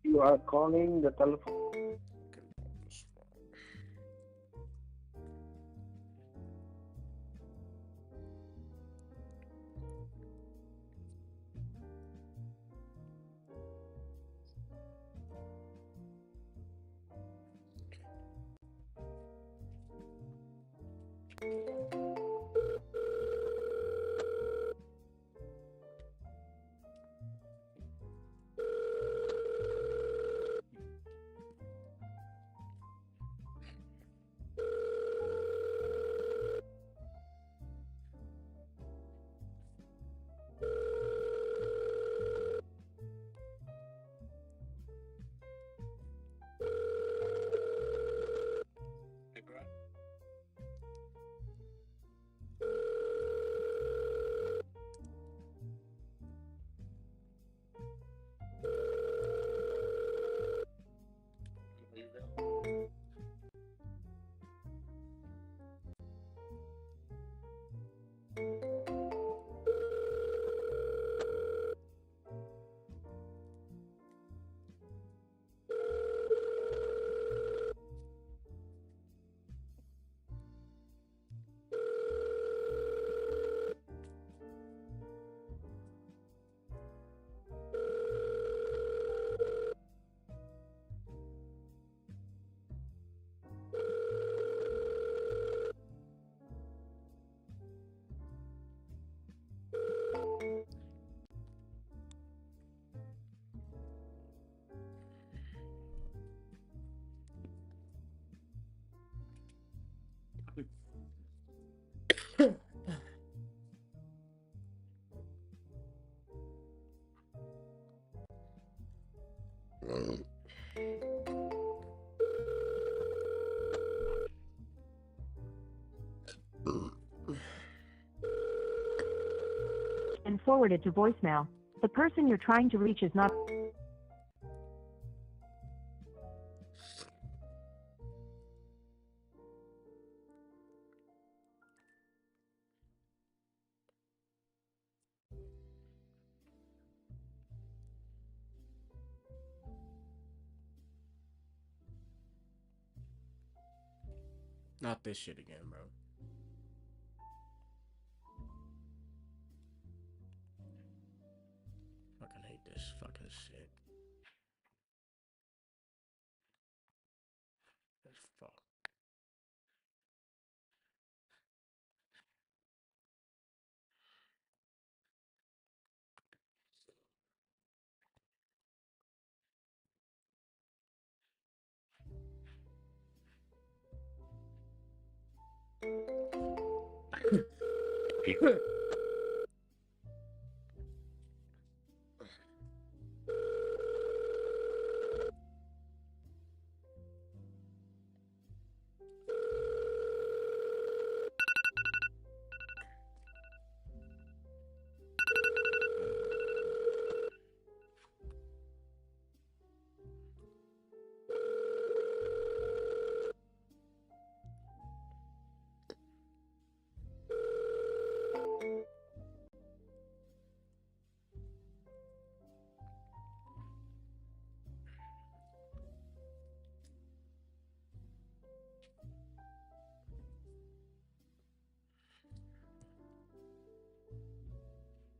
You are calling the telephone. And forwarded to voicemail. The person you're trying to reach is not. Not this shit again, bro. Fucking hate this fucking shit. As fuck.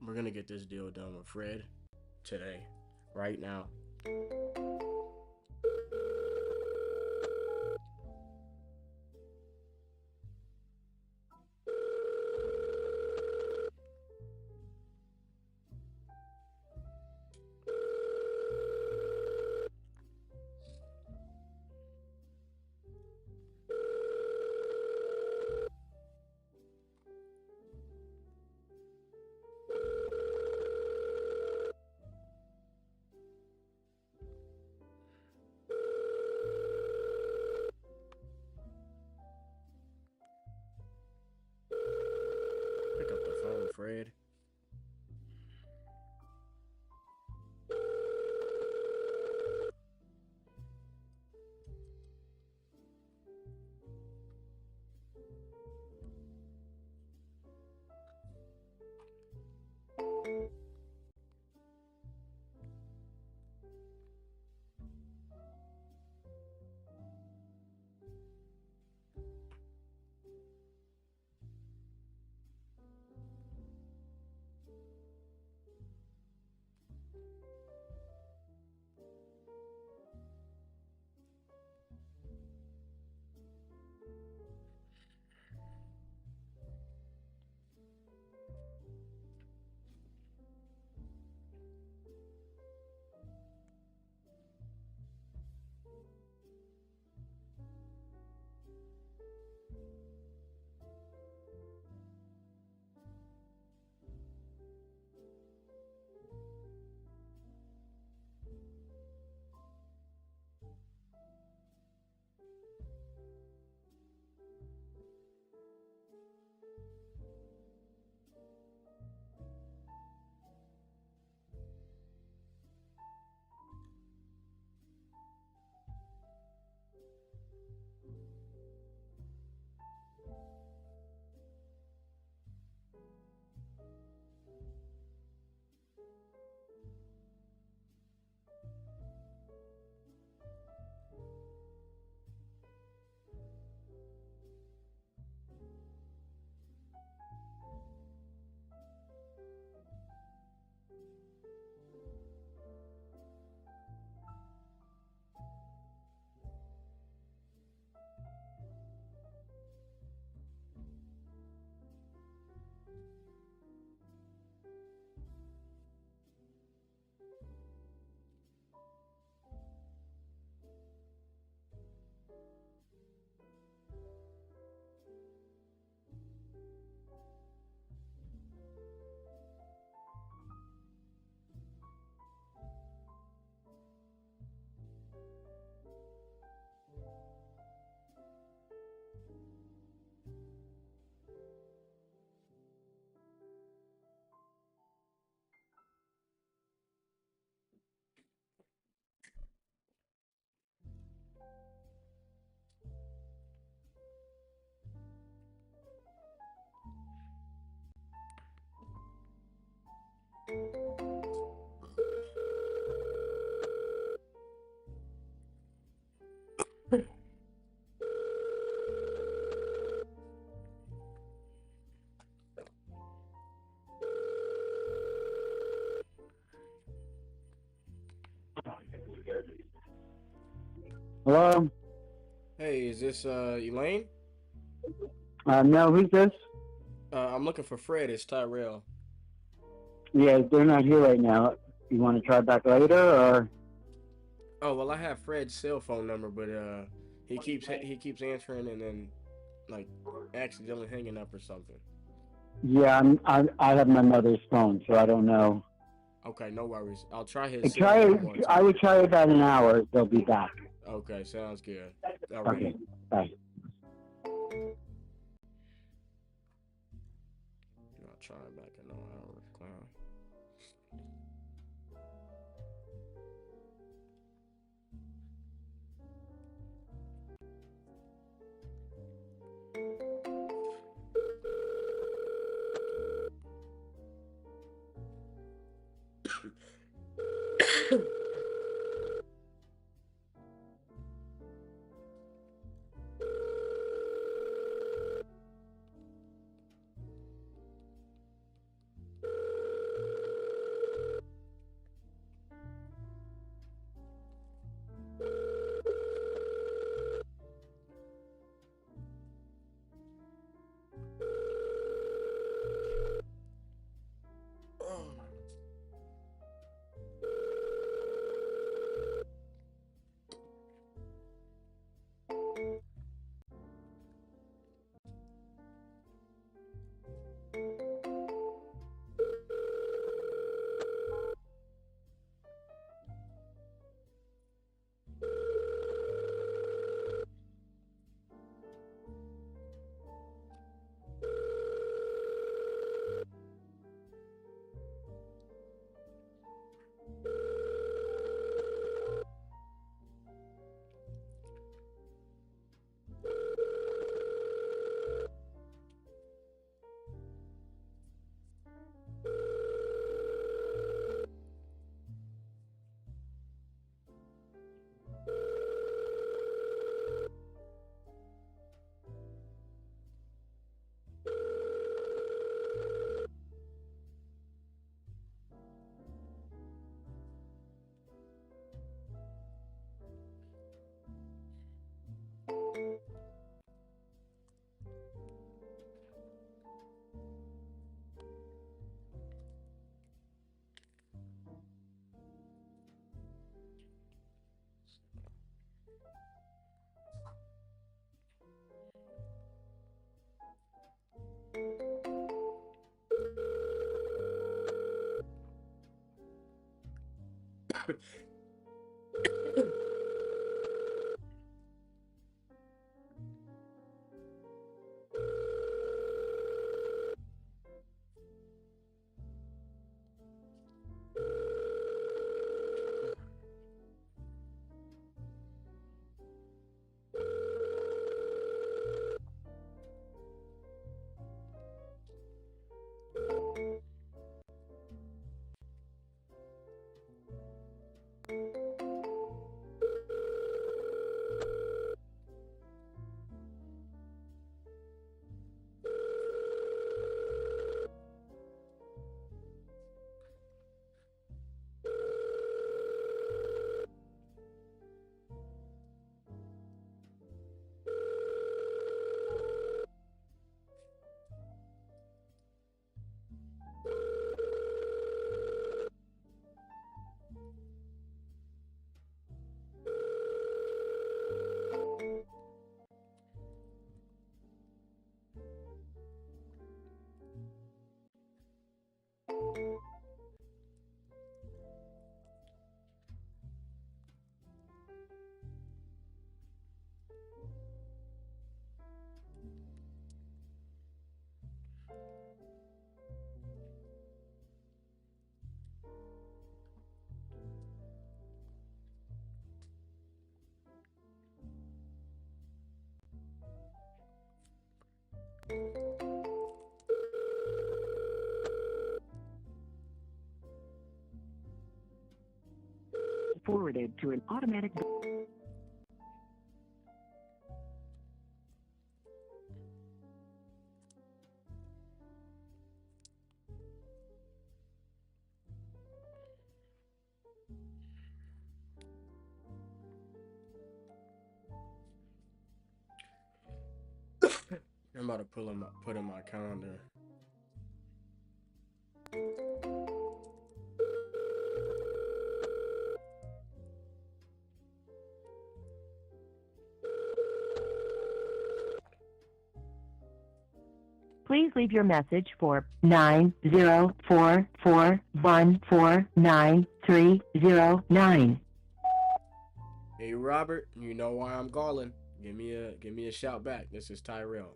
We're gonna get this deal done with Fred today, right now. Hello? Hey, is this Elaine? No, who's this? I'm looking for Fred. It's Tyrell. Yeah, they're not here right now. You want to try back later, or? Oh well, I have Fred's cell phone number, but he keeps answering and then like accidentally hanging up or something. Yeah, I have my mother's phone, so I don't know. Okay, no worries. I'll try his cell Try. one more time. I would try about an hour. They'll be back. Okay, sounds good. All right. Okay, bye. I'll try back in an hour, clown. Forwarded to an automatic. I'm about to put in my calendar. Please leave your message for 904414939. Hey Robert, you know why I'm calling. Give me a shout back. This is Tyrell.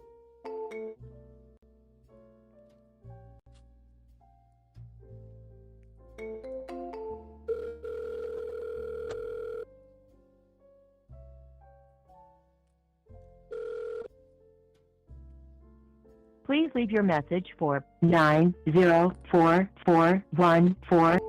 Please leave your message for 9044149.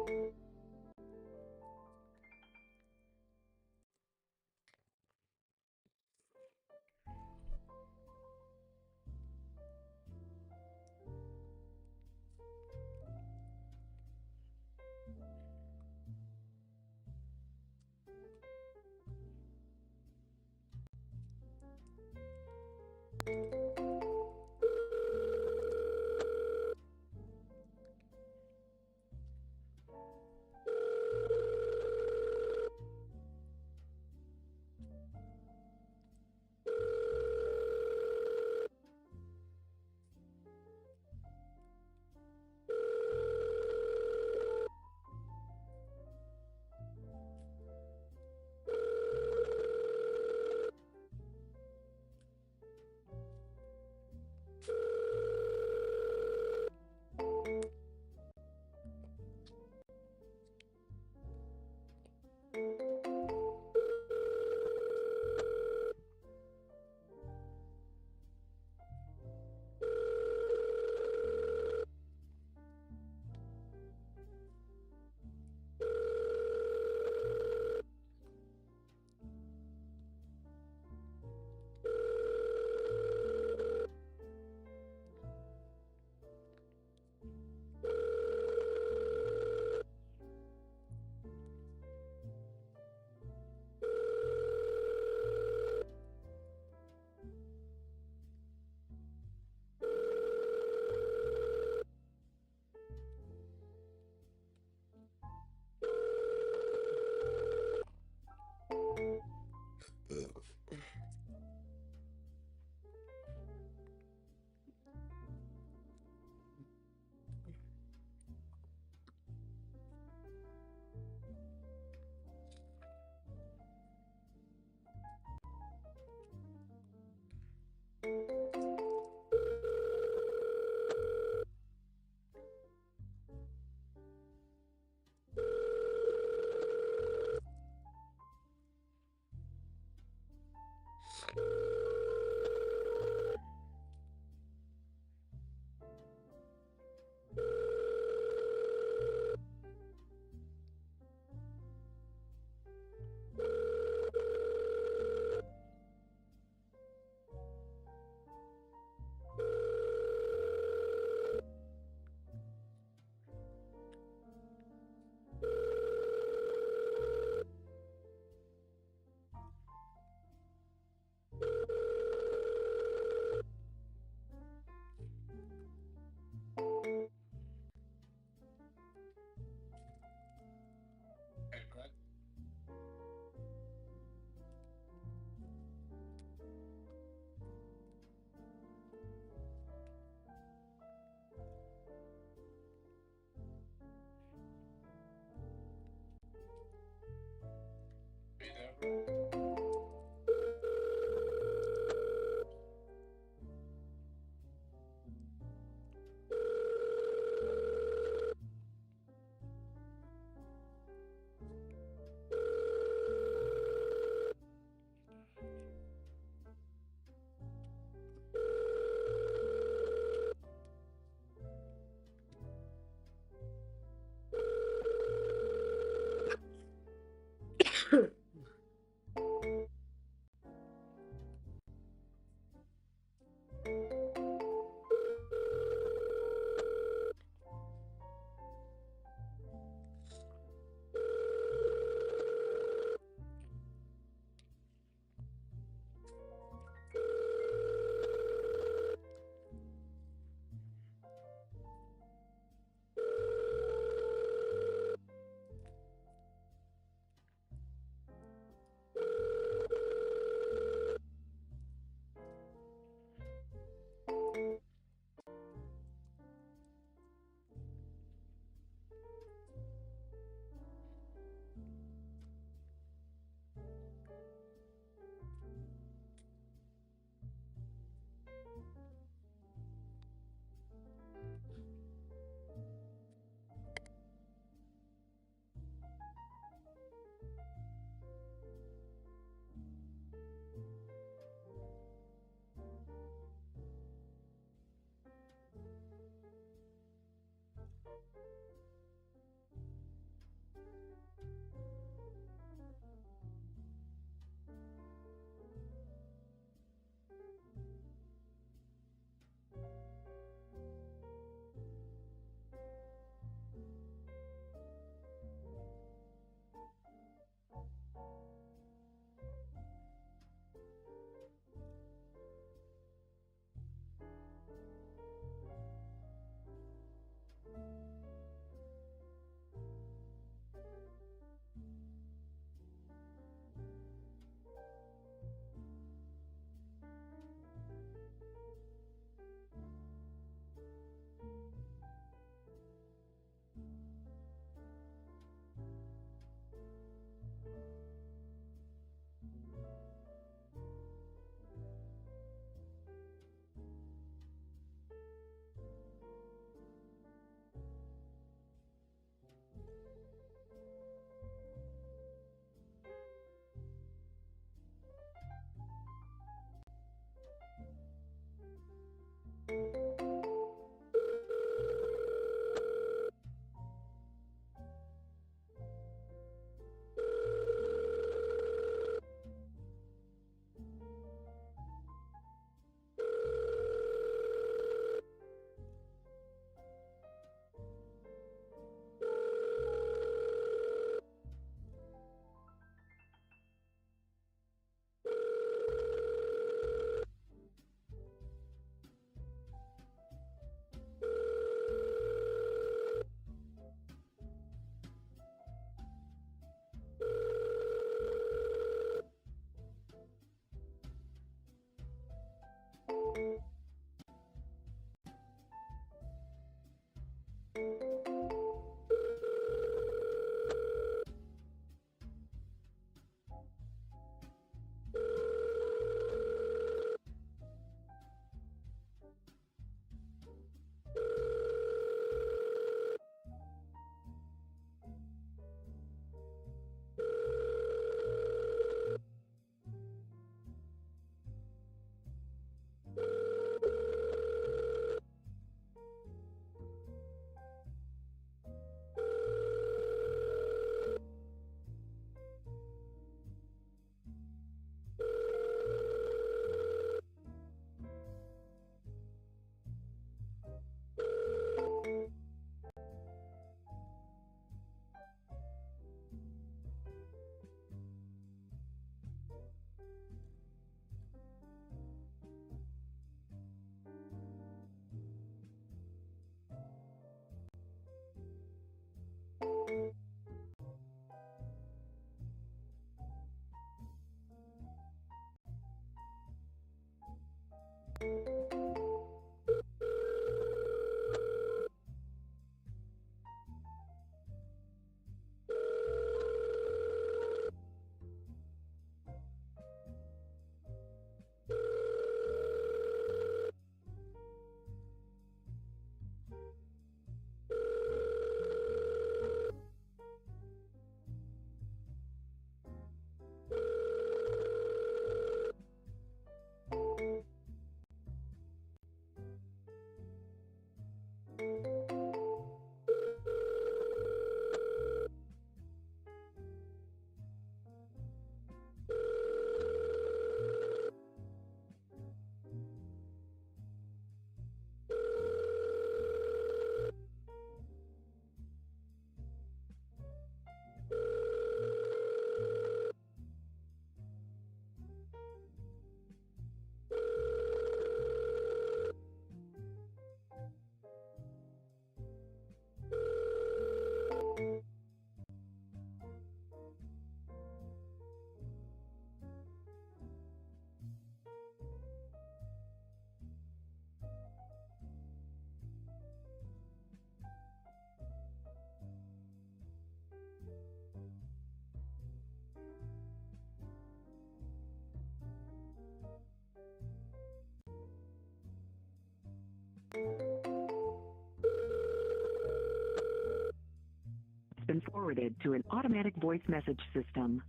Been forwarded to an automatic voice message system.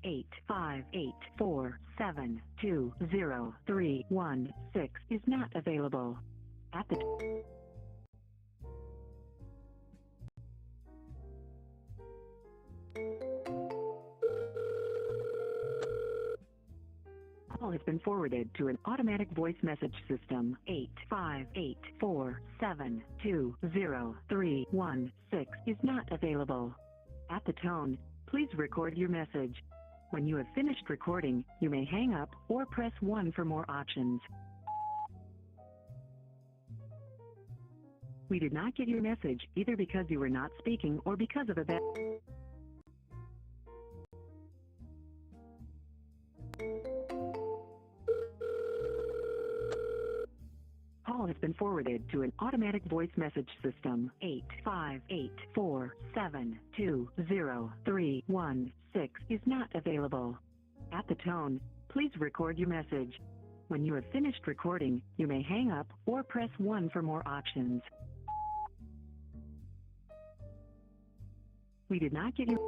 858-472-0316 is not available. At the call has been forwarded to an automatic voice message system. 858-472-0316 is not available. At the tone, please record your message. When you have finished recording, you may hang up or press 1 for more options. We did not get your message either because you were not speaking or because of a bad... Call has been forwarded to an automatic voice message system. 858-472-0316 is not available. At the tone, please record your message. When you have finished recording, you may hang up or press 1 for more options. We did not get your...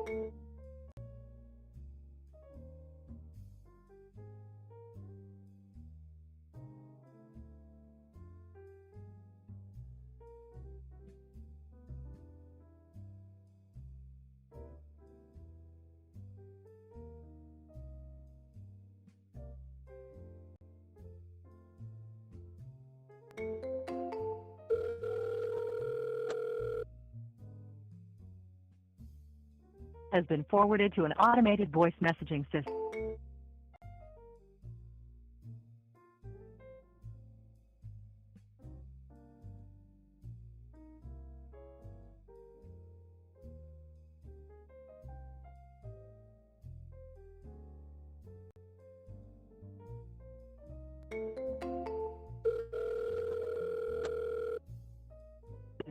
has been forwarded to an automated voice messaging system.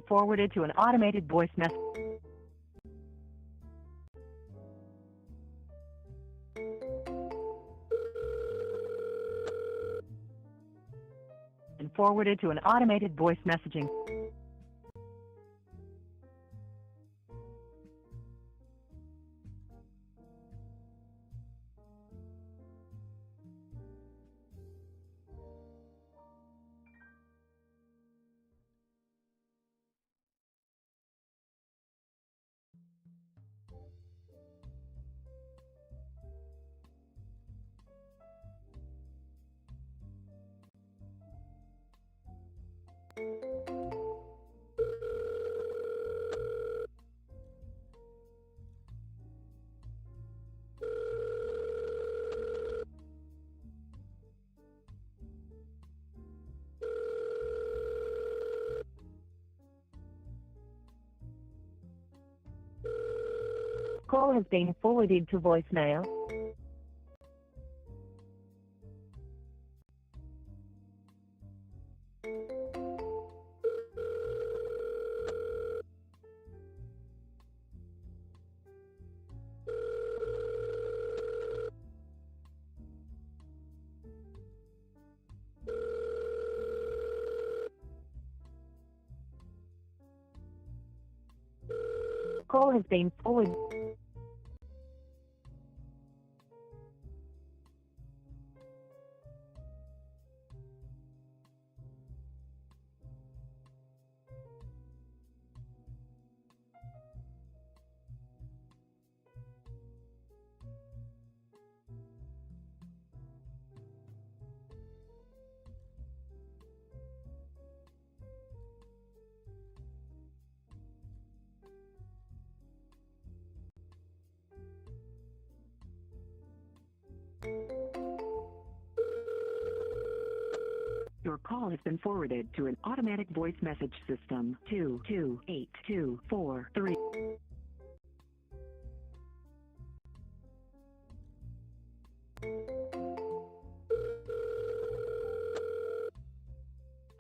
Forwarded to an automated voice message. And forwarded to an automated voice messaging. Call has been forwarded to voicemail. Call has been forwarded. Your call has been forwarded to an automatic voice message system. 228243.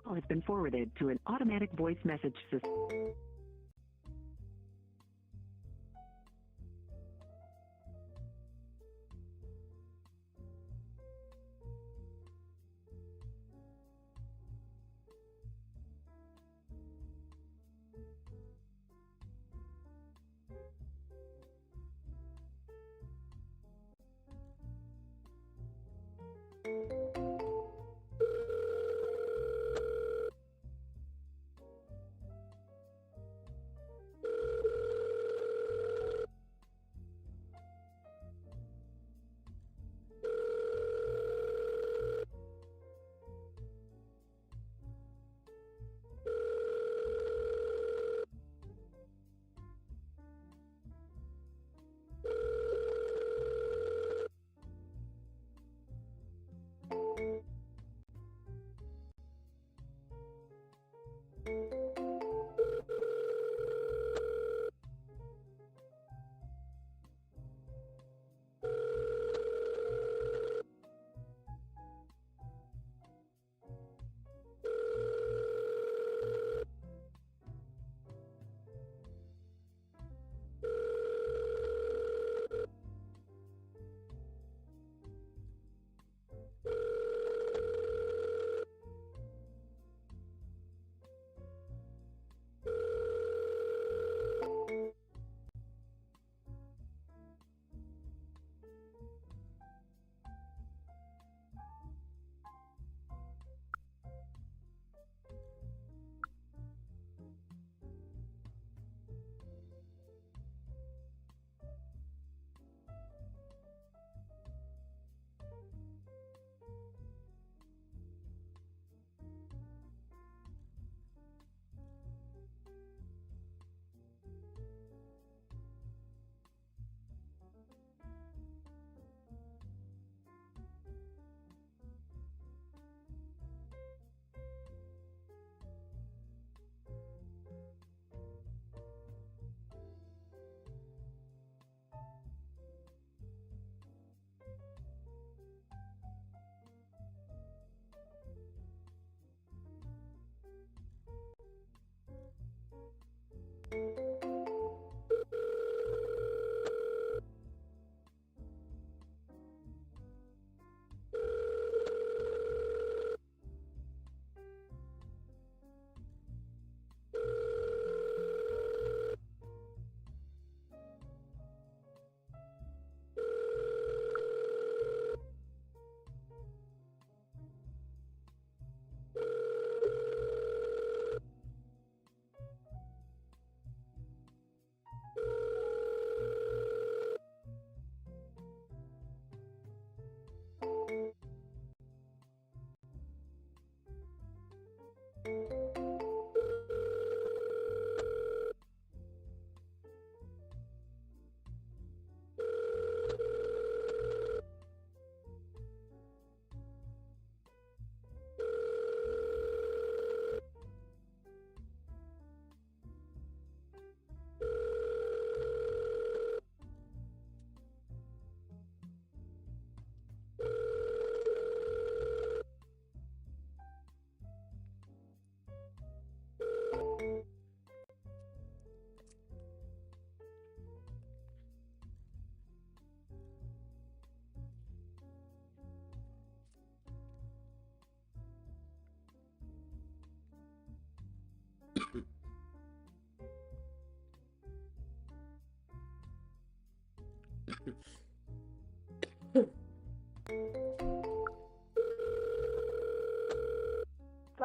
Call has been forwarded to an automatic voice message system.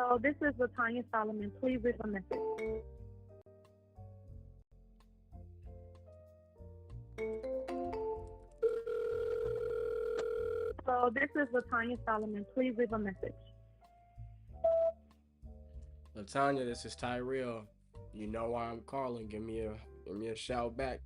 Hello, this is Latanya Solomon. Please leave a message. Hello, this is Latanya Solomon. Please leave a message. Latanya, this is Tyrell. You know why I'm calling. Give me a shout back.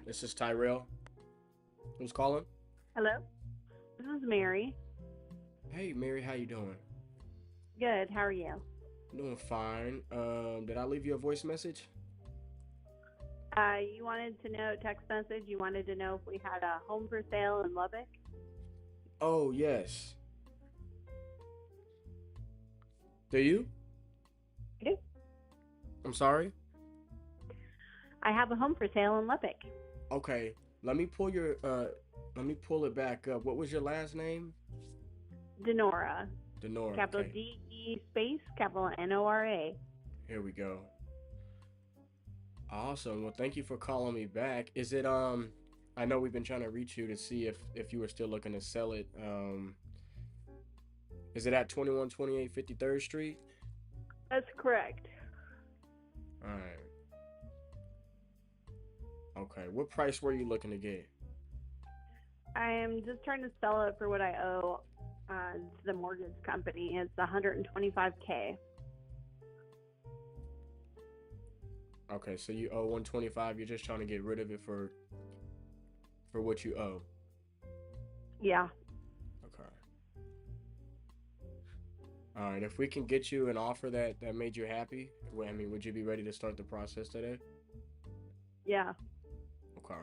This is Tyrell. Who's calling? Hello, this is Mary. Hey, Mary, how you doing? Good, how are you? Doing fine. Did I leave you a voice message? You wanted to know, text message, you wanted to know if we had a home for sale in Lubbock? Oh, yes. Do you? I do. I'm sorry? I have a home for sale in Lubbock. Okay, let me pull it back up. What was your last name? Denora. Denora. Capital Okay. D-E space, capital N-O-R-A. Here we go. Awesome. Well, thank you for calling me back. Is it I know we've been trying to reach you to see if you were still looking to sell it. Is it at 2128 53rd Street? That's correct. All right. Okay. What price were you looking to get? I am just trying to sell it for what I owe to the mortgage company. It's $125K. Okay, so you owe 125. You're just trying to get rid of it for what you owe. Yeah. Okay. All right. If we can get you an offer that made you happy, I mean, would you be ready to start the process today? Yeah. Okay.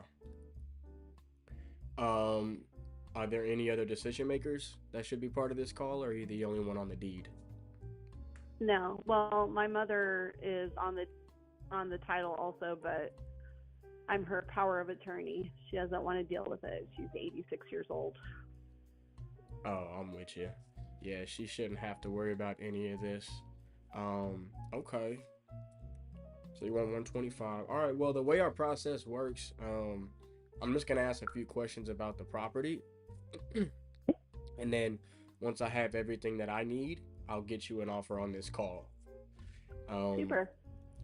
Are there any other decision makers that should be part of this call, or are you the only one on the deed? No. Well, my mother is on the title also, but I'm her power of attorney. She doesn't want to deal with it. She's 86 years old. Oh, I'm with you. Yeah, she shouldn't have to worry about any of this. Okay. So you want 125. All right, well, the way our process works, I'm just going to ask a few questions about the property. And then once I have everything that I need, I'll get you an offer on this call. Super.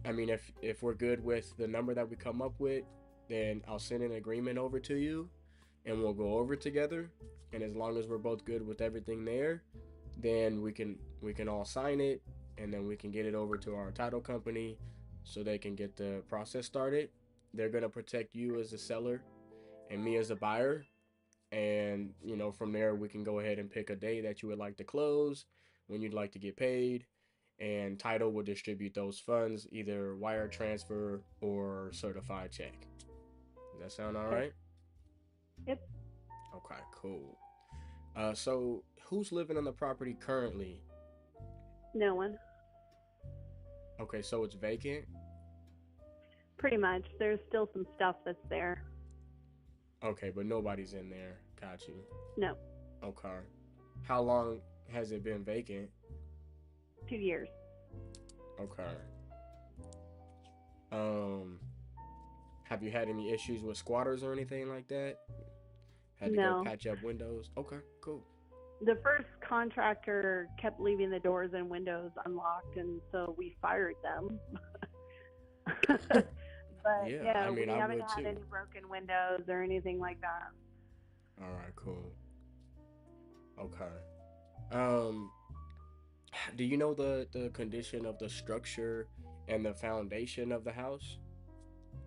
I mean, if we're good with the number that we come up with, then I'll send an agreement over to you and we'll go over it together. And as long as we're both good with everything there, then we can all sign it, and then we can get it over to our title company so they can get the process started. They're going to protect you as a seller and me as a buyer. And, you know, from there, we can go ahead and pick a day that you would like to close, when you'd like to get paid, and title will distribute those funds, either wire transfer or certified check. Does that sound all right? Yep. Okay, cool. So who's living on the property currently? No one. Okay, so it's vacant? Pretty much. There's still some stuff that's there. Okay, but nobody's in there. Got you. No. Okay. How long has it been vacant? 2 years. Okay. Have you had any issues with squatters or anything like that? Had to No. go patch up windows? Okay, cool. The first contractor kept leaving the doors and windows unlocked, and so we fired them. But Yeah, I mean, we I haven't would had too. any broken windows or anything like that. All right, cool. Okay. Do you know the condition of the structure and the foundation of the house?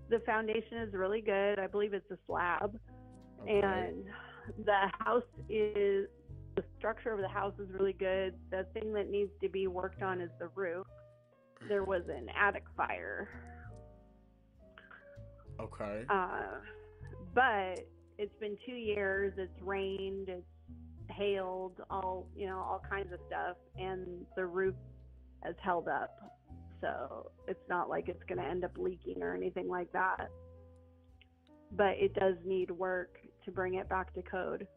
The foundation is really good. I believe it's a slab. Okay. And the structure of the house is really good. The thing that needs to be worked on is the roof. There was an attic fire. Okay. But it's been 2 years. It's rained. It's hailed. All kinds of stuff, and the roof has held up. So it's not like it's going to end up leaking or anything like that. But it does need work to bring it back to code.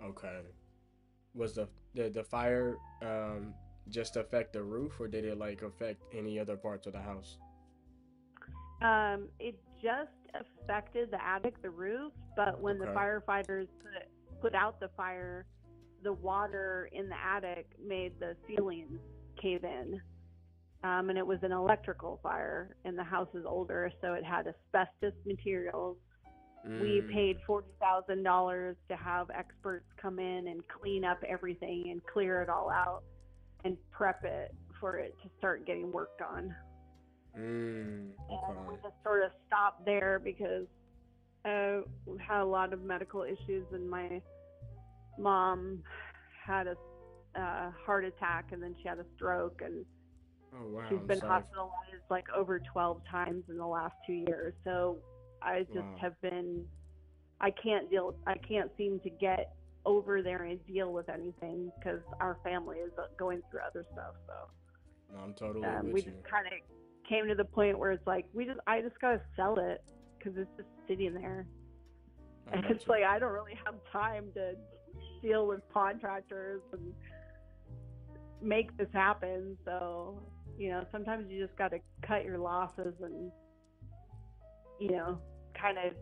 Okay. Was the fire just affect the roof, or did it like affect any other parts of the house? It just affected the attic, the roof, but when the Okay. firefighters put out the fire, the water in the attic made the ceilings cave in. And it was an electrical fire, and the house is older, so it had asbestos materials. We paid $40,000 to have experts come in and clean up everything and clear it all out and prep it for it to start getting worked on. And we Okay. just sort of stopped there because we had a lot of medical issues, and my mom had a heart attack, and then she had a stroke, and Oh wow. she's I'm been sorry. hospitalized like over 12 times in the last 2 years. So I just Wow. have been, I can't seem to get over there and deal with anything because our family is going through other stuff. So No, I'm totally we with you. just kind of came to the point where it's like, I just got to sell it because it's just sitting there. I'm And with it's you. like, I don't really have time to deal with contractors and make this happen. So, sometimes you just got to cut your losses and, kind of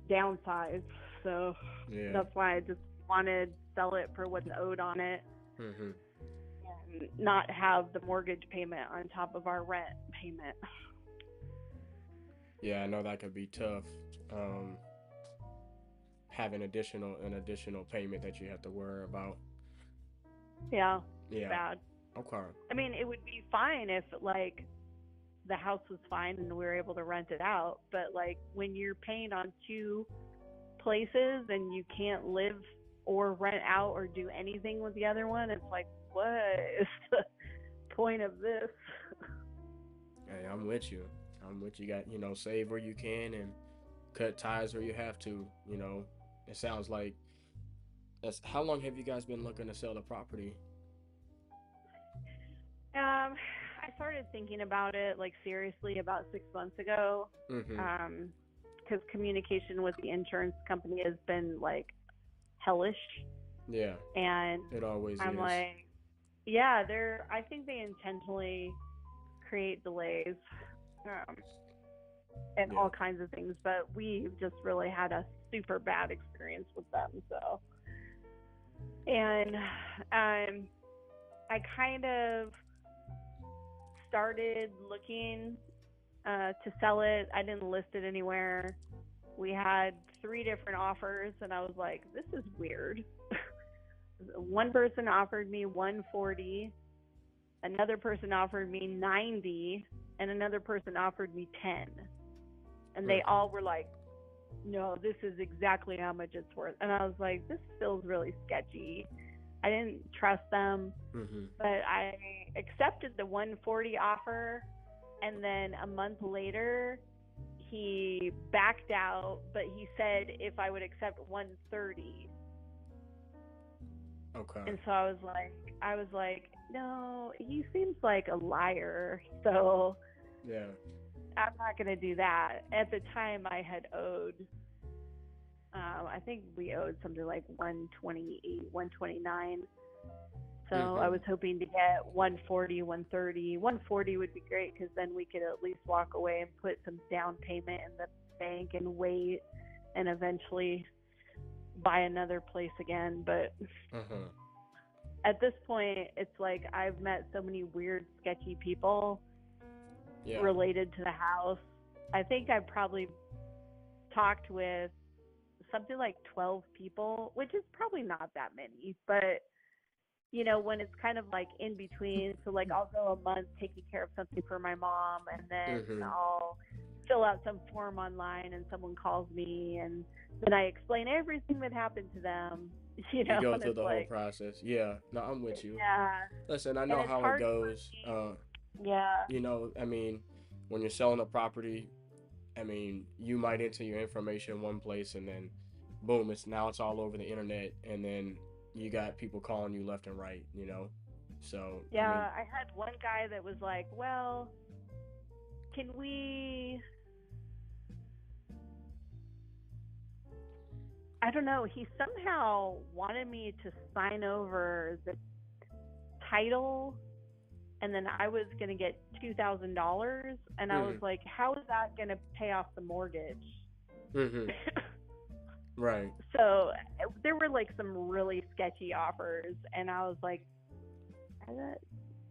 downsize. So Yeah. that's why I just wanted to sell it for what's owed on it Mhm. and not have the mortgage payment on top of our rent payment. Yeah, I know that could be tough. Having an additional payment that you have to worry about. Yeah, Yeah. bad. Okay. I mean, it would be fine if like the house was fine and we were able to rent it out, but like when you're paying on two places and you can't live or rent out or do anything with the other one, it's like, what is the point of this? Hey, I'm with you. I'm with you. Got, save where you can and cut ties where you have to. It sounds like how long have you guys been looking to sell the property? I started thinking about it like seriously about 6 months ago. Mhm. Because communication with the insurance company has been like hellish, Yeah. and It always I'm is. like, yeah, I think they intentionally create delays, and Yeah. all kinds of things, but we've just really had a super bad experience with them. So, and I kind of started looking to sell it. I didn't list it anywhere. We had 3 different offers, and I was like, this is weird. One person offered me 140, another person offered me 90, and another person offered me 10. And they all were like, no, this is exactly how much it's worth. And I was like, this feels really sketchy. I didn't trust them, Mhm. but I accepted the 140 offer, and then a month later he backed out, but he said if I would accept 130. Okay. And so I was like, no, he seems like a liar, so Yeah. I'm not gonna do that. At the time I had owed I think we owed something like 128, 129. So I was hoping to get 140, 130. 140 would be great because then we could at least walk away and put some down payment in the bank and wait and eventually buy another place again. But at this point, it's like I've met so many weird, sketchy people Yeah. related to the house. I think I've probably talked with something like 12 people, which is probably not that many, but when it's kind of like in between, so like I'll go a month taking care of something for my mom, and then I'll fill out some form online and someone calls me, and then I explain everything that happened to them, You go and through it's the whole like, process. Yeah. No, I'm with you. yeah. Listen, I And know it's how it hard for goes. Yeah. I mean, when you're selling a property, I mean, you might enter your information one place and then boom, it's all over the internet, and then you got people calling you left and right, So Yeah, I had one guy that was like, well, can we I don't know. He somehow wanted me to sign over the title, and then I was going to get $2,000. And I was like, how is that going to pay off the mortgage? Mm-hmm. Right. So there were like some really sketchy offers, and I was like,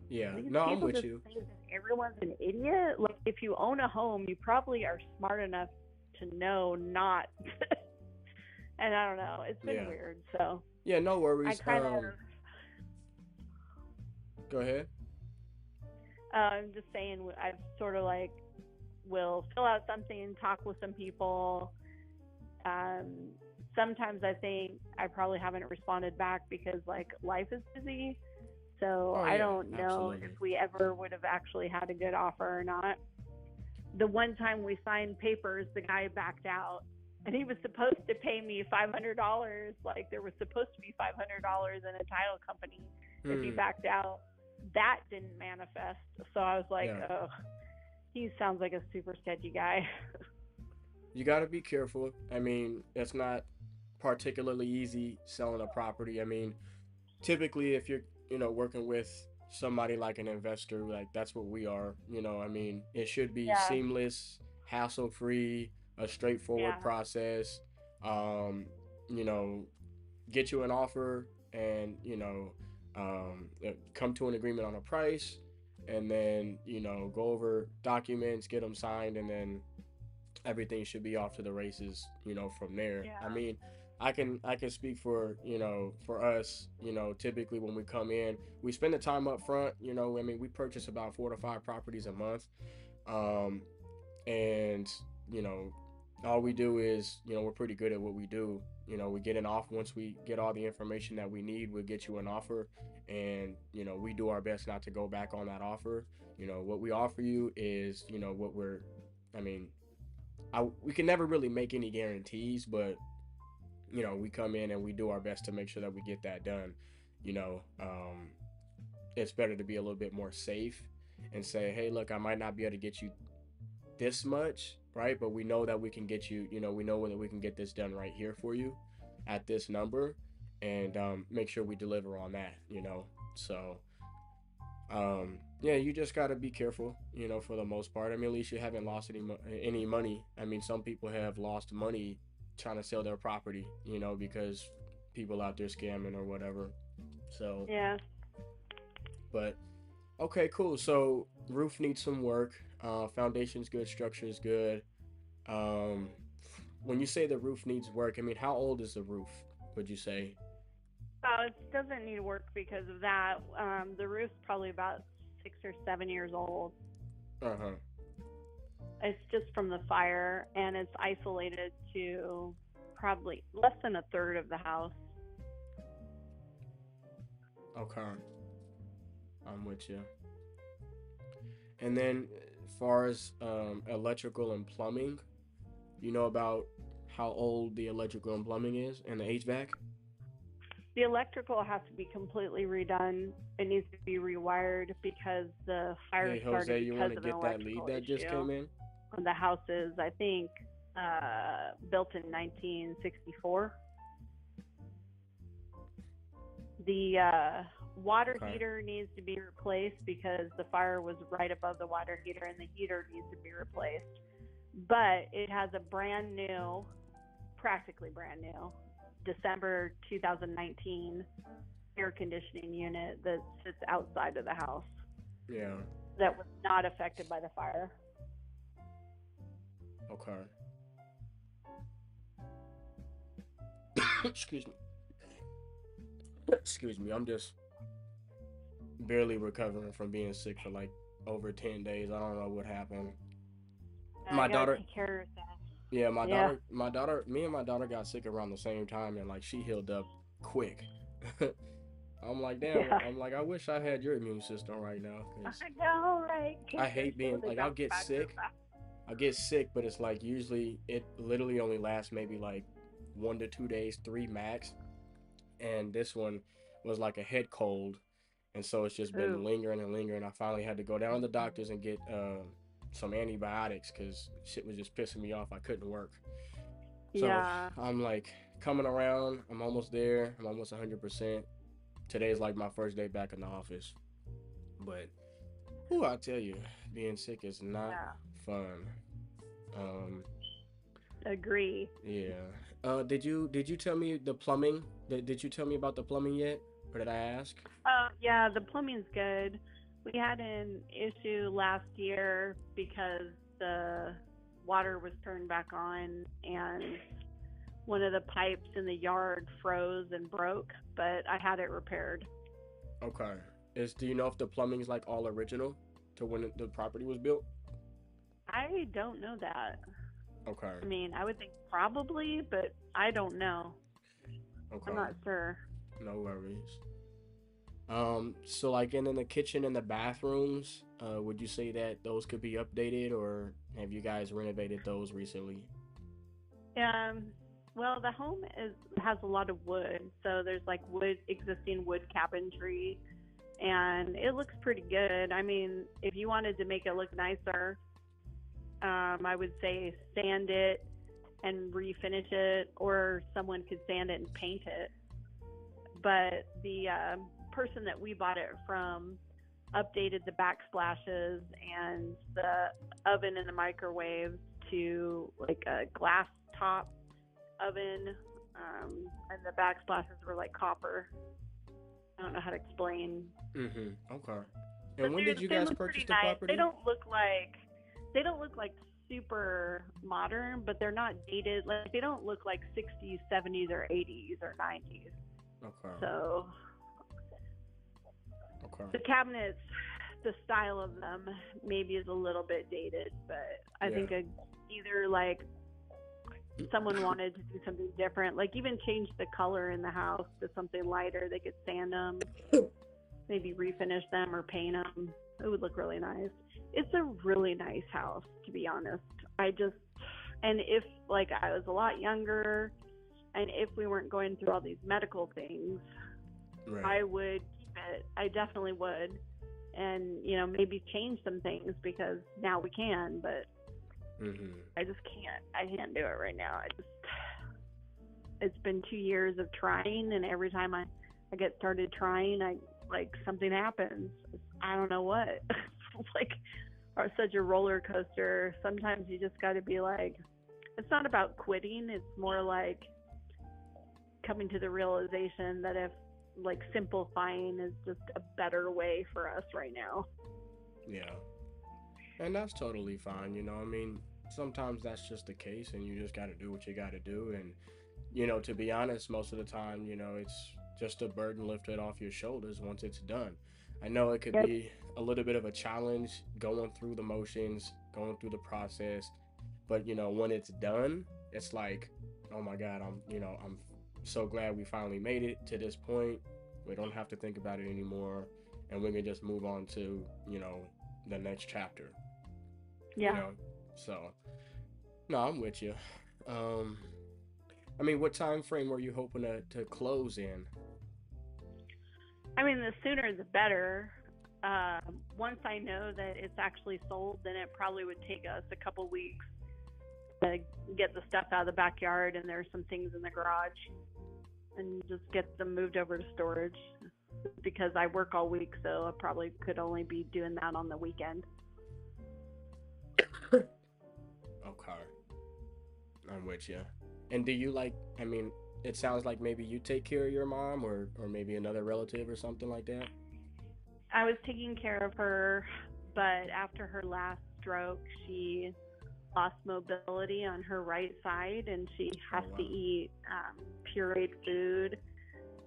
Yeah. these No, I'm people with just you. think that everyone's an idiot. Like, if you own a home, you probably are smart enough to know not. And I don't know. It's been Yeah. weird. So Yeah, no I worries. kind of, Go ahead. I'm just saying, I've sort of like will fill out something and talk with some people. Sometimes I think I probably haven't responded back because like life is busy. So Oh, I yeah, don't know absolutely. if we ever would have actually had a good offer or not. The one time we signed papers, the guy backed out, and he was supposed to pay me $500. Like, there was supposed to be $500 in a title company if he backed out. That didn't manifest. So I was like, Yeah. oh, he sounds like a super sketchy guy. You got to be careful. I mean, it's not particularly easy selling a property. I mean, typically if you're, working with somebody like an investor, like that's what we are, I mean, it should be Yeah. seamless, hassle-free, a straightforward Yeah. process. You know, get you an offer and, come to an agreement on a price, and then, go over documents, get them signed, and then everything should be off to the races, from there. Yeah. I mean, I can speak for, for us, typically when we come in, we spend the time up front, I mean, we purchase about 4 to 5 properties a month. And, all we do is, we're pretty good at what we do. We get an offer. Once we get all the information that we need, we'll get you an offer, and, we do our best not to go back on that offer. What we offer you is, what we're, I mean, we can never really make any guarantees, but we come in and we do our best to make sure that we get that done. It's better to be a little bit more safe and say, hey, look, I might not be able to get you this much, right? But we know that we can get you, we know that we can get this done right here for you at this number, and make sure we deliver on that, So, yeah, you just got to be careful, for the most part. I mean, at least you haven't lost any money. I mean, some people have lost money trying to sell their property, because people out there scamming or whatever. So, Yeah. but okay, cool. So roof needs some work. Foundation's good, structure is good. When you say the roof needs work, I mean, how old is the roof, would you say? It doesn't need work because of that. The roof's probably about 6 or 7 years old. Uh-huh. It's just from the fire, and it's isolated to probably less than a third of the house. Okay. I'm with you. And then as far as electrical and plumbing, you know about how old the electrical and plumbing is and the HVAC? The electrical has to be completely redone. It needs to be rewired because the fire Hey, started Jose, you want because to of an get that lead electrical that just issue. came in? The house is, I think, built in 1964. The water Okay. heater needs to be replaced because the fire was right above the water heater, and the heater needs to be replaced. But it has a brand new, practically brand new, December 2019 air conditioning unit that sits outside of the house Yeah. that was not affected by the fire. Okay. Excuse me. Excuse me. I'm just barely recovering from being sick for like over 10 days. I don't know what happened. And My I gotta daughter- take care of yourself. Yeah, me and my daughter got sick around the same time, and like she healed up quick. I'm like, damn. Yeah. I'm like, I wish I had your immune system right now. 'Cause I know, right? I hate being like, I'll get sick. I get sick, but it's like usually it literally only lasts maybe like 1 to 2 days, 3 max. And this one was like a head cold, and so it's just been Ooh. lingering and lingering. I finally had to go down to the doctors and get some antibiotics because shit was just pissing me off. I couldn't work. So Yeah. I'm like coming around. I'm almost there. I'm almost 100%. Today's like my first day back in the office. But, who I tell you, being sick is not fun. Agree. Yeah. Did you tell me the plumbing? Did you tell me about the plumbing yet? Or did I ask? Yeah, the plumbing's good. We had an issue last year because the water was turned back on and one of the pipes in the yard froze and broke, but I had it repaired. Okay. Do you know if the plumbing's like all original to when the property was built? I don't know that. Okay. I mean, I would think probably, but I don't know. Okay. I'm not sure. No worries. So like in the kitchen and the bathrooms, would you say that those could be updated, or have you guys renovated those recently? Well, the home has a lot of wood, so there's like existing wood cabinetry, and it looks pretty good. I mean, if you wanted to make it look nicer, I would say sand it and refinish it, or someone could sand it and paint it. But the person that we bought it from updated the backsplashes and the oven and the microwave to like a glass top oven, and the backsplashes were like copper. I don't know how to explain. Okay. And when did you guys purchase the property? They don't look like super modern, but they're not dated. Like they don't look like 60s, 70s, or 80s or 90s. Okay. So okay. The cabinets, the style of them maybe is a little bit dated, but I think either like someone wanted to do something different, like even change the color in the house to something lighter. They could sand them, maybe refinish them or paint them. It would look really nice. It's a really nice house, to be honest. And if like I was a lot younger, and if we weren't going through all these medical things, I would keep it. I definitely would. And, maybe change some things because now we can, but I just can't. I can't do it right now. It's been 2 years of trying, and every time I get started trying, something happens. I don't know what. It's like such a roller coaster. Sometimes you just got to be like, it's not about quitting. It's more like coming to the realization that if like simplifying is just a better way for us right now. Yeah. And that's totally fine, I mean, sometimes that's just the case and you just got to do what you got to do. And, to be honest, most of the time, it's just a burden lifted off your shoulders once it's done. I know it could be a little bit of a challenge going through the motions, going through the process, but, when it's done, it's like, oh my God, I'm so glad we finally made it to this point. We don't have to think about it anymore, and we can just move on to, the next chapter. Yeah. So, no, I'm with you. I mean, what time frame were you hoping to close in? I mean, the sooner the better. Once I know that it's actually sold, then it probably would take us a couple weeks to get the stuff out of the backyard, and there's some things in the garage, and just get them moved over to storage, because I work all week, so I probably could only be doing that on the weekend. Okay. I'm with you. And do you it sounds like maybe you take care of your mom or maybe another relative or something like that? I was taking care of her, but after her last stroke, she lost mobility on her right side, and she has to eat pureed food.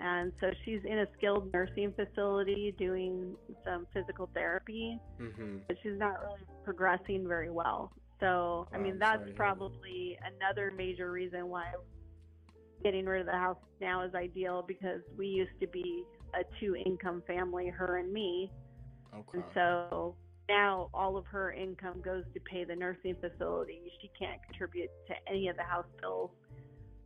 And so she's in a skilled nursing facility doing some physical therapy, but she's not really progressing very well. So, I mean, that's probably another major reason why getting rid of the house now is ideal, because we used to be a 2-income family, her and me. Okay. And so now all of her income goes to pay the nursing facility. She can't contribute to any of the house bills.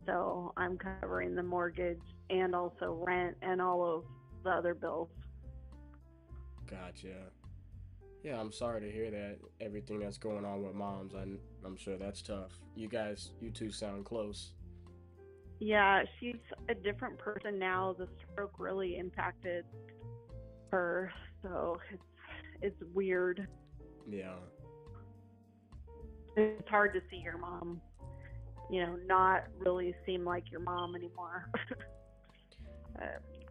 So I'm covering the mortgage and also rent and all of the other bills. Gotcha. Yeah, I'm sorry to hear that. Everything that's going on with moms, I'm sure that's tough. You two sound close. Yeah, she's a different person now. The stroke really impacted her, so it's weird. Yeah. It's hard to see your mom, not really seem like your mom anymore.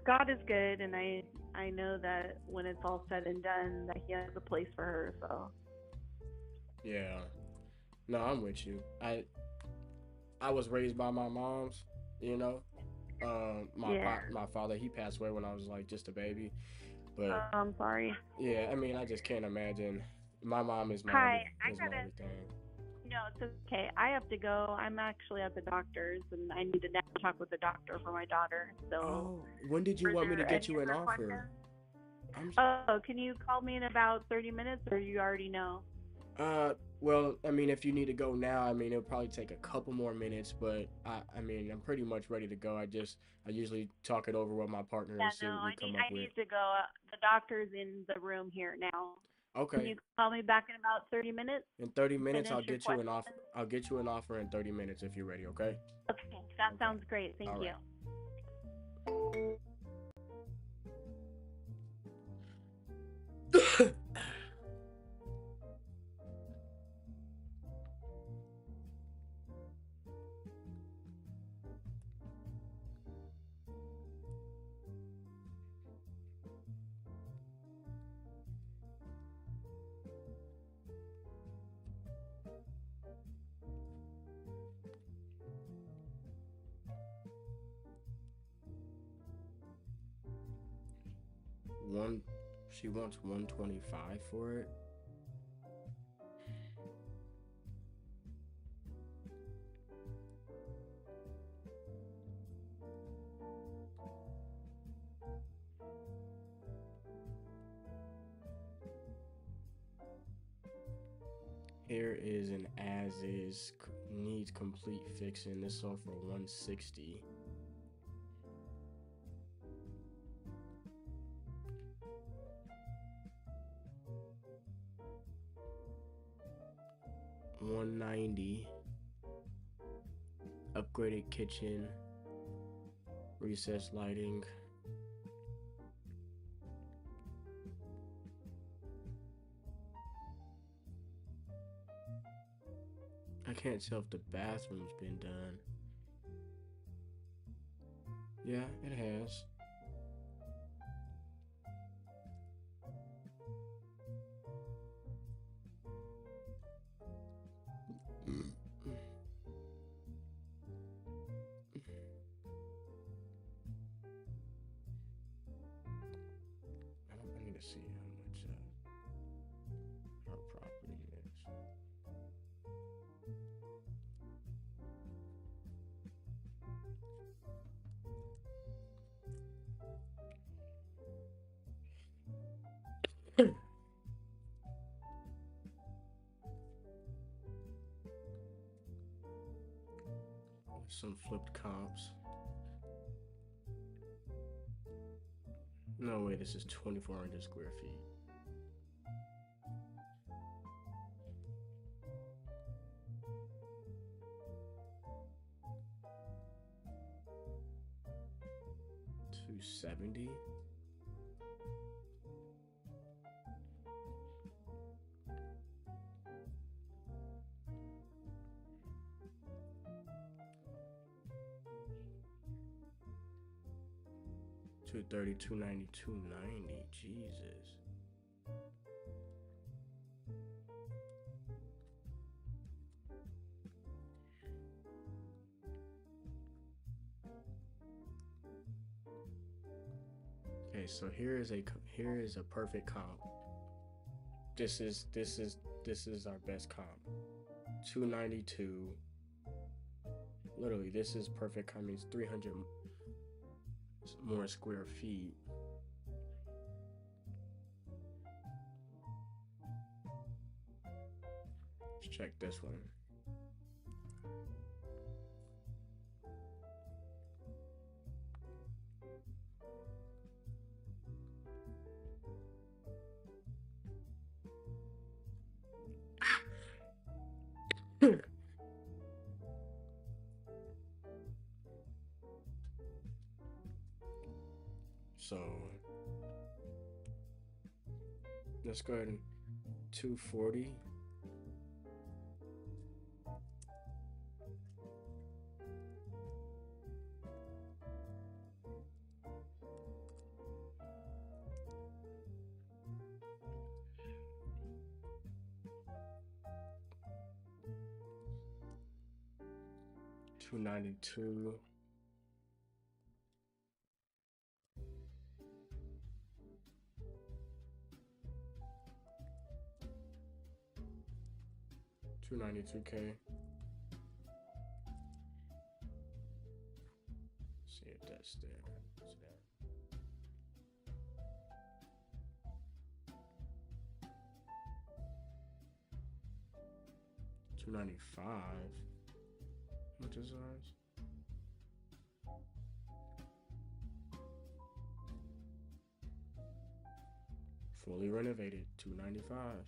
God is good, and I know that when it's all said and done, that He has a place for her. So. Yeah. No, I'm with you. I was raised by my moms, you know. My father, he passed away when I was like just a baby. But I'm sorry. Yeah, I mean, I just can't imagine. My mom is my Hi, my everything. No, it's okay. I have to go. I'm actually at the doctor's, and I need to now talk with the doctor for my daughter. So. Oh, when did you want me to get you an offer? Can you call me in about 30 minutes, or you already know? Well, I mean, if you need to go now, I mean, it'll probably take a couple more minutes, but I mean, I'm pretty much ready to go. I usually talk it over with my partner and see what we come up I with. need to go. The doctor's in the room here now. Okay. Can you call me back in about 30 minutes? In 30 minutes, I'll Finish your get you an offer. I'll get you an offer in 30 minutes if you're ready, okay? Okay, that sounds great. Thank All you. right. She wants 125 for it. Here is an as-is, needs complete fixing. This sold for 160. $190. Upgraded kitchen, recessed lighting. I can't tell if the bathroom's been done. Yeah, it has. I need to see how much our property is. Some flipped comps. No way, this is 2,400 square feet. $270. $230, $290, $290. Jesus. Okay, so here is a perfect comp. This is our best comp. 292. Literally, this is perfect. I mean, it's 300 more square feet. Let's check this one. So let's go ahead and 240. $292. $292K. See if that's there. What's that? $295. How much is ours? Fully renovated, $295.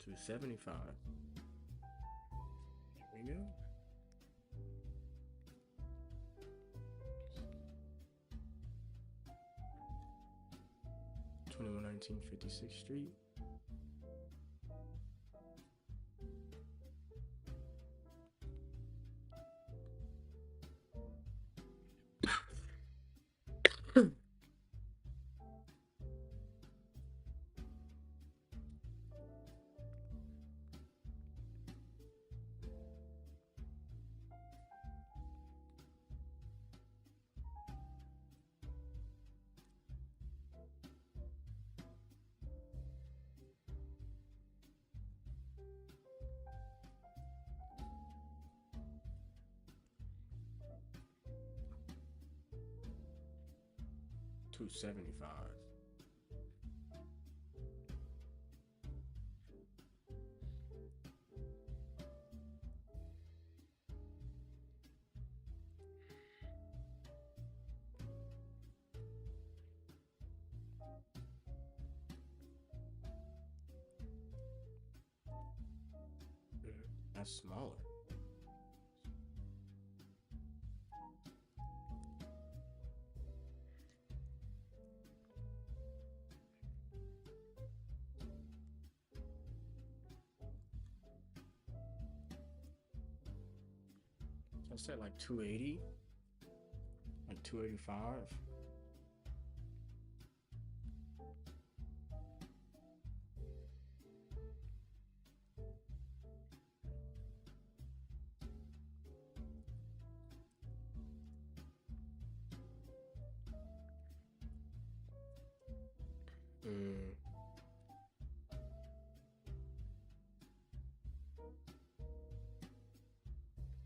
$275. Here we go. $2119 56th Street. $275. That's smaller. I said like 280, like 285. Mm.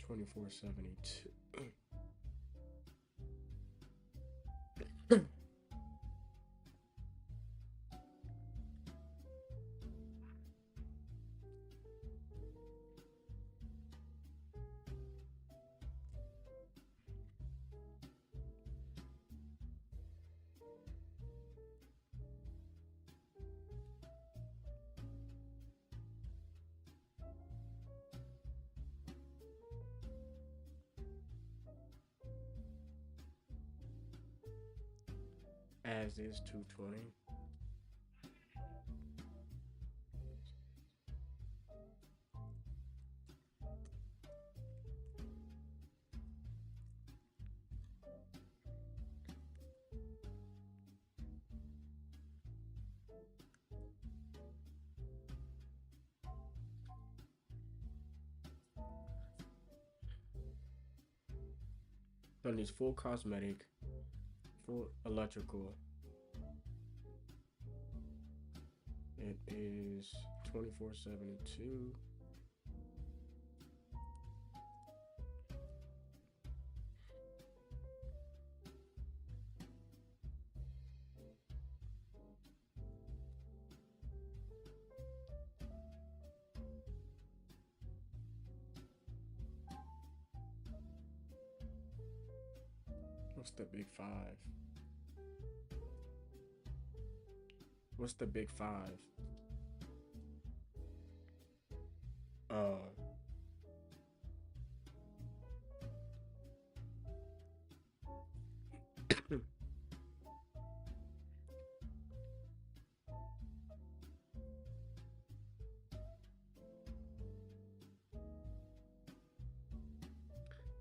$2472. As is 220. But needs full cosmetic, full electrical. It is $2472. What's the big five? What's the big five? Oh.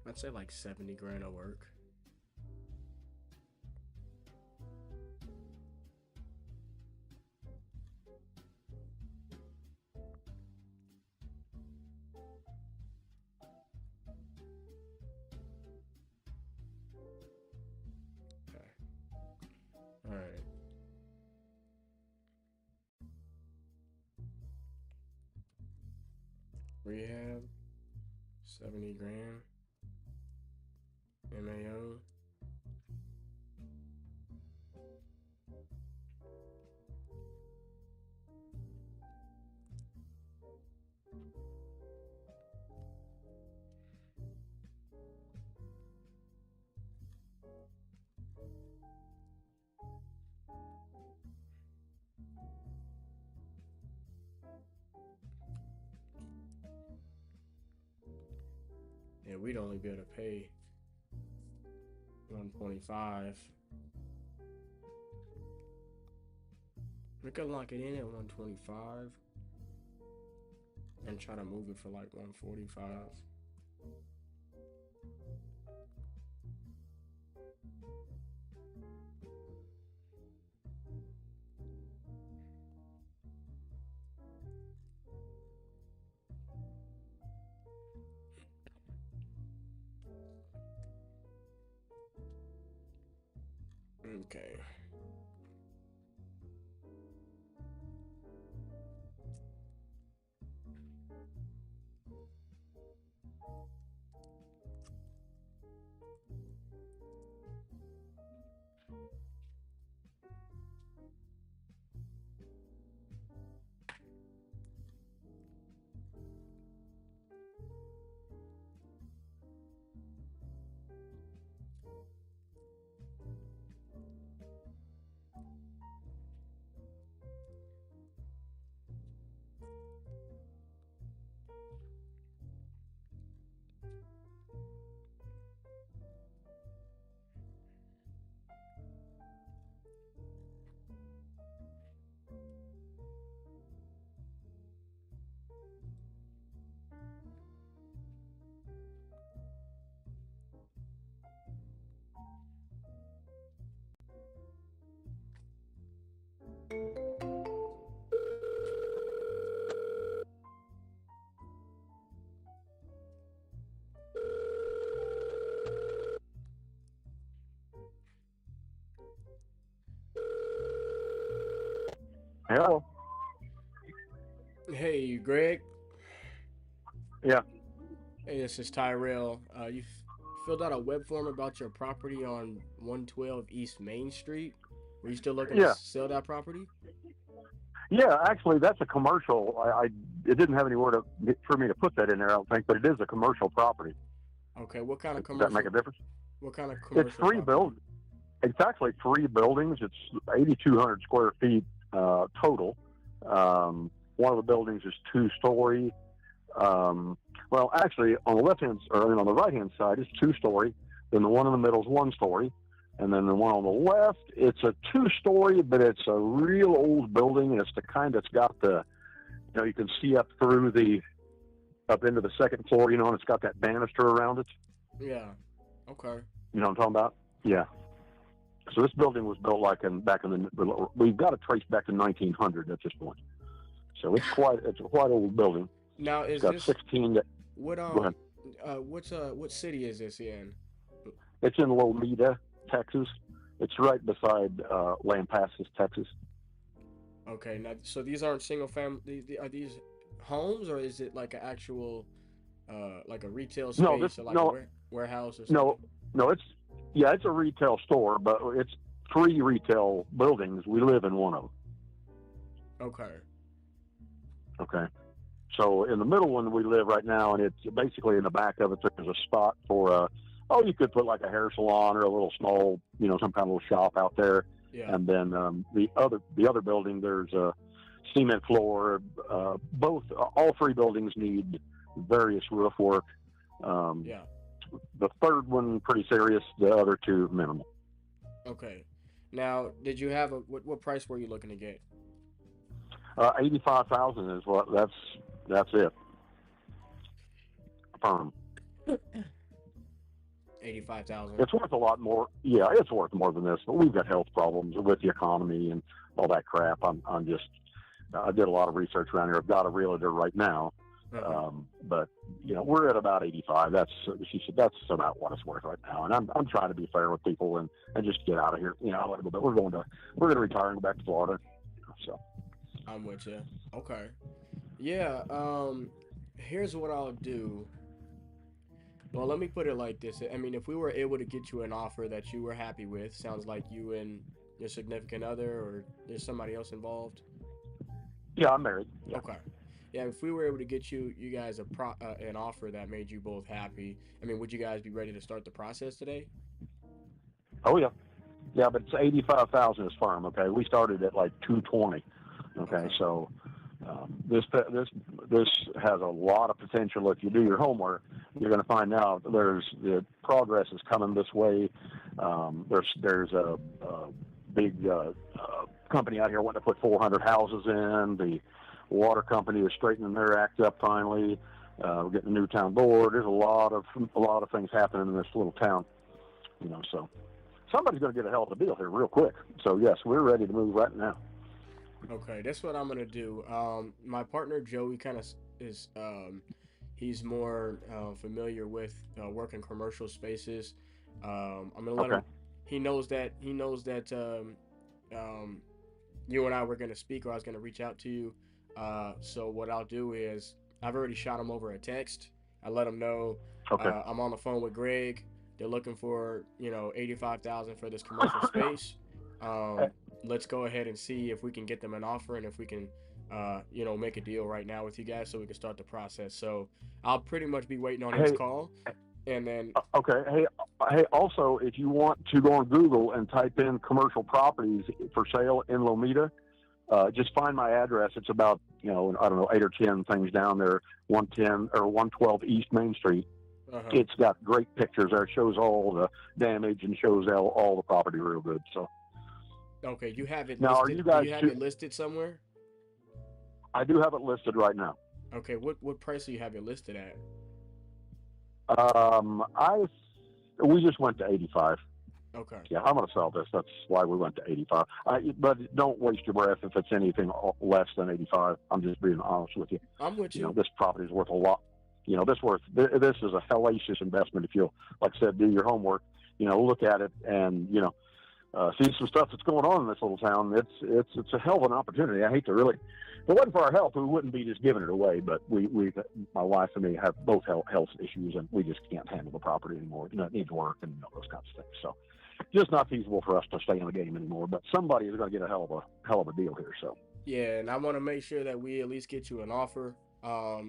I'd say like 70 grand of work. All right. Rehab, 70 grand. MAO. Yeah, we'd only be able to pay 125. We could lock it in at 125 and try to move it for like 145. Okay. Hello. Hey, Greg. Yeah. Hey, this is Tyrell. You filled out a web form about your property on 112 East Main Street. Were you still looking Yeah. to sell that property? Yeah, actually, that's a commercial. It didn't have anywhere for me to put that in there, I don't think, but it is a commercial property. Okay, what kind of Does commercial? that make a difference? What kind of commercial? It's three buildings. It's actually three buildings. It's 8,200 square feet total. One of the buildings is 2-story. Well, actually, on the left hand or on the right hand side, it's 2-story. Then the one in the middle is 1-story, and then the one on the left, it's a 2-story, but it's a real old building, and it's the kind that's got the, you can see up into the second floor, and it's got that banister around it. Yeah. Okay. You know what I'm talking about? Yeah. So this building was built we've got to trace back to 1900 at this point. So it's a quite old building. Now is it's got this 16? What Go ahead. What city is this in? It's in Lomita, Texas. It's right beside Lampasas, Texas. Okay. Now, so these aren't single family. Are these homes, or is it like an actual, like a retail space, or like a warehouse or something? No. It's a retail store, but it's 3 retail buildings. We live in one of them. Okay. So in the middle one we live right now, and it's basically in the back of it. There's a spot for Oh, you could put like a hair salon or a little small, some kind of little shop out there. Yeah. And then the other building, there's a cement floor. All three buildings need various roof work. Yeah. The third one pretty serious. The other two minimal. Okay. Now, did you have what price were you looking to get? 85,000 is that's it. Firm. 85,000. It's worth a lot more. Yeah, it's worth more than this. But we've got health problems with the economy and all that crap. I did a lot of research around here. I've got a realtor right now, but we're at about 85. She said that's about what it's worth right now. And I'm trying to be fair with people and just get out of here. A little bit. We're going to retire and go back to Florida. So I'm with you. Okay. Yeah. Here's what I'll do. Well, let me put it like this. I mean, if we were able to get you an offer that you were happy with, sounds like you and your significant other, or there's somebody else involved. Yeah, I'm married. Yeah. Okay. Yeah, if we were able to get you guys an offer that made you both happy, I mean, would you guys be ready to start the process today? Oh yeah, yeah, but it's 85,000 is firm. Okay, we started at like 220. Okay. So this has a lot of potential. If you do your homework, you're going to find out the progress is coming this way. There's a big company out here wanting to put 400 houses in. The water company is straightening their act up finally. We're getting a new town board. There's a lot of things happening in this little town. So somebody's going to get a hell of a deal here real quick. So yes, we're ready to move right now. Okay, that's what I'm gonna do. My partner Joey kind of is he's more familiar with working commercial spaces. I'm gonna let him. He knows that you and I were gonna speak, or I was gonna reach out to you. So what I'll do is I've already shot him over a text. I let him know I'm on the phone with Greg. They're looking for 85,000 for this commercial space. Let's go ahead and see if we can get them an offer and if we can, make a deal right now with you guys so we can start the process. So I'll pretty much be waiting on his call, and then. Okay. Hey. Also, if you want to go on Google and type in commercial properties for sale in Lomita, just find my address. It's about 8 or 10 things down there, 110 or 112 East Main Street. It's got great pictures there. It shows all the damage and shows all the property real good. So. Okay, you have it now, listed. Do you have it listed somewhere? I do have it listed right now. Okay, what price do you have it listed at? We just went to 85. Okay. Yeah, I'm going to sell this. That's why we went to 85. But don't waste your breath if it's anything less than 85. I'm just being honest with you. I'm with you. This property is worth a lot. This is a hellacious investment if you, like I said, do your homework. Look at it and see some stuff that's going on in this little town. It's a hell of an opportunity. I hate to really. If it wasn't for our help, we wouldn't be just giving it away. But we my wife and me have both health issues, and we just can't handle the property anymore. It needs work and those kinds of things. So, just not feasible for us to stay in the game anymore. But somebody is going to get a hell of a deal here. So. Yeah, and I want to make sure that we at least get you an offer. I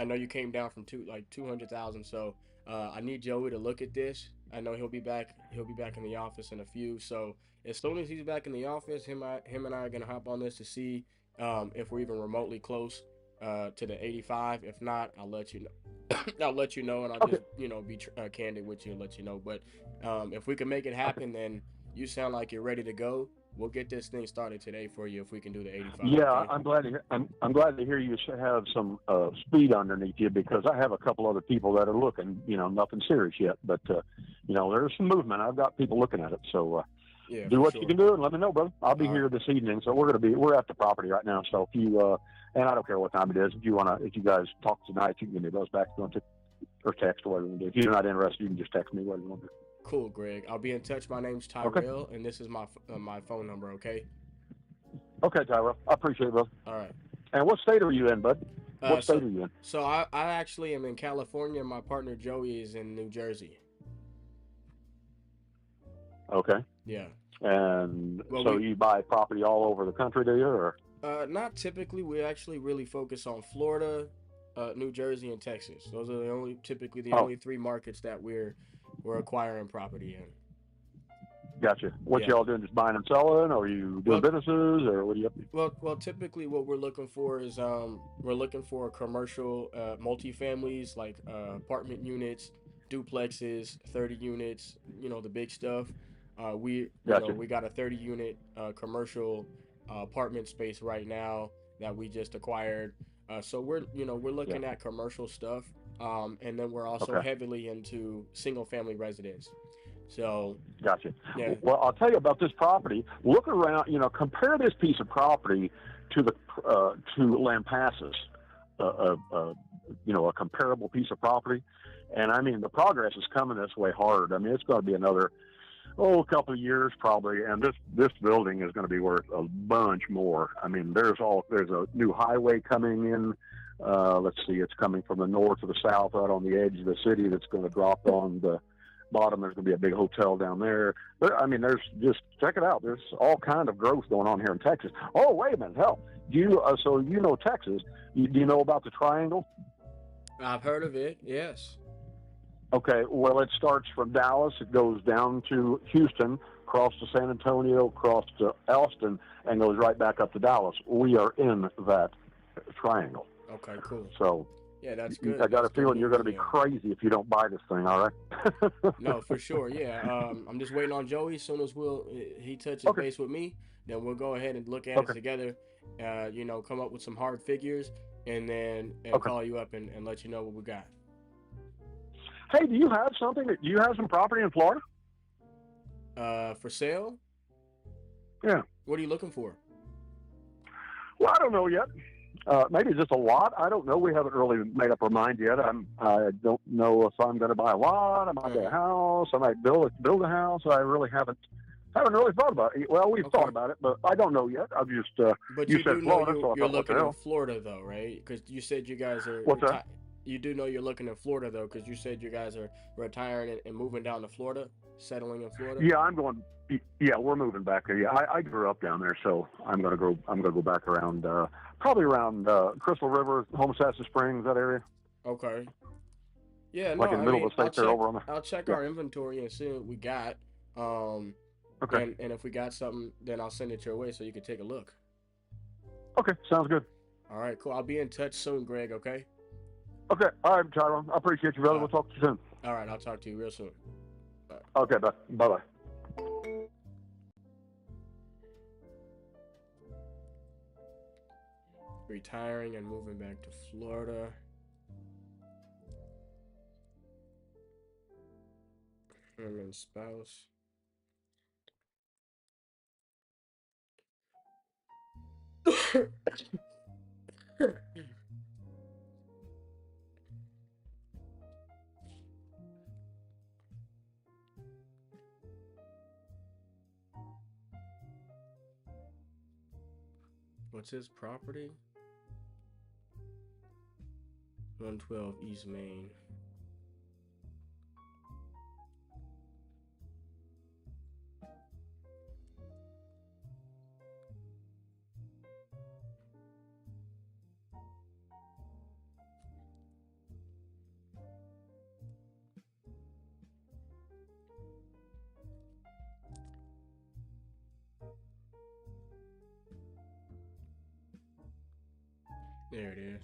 know you came down from 200,000, so I need Joey to look at this. I know he'll be back in the office in a few. So as soon as he's back in the office, him and I are gonna hop on this to see if we're even remotely close to the 85. If not, I'll let you know. I'll let you know, and I'll just be candid with you and let you know. But if we can make it happen, then you sound like you're ready to go. We'll get this thing started today for you if we can do the 85. Yeah, okay? I'm glad to hear you have some speed underneath you, because I have a couple other people that are looking. Nothing serious yet, but there's some movement. I've got people looking at it. So do what you can do and let me know, brother. I'll be here this evening. So we're at the property right now. So if you and I don't care what time it is. If you guys talk tonight, you can give me those back if you want to, or text or whatever you want to do. If you're not interested, you can just text me whatever you want to do. Cool, Greg. I'll be in touch. My name's Tyrell, and this is my phone number, okay? Okay, Tyrell. I appreciate it, brother. All right. And what state are you in, bud? What state are you in? So I actually am in California. My partner Joey is in New Jersey. Okay. Yeah. And you buy property all over the country, do you? Or? Not typically. We actually really focus on Florida, New Jersey, and Texas. Those are typically the only three markets that we're We're acquiring property in. Gotcha. What Yeah. y'all doing? Just buying and selling, or are you doing businesses, or what are you up to? Well, typically what we're looking for is we're looking for commercial multifamilies like apartment units, duplexes, 30 units, the big stuff. Gotcha. We got a 30 unit commercial apartment space right now that we just acquired. So we're looking at commercial stuff. And then we're also Okay. heavily into single family residence. So Gotcha. yeah. Well, I'll tell you about this property. Look around. Compare this piece of property to the to Lampasas, a comparable piece of property. And I mean, the progress is coming this way hard. I mean, it's going to be another couple of years probably, and this building is going to be worth a bunch more. I mean, there's a new highway coming in. Let's see, it's coming from the north to the south, right on the edge of the city. That's going to drop on the bottom. There's going to be a big hotel down there. There's just check it out. There's all kind of growth going on here in Texas. Oh, wait a minute, hell, so Texas? Do you know about the Triangle? I've heard of it. Yes. Okay, well, it starts from Dallas. It goes down to Houston, across to San Antonio, across to Austin, and goes right back up to Dallas. We are in that triangle. Okay, cool. So yeah, that's good. I got That's a feeling good you're going to be news, crazy if you don't buy this thing. All right? No, for sure. Yeah. I'm just waiting on Joey. As soon as he touches base with me, then we'll go ahead and look at it together. Come up with some hard figures, and then call you up and let you know what we got. Hey, do you have some property in Florida? For sale? Yeah. What are you looking for? Well, I don't know yet. Maybe just a lot. I don't know. We haven't really made up our mind yet. I don't know if I'm going to buy a lot. I might buy a house. I might build a house. I really haven't really thought about it. Well, we've thought about it, but I don't know yet. I've just But you you said do know Florida, so I you're thought, what the looking in hell? Florida, though, right? Because you said you guys are. What's that? You do know you're looking in Florida, though, because you said you guys are retiring and moving down to Florida, settling in Florida. Yeah, I'm going. Yeah, we're moving back there. Yeah, I grew up down there, so I'm gonna go back around, probably around Crystal River, Homosassa Springs, that area. Okay. Yeah, Like no, in the middle of the state there, over on the. I'll check Yeah. our inventory and see what we got. Okay. And if we got something, then I'll send it your way so you can take a look. Okay, sounds good. All right, cool. I'll be in touch soon, Greg. Okay. Okay, all right, Tyrone. I appreciate you, brother. We'll talk to you soon. All right, I'll talk to you real soon. Okay, bye bye. Retiring and moving back to Florida. Him and spouse. What's his property? 112 East Main. There it is.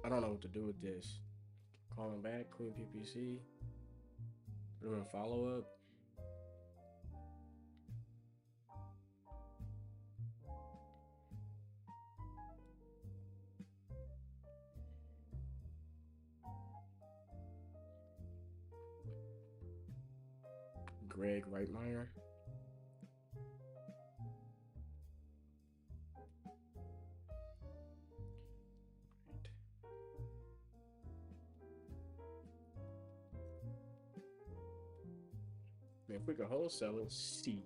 I don't know what to do with this. Call him back, Queen PPC. Doing follow up. Greg Reitmeyer. Man, if we could wholesale it, see.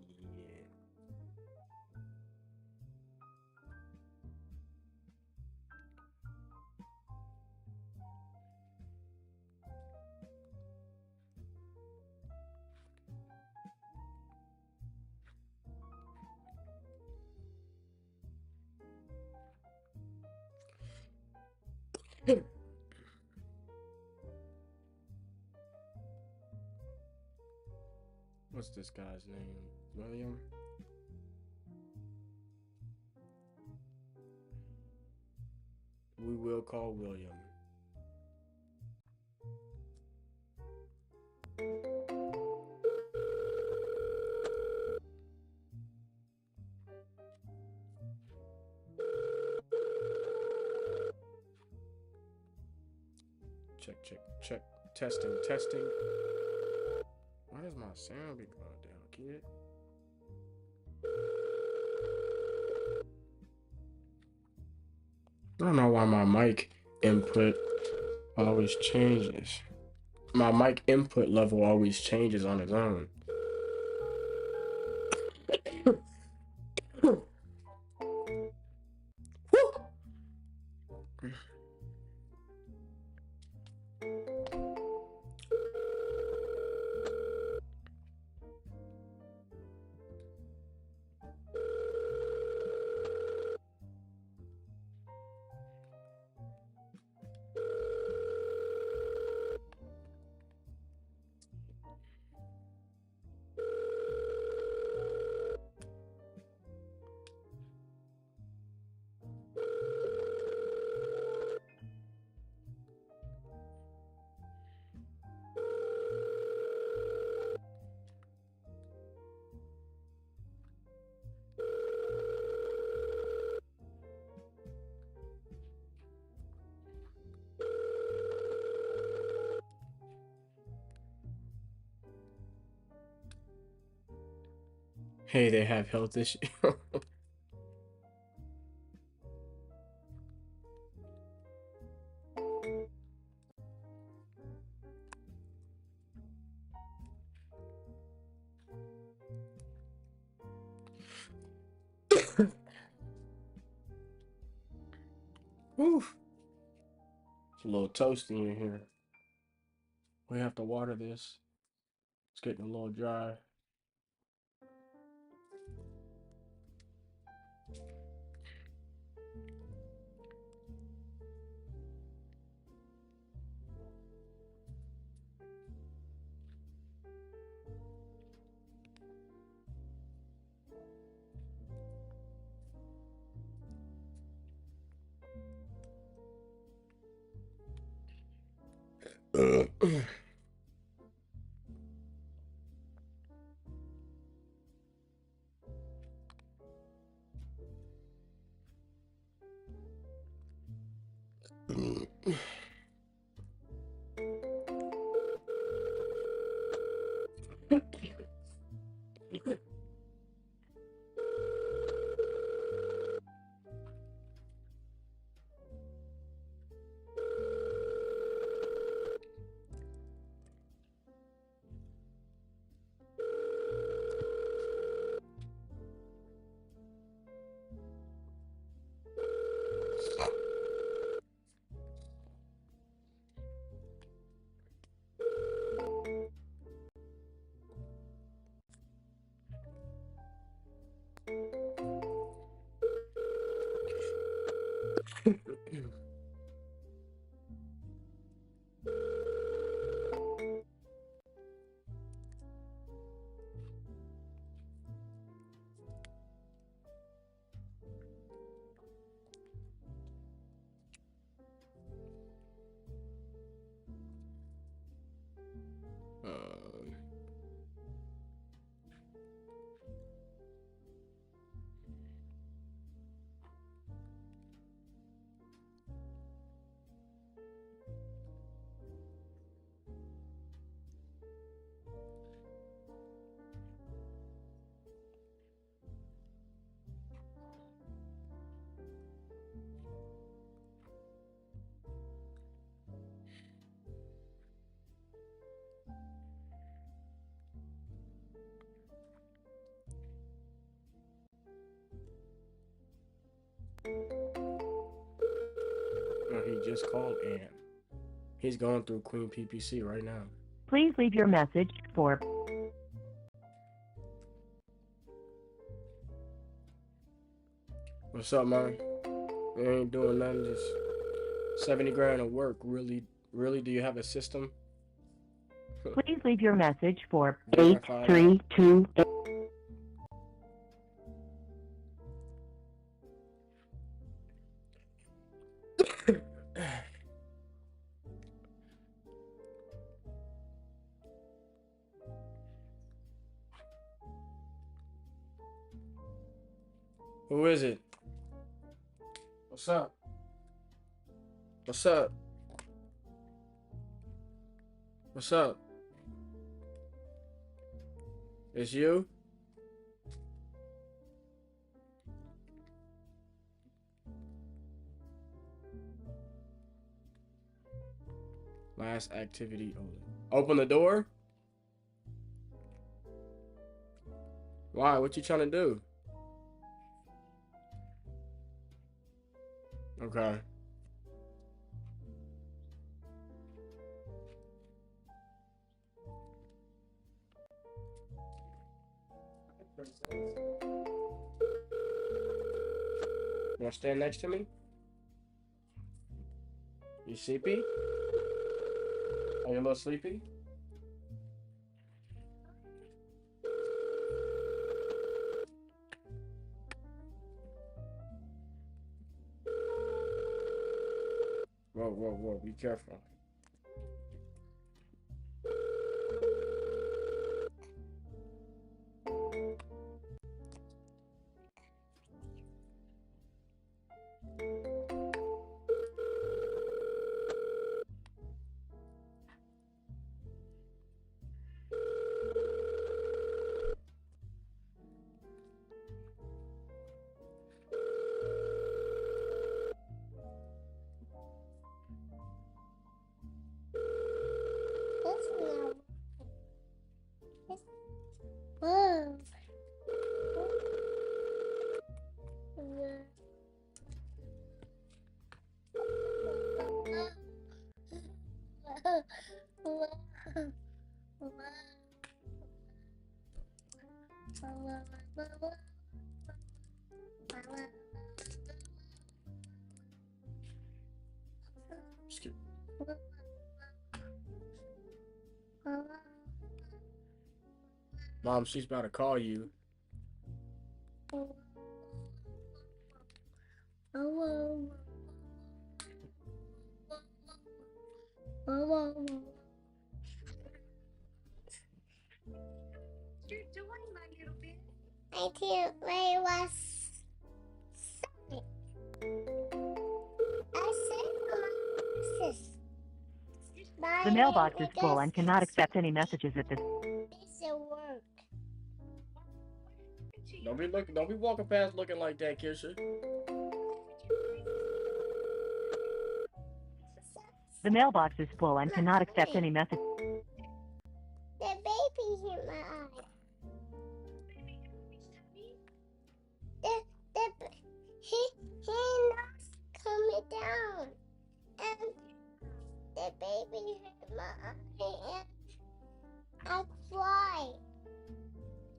What's this guy's name? William? We will call William. Check, check, check. Testing, testing. Why does my sound be going down, kid? I don't know why my mic input always changes. My mic input level always changes on its own. Hey, they have health issues. Oof. It's a little toasty in here. We have to water this. It's getting a little dry. just called Am. He's going through Queen PPC right now. Please leave your message for What's up, man? You ain't doing nothing, just 70 grand of work. Really, do you have a system? Please leave your message for Verify 832. Who is it? What's up? What's up? What's up? It's you? Last activity only. Open the door? Why? What you trying to do? Okay. You wanna stand next to me? You sleepy? Are you a little sleepy? Whoa, be careful. Skip. Mom, she's about to call you. You're doing, my little bit. I can't wait. What's I said The mailbox is full and cannot accept any messages at this. This will work. Don't be walking past looking like that, Kisha. The mailbox is full and cannot accept any messages. The baby hit my eye. He knows coming down, and the baby hit my eye, and I cry.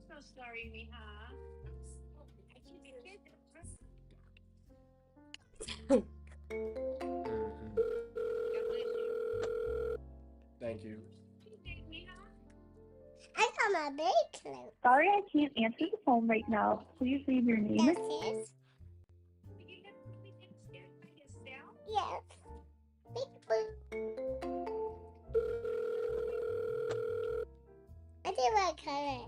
So sorry, Mija. Thank you. I got my big clue. Sorry, I can't answer the phone right now. Please leave your name. Yes. Yes. Big blue. I did my color.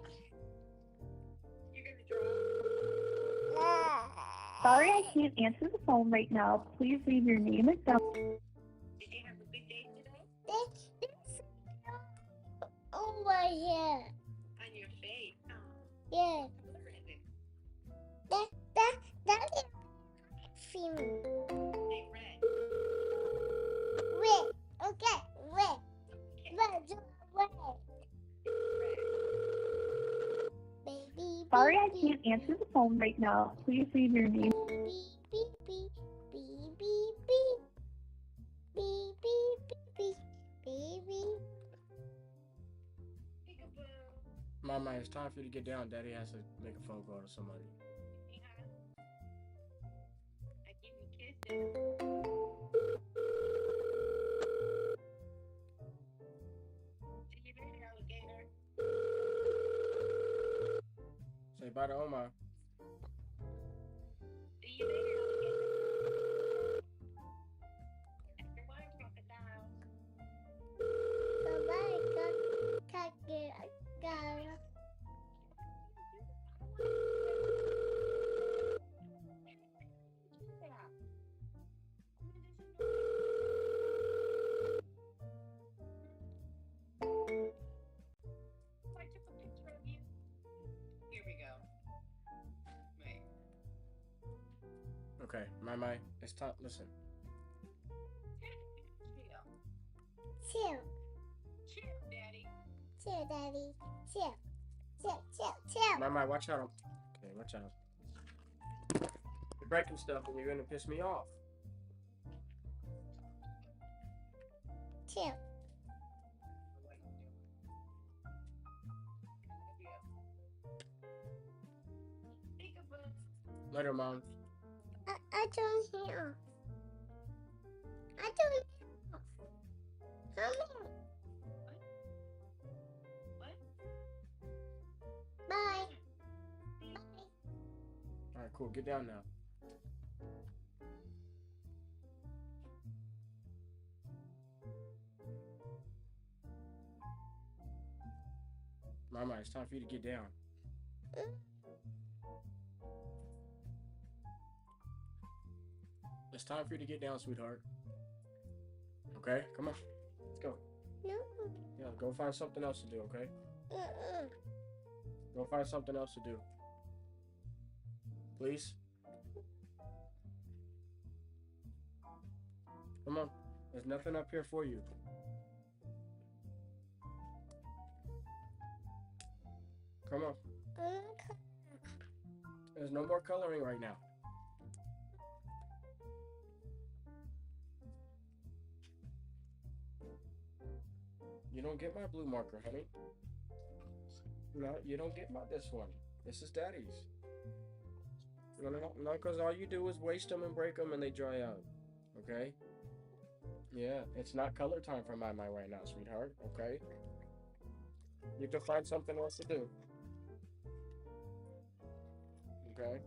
Sorry, I can't answer the phone right now. Please leave your name and number. Did you have a big day today? This over here. On your face? Yeah. That is feeling. Red. Okay, red. Red. Baby. Sorry, I can't answer the phone right now. Please leave your name. Mama, it's time for you to get down. Daddy has to make a phone call to somebody. I give you kisses. See you later, alligator. Say bye to Omar. See you later, alligator. After one crocodile. Bye-bye, crocodile. I took a picture of you. Here we go. Wait. Okay, my, it's time. Listen. Chill. Chill, Daddy. Chill, Daddy. Chill. Chill, chill, chill. My, watch out. Okay, watch out. You're breaking stuff and you're gonna piss me off. Chill. Later, Mom. I don't hear. I don't hear. Come What? Bye. Bye. Alright, cool. Get down now. Mama, it's time for you to get down. It's time for you to get down, sweetheart. Okay, come on. Let's go. No. Yeah, go find something else to do, okay? Uh-uh. Go find something else to do. Please? Come on. There's nothing up here for you. Come on. There's no more coloring right now. You don't get my blue marker, honey. No, you don't get this one. This is Daddy's. No, because all you do is waste them and break them and they dry out. Okay? Yeah, it's not color time for my right now, sweetheart. Okay? You have to find something else to do. Okay?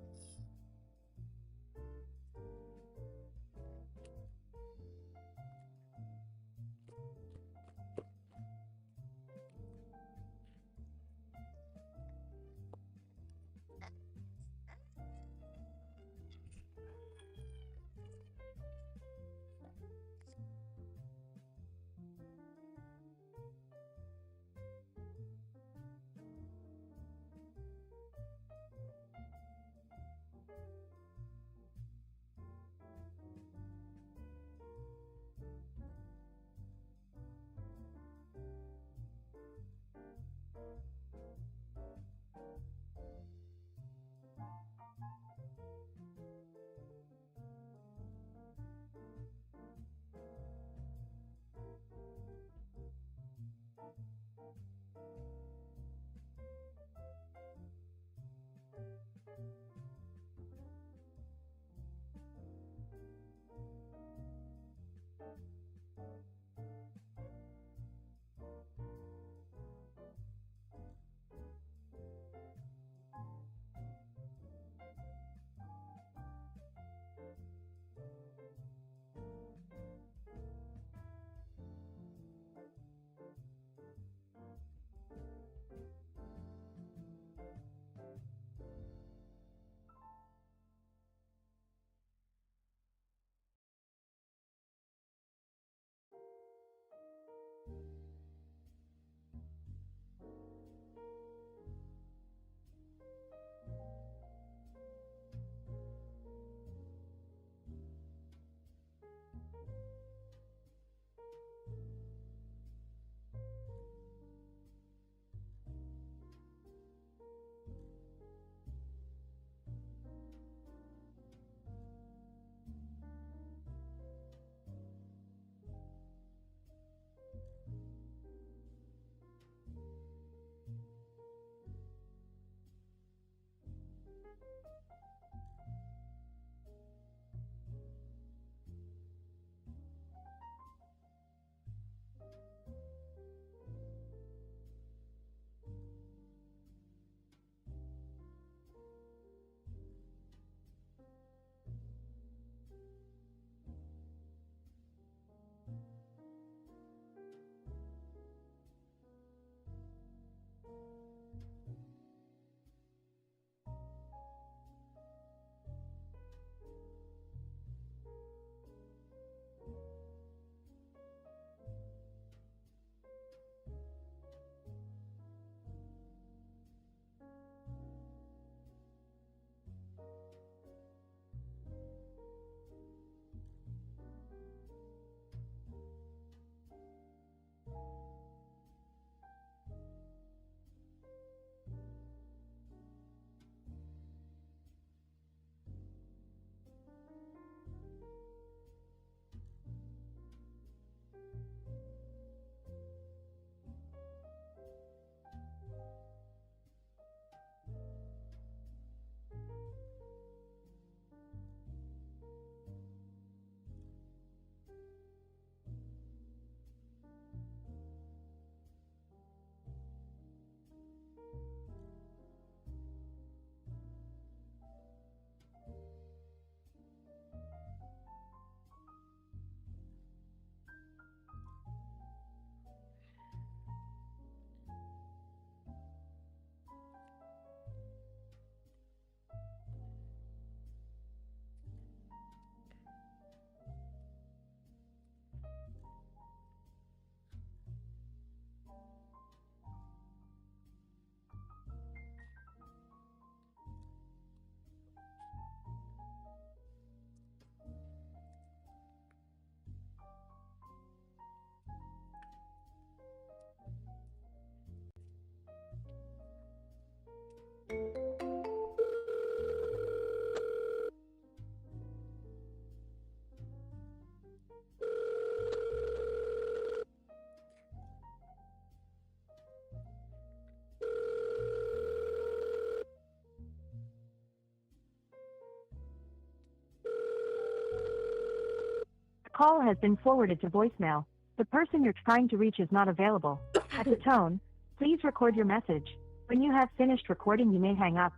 call has been forwarded to voicemail. The person you're trying to reach is not available. At the tone, please record your message. When you have finished recording, you may hang up.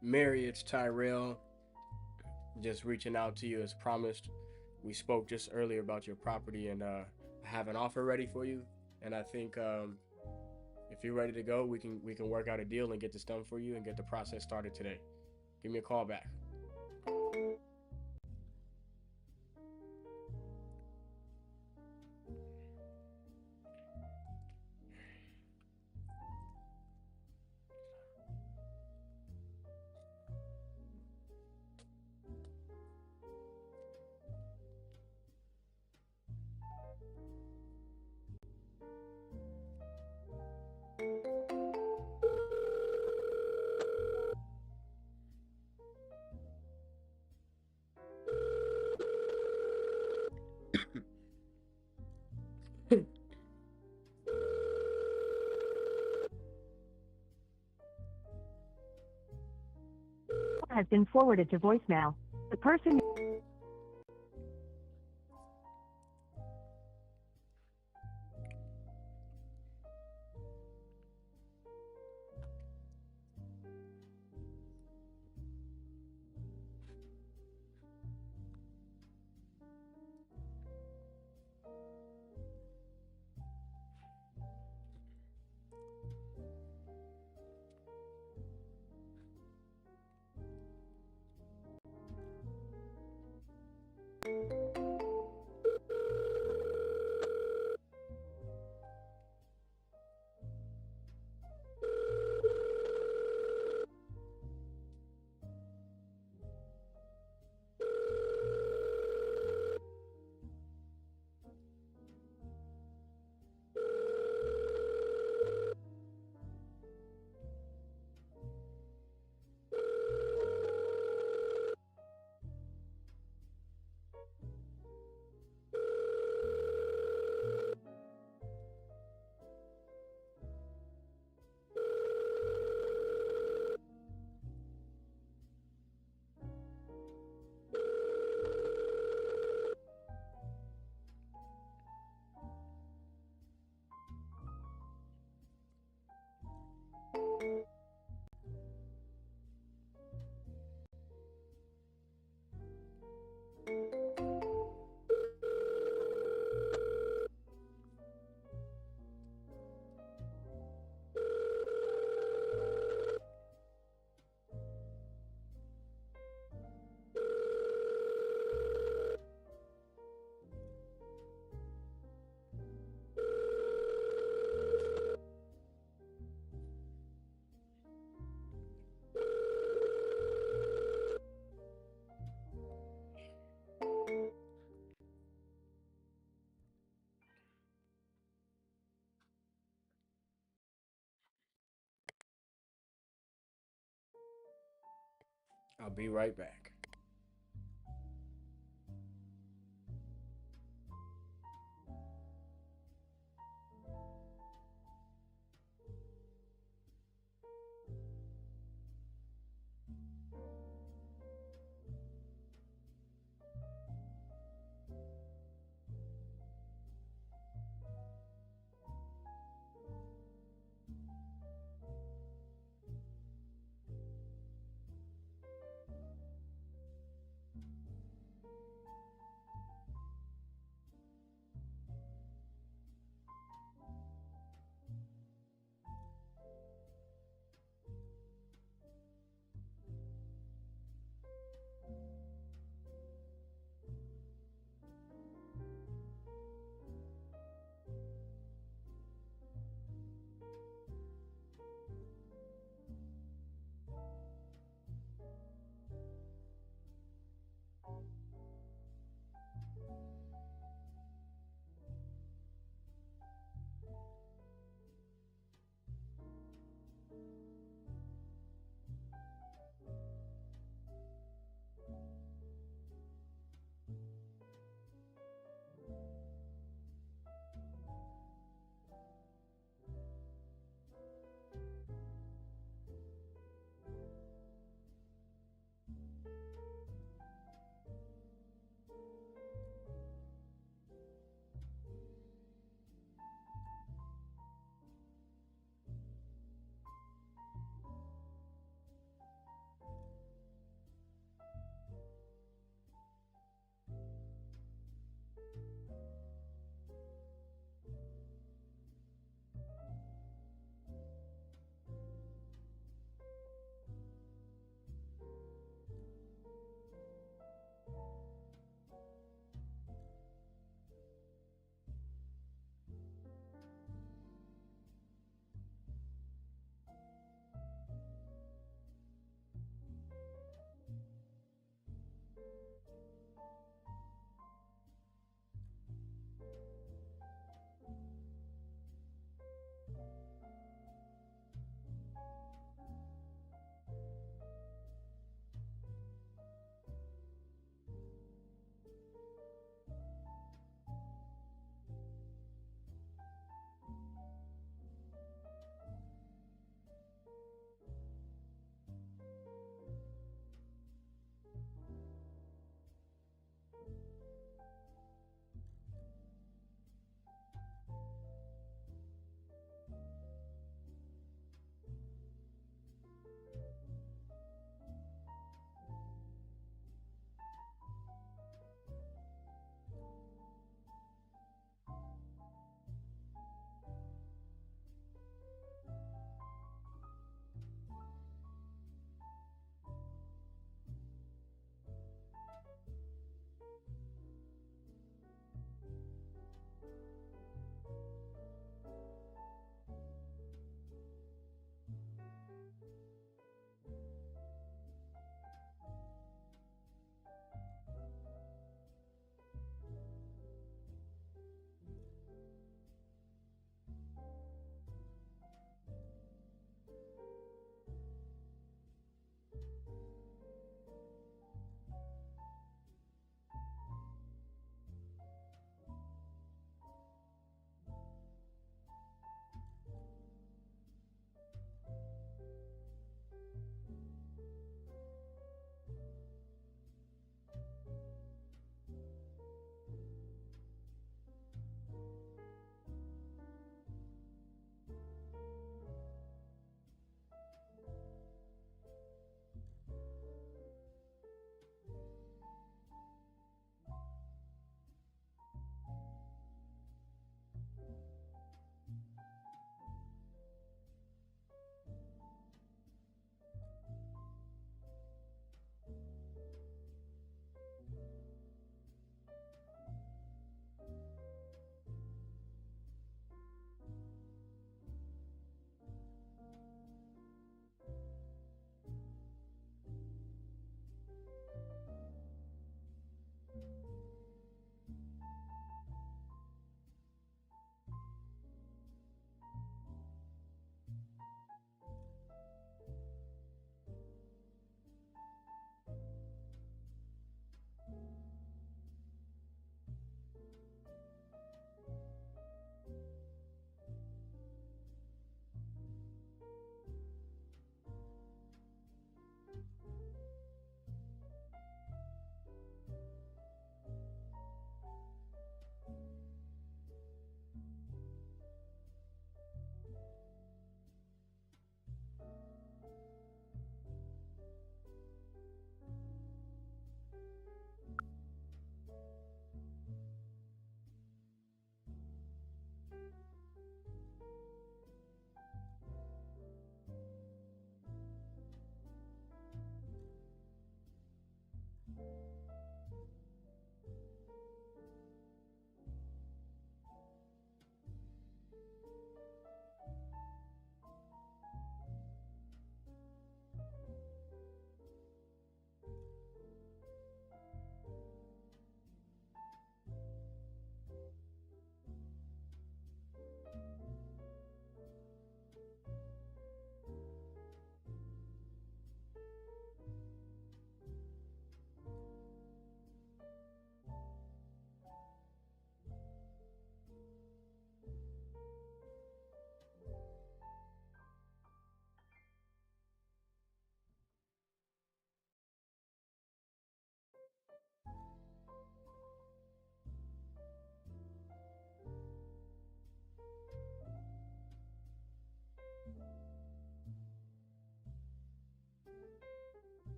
Mary, it's Tyrell. Just reaching out to you as promised. We spoke just earlier about your property, and I have an offer ready for you. And I think if you're ready to go, we can work out a deal and get this done for you and get the process started today. Give me a call back. Has been forwarded to voicemail. The person I'll be right back.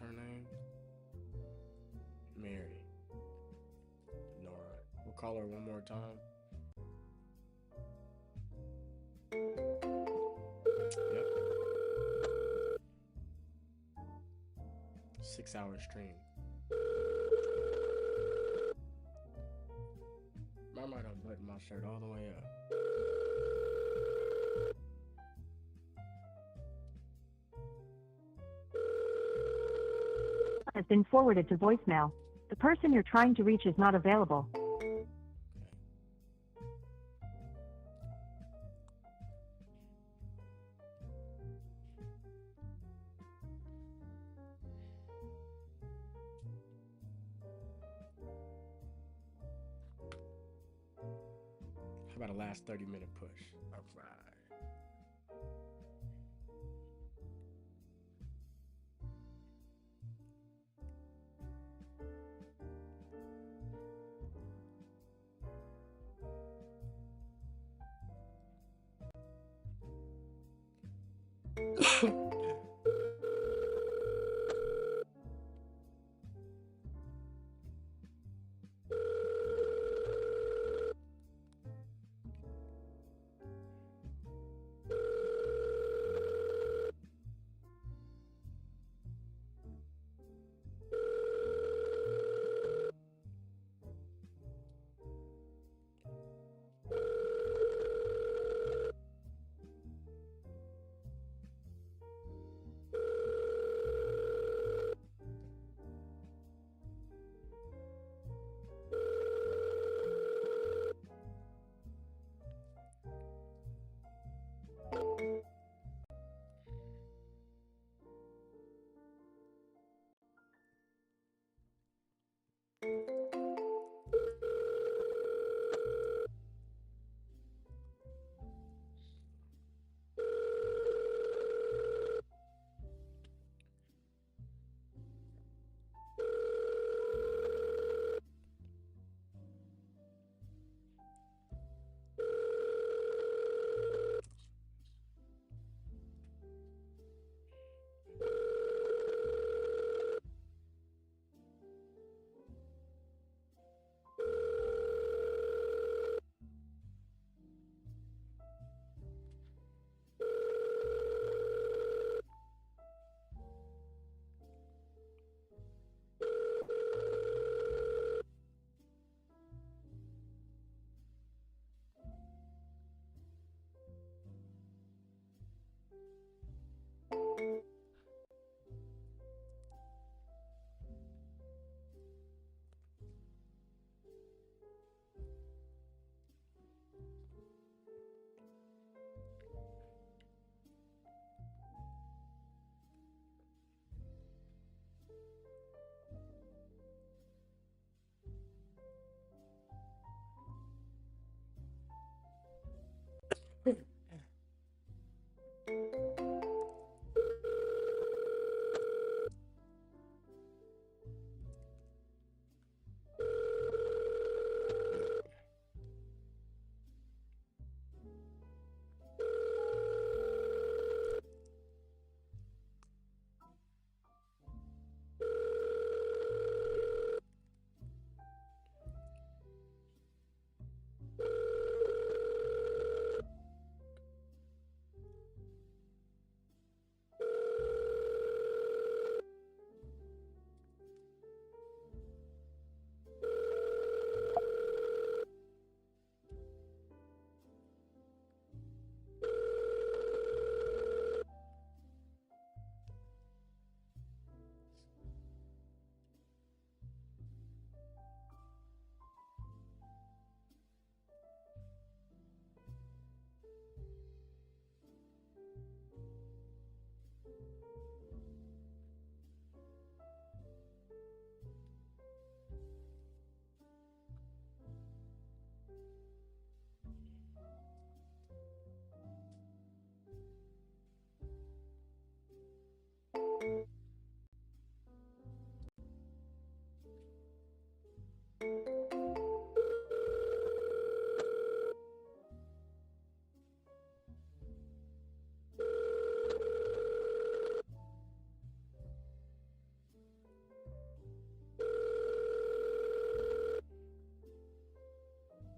her name? Mary. Nora. We'll call her one more time. Yep. 6-hour stream. I might have buttoned my shirt all the way up. Has been forwarded to voicemail. The person you're trying to reach is not available. How about a last 30-minute push? All right.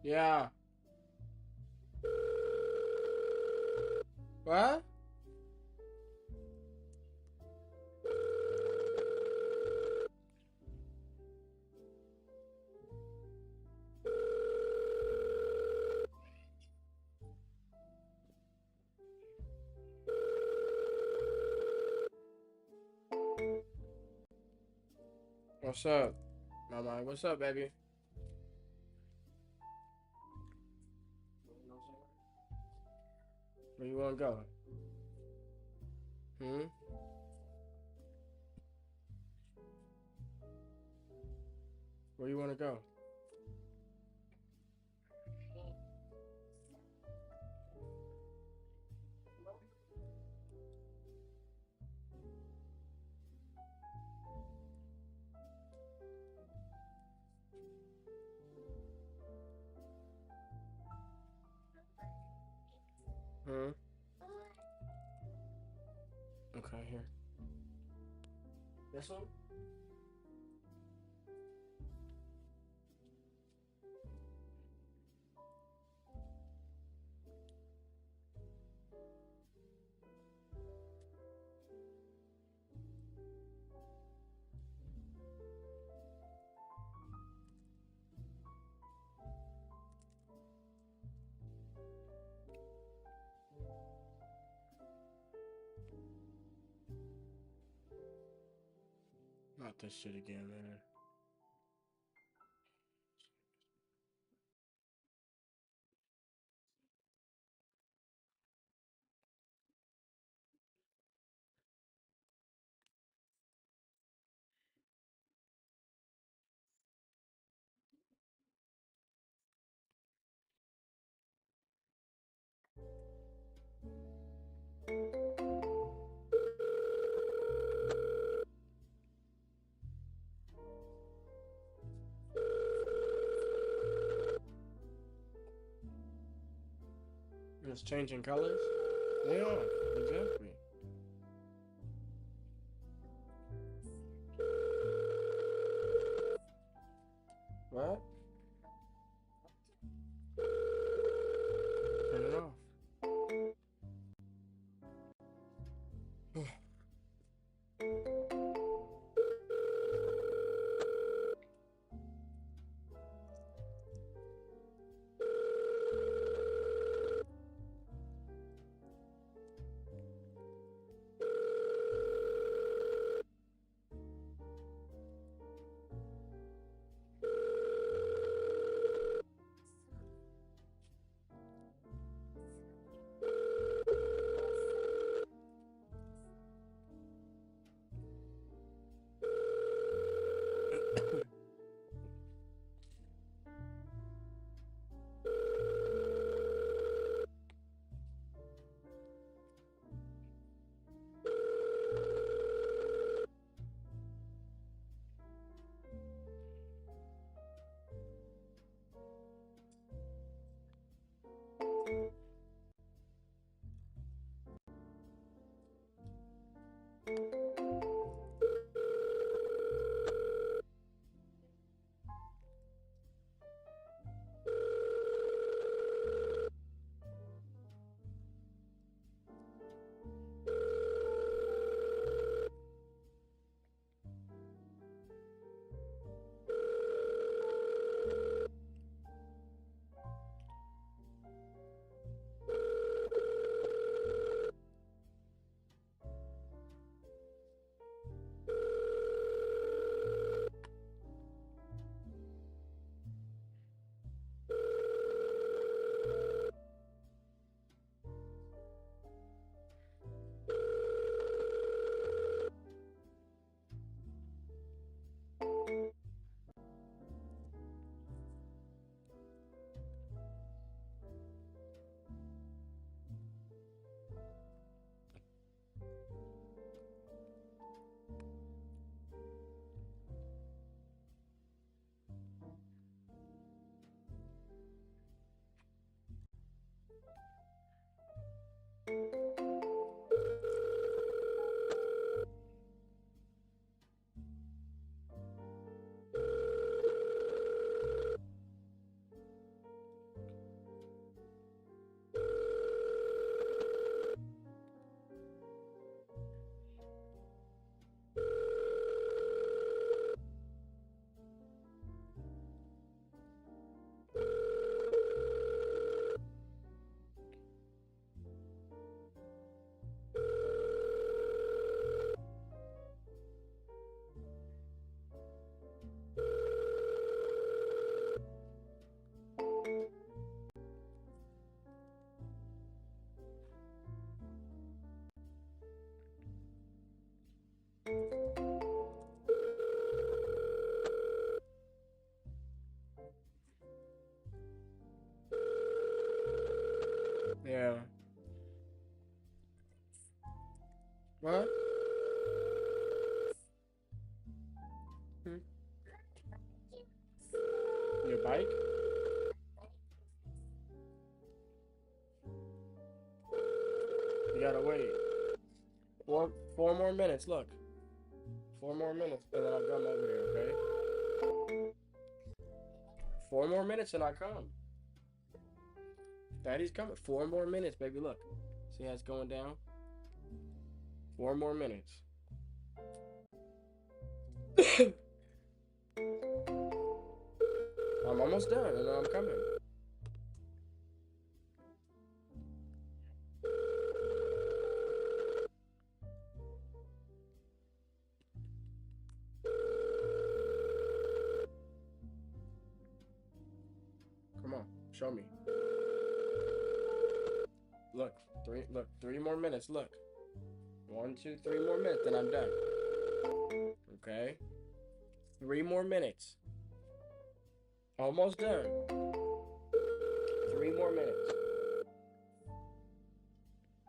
Yeah. What? What's up, Mama? What's up, baby? Where you wanna go? Hmm? Where you wanna go? Hmm? Okay, here. This one? Not this shit again, man. It's changing colors? Yeah, exactly. What? Turn it off. Yeah. What? Your bike? You gotta wait. Four more minutes, look. 4 more minutes, and then I'll come over there, okay? 4 more minutes and I come. Daddy's coming. 4 more minutes, baby, look. See how it's going down? 4 more minutes. I'm almost done, and then I'm coming. Come on, show me. Look, 3 more minutes, look. 1, 2, 3 more minutes, then I'm done. Okay? 3 more minutes. Almost done. 3 more minutes.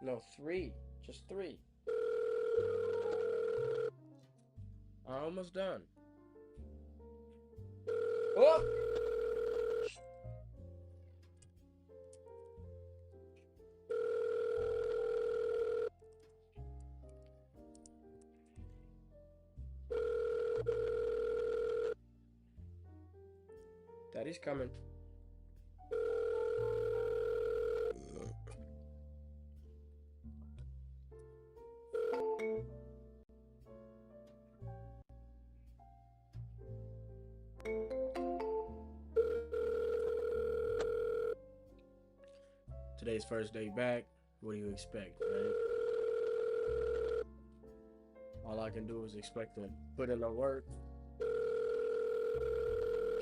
No, 3. Just 3. I'm almost done. Oh! Daddy's coming. Today's first day back. What do you expect, right? All I can do is expect to put in the work,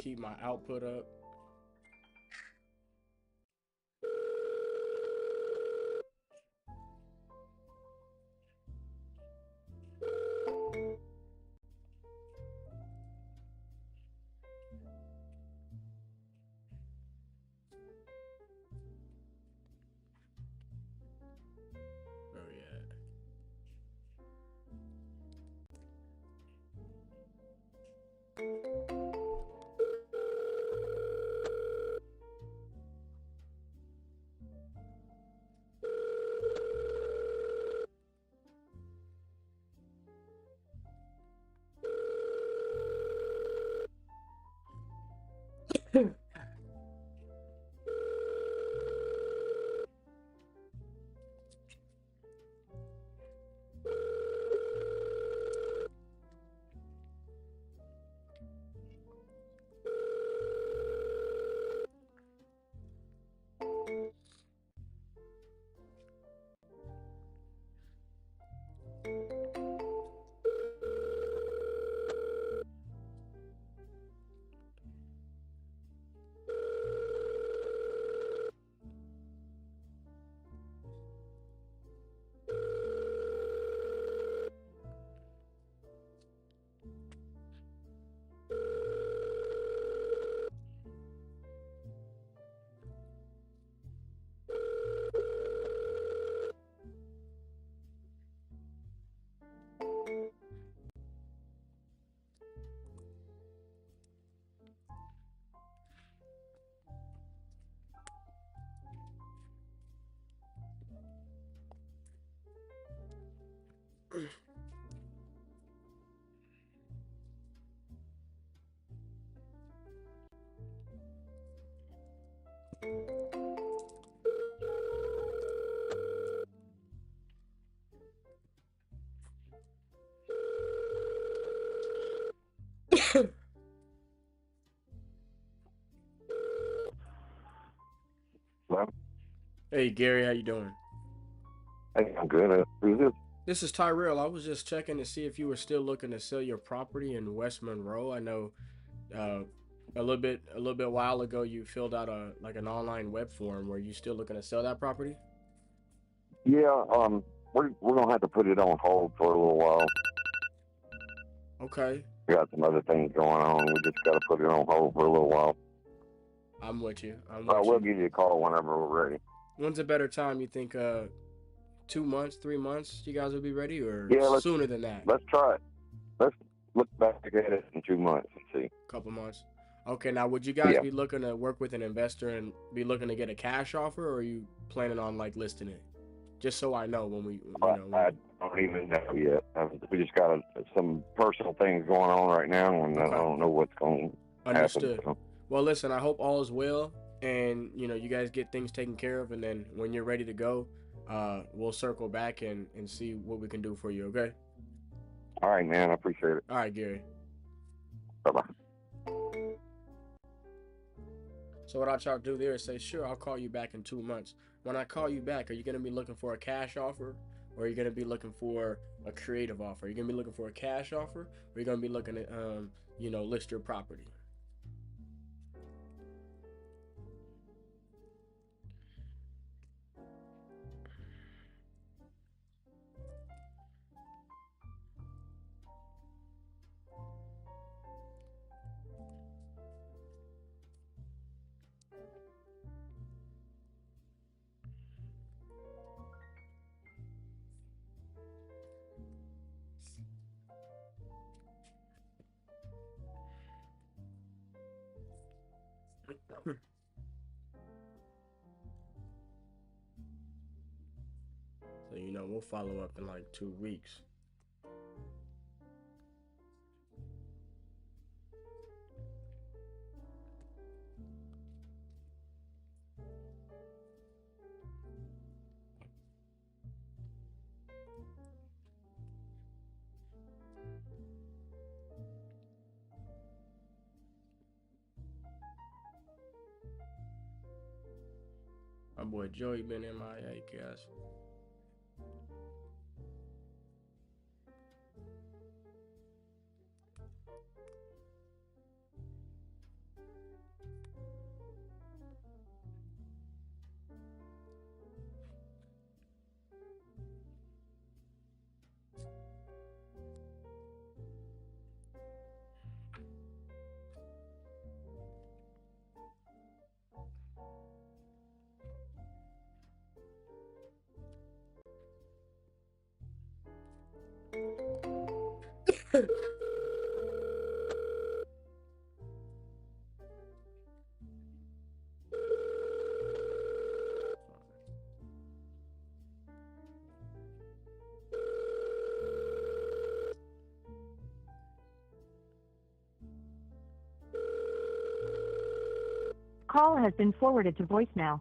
keep my output up. Oh yeah. Well, Hey Gary, how you doing? hey, I'm good. Who's this? This is Tyrell. I was just checking to see if you were still looking to sell your property in West Monroe. I know a little bit while ago you filled out an online web form. Were you still looking to sell that property? Yeah, we're gonna have to put it on hold for a little while. Okay, We got some other things going on. We just got to put it on hold for a little while. I'm with you. We'll give you a call whenever we're ready. When's a better time you think? 2 months, 3 months, you guys will be ready, or Yeah, sooner than that? let's try it. Let's look back at it in 2 months and see. Couple months. Okay, now would you guys Yeah. be looking to work with an investor and be looking to get a cash offer, or are you planning on like listing it? Just so I know when we, I don't even know yet. We just got some personal things going on right now, and I don't know what's going to Understood. happen. So. Well, listen, I hope all is well, and you guys get things taken care of, and then when you're ready to go, we'll circle back and see what we can do for you. Okay. All right, man. I appreciate it. All right, Gary. Bye-bye. So what I'll try to do there is say, sure, I'll call you back in 2 months. When I call you back, are you going to be looking for a cash offer, or are you going to be looking for a creative offer? Are you going to be looking for a cash offer, or are you going to be looking to, list your property? So, we'll follow up in like 2 weeks. My boy Joey been MIA, guys. Call has been forwarded to voicemail.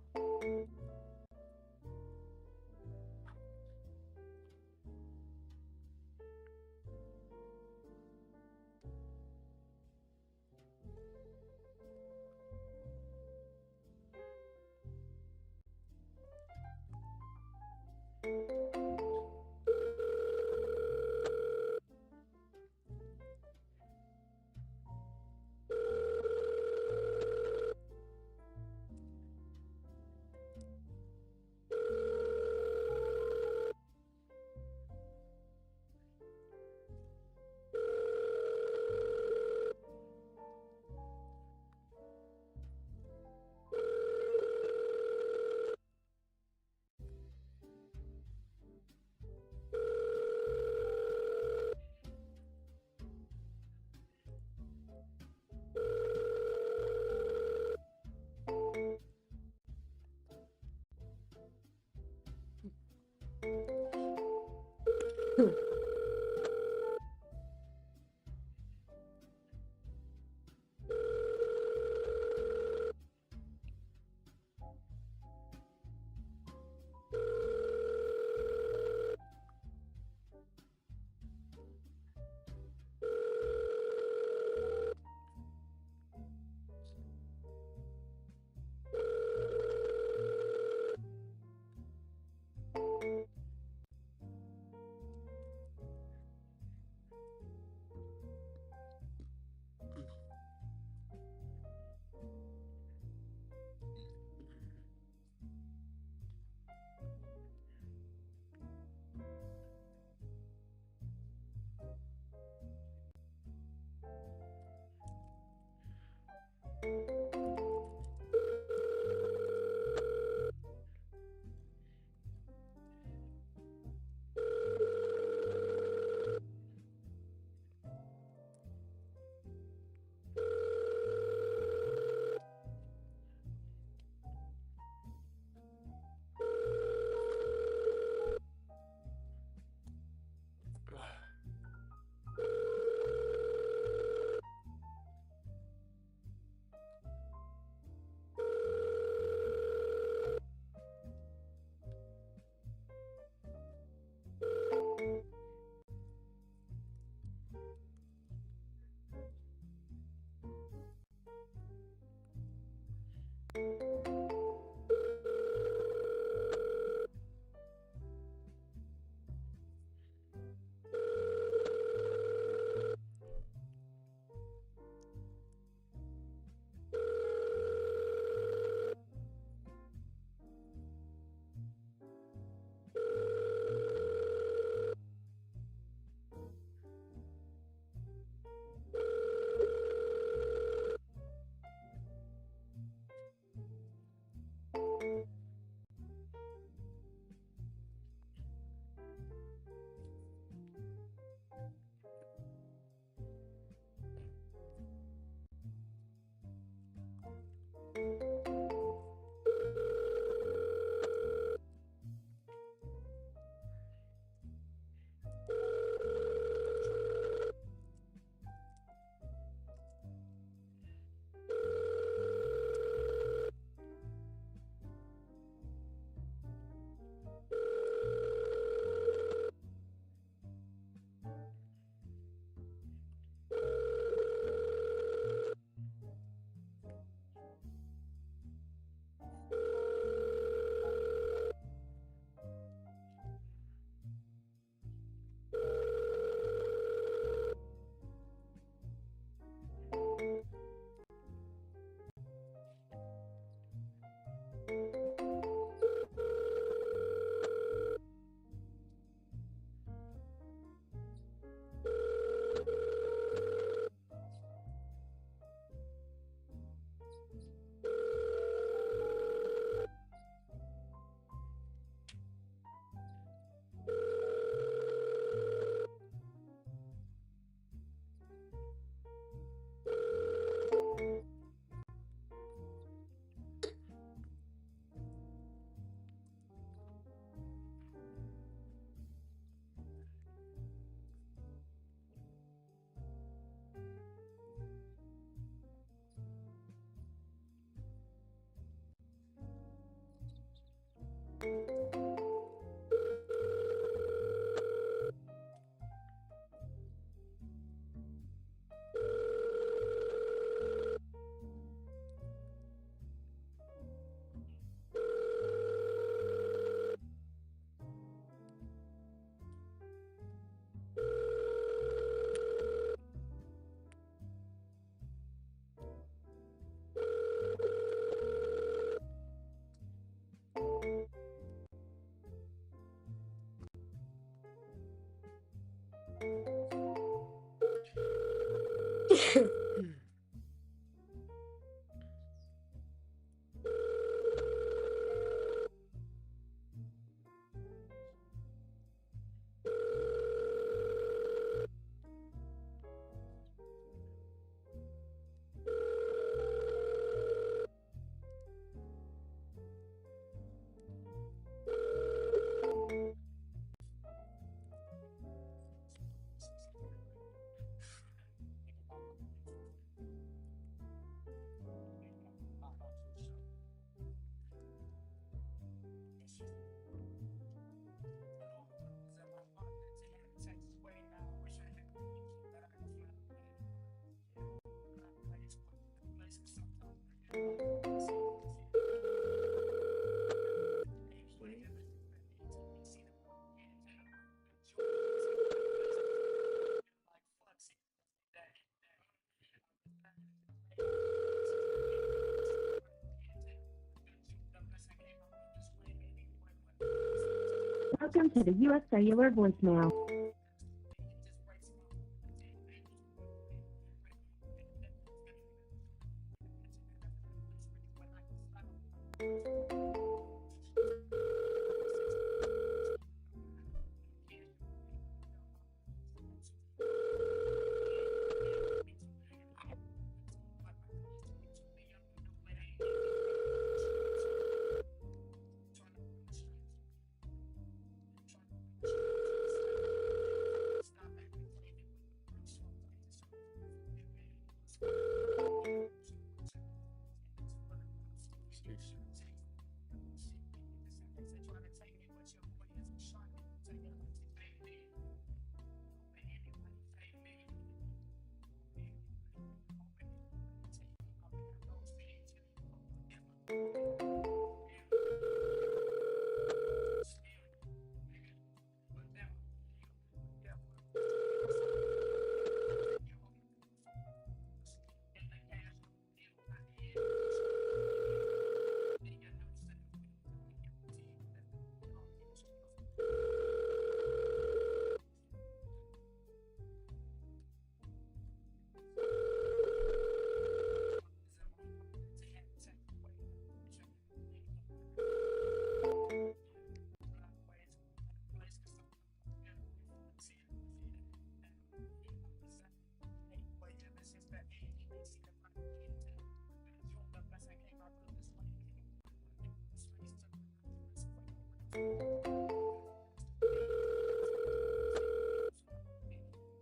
Welcome to the U.S. Cellular voicemail.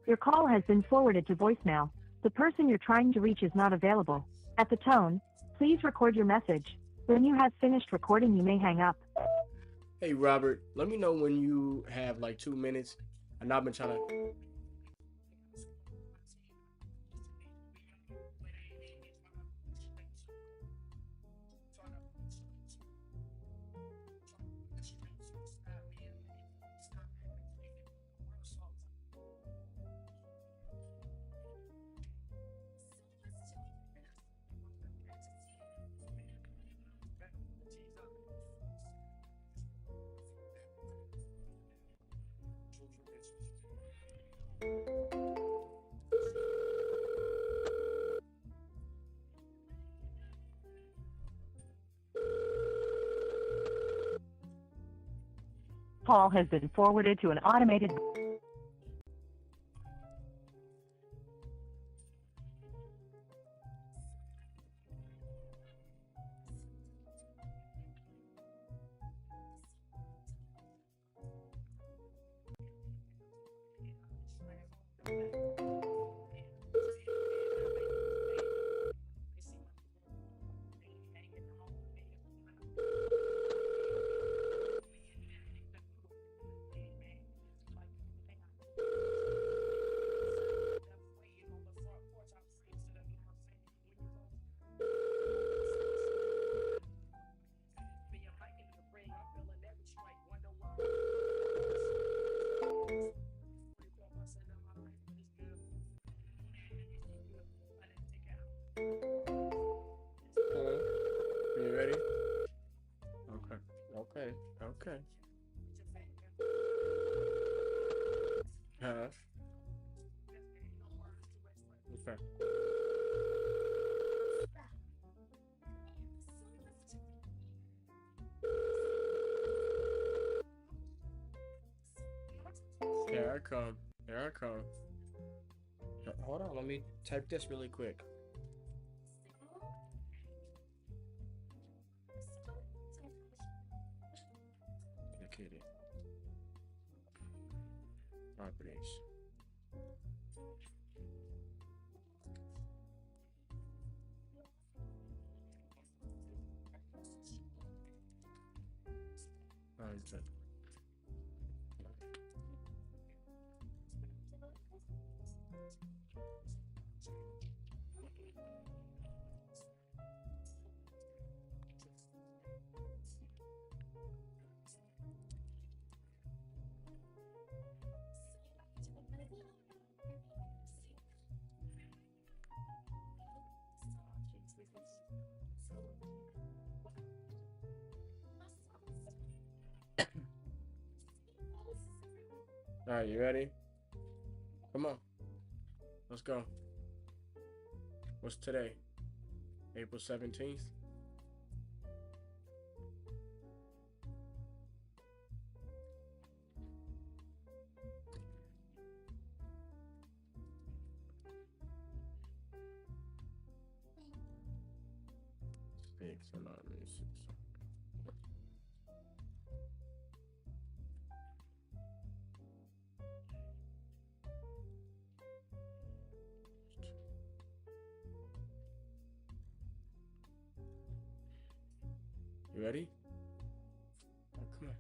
Your call has been forwarded to voicemail. The person you're trying to reach is not available. At the tone, please record your message. When you have finished recording, you may hang up. Hey, Robert, let me know when you have like 2 minutes. And I've been trying to. Call has been forwarded to an automated. Are you ready? Okay. Huh? Okay. Here I come. Hold on, let me type this really quick. Located. Properties. Content. All right, you ready? Come on. Let's go. What's today? April 17th? Six and 6. You ready? Oh, come on.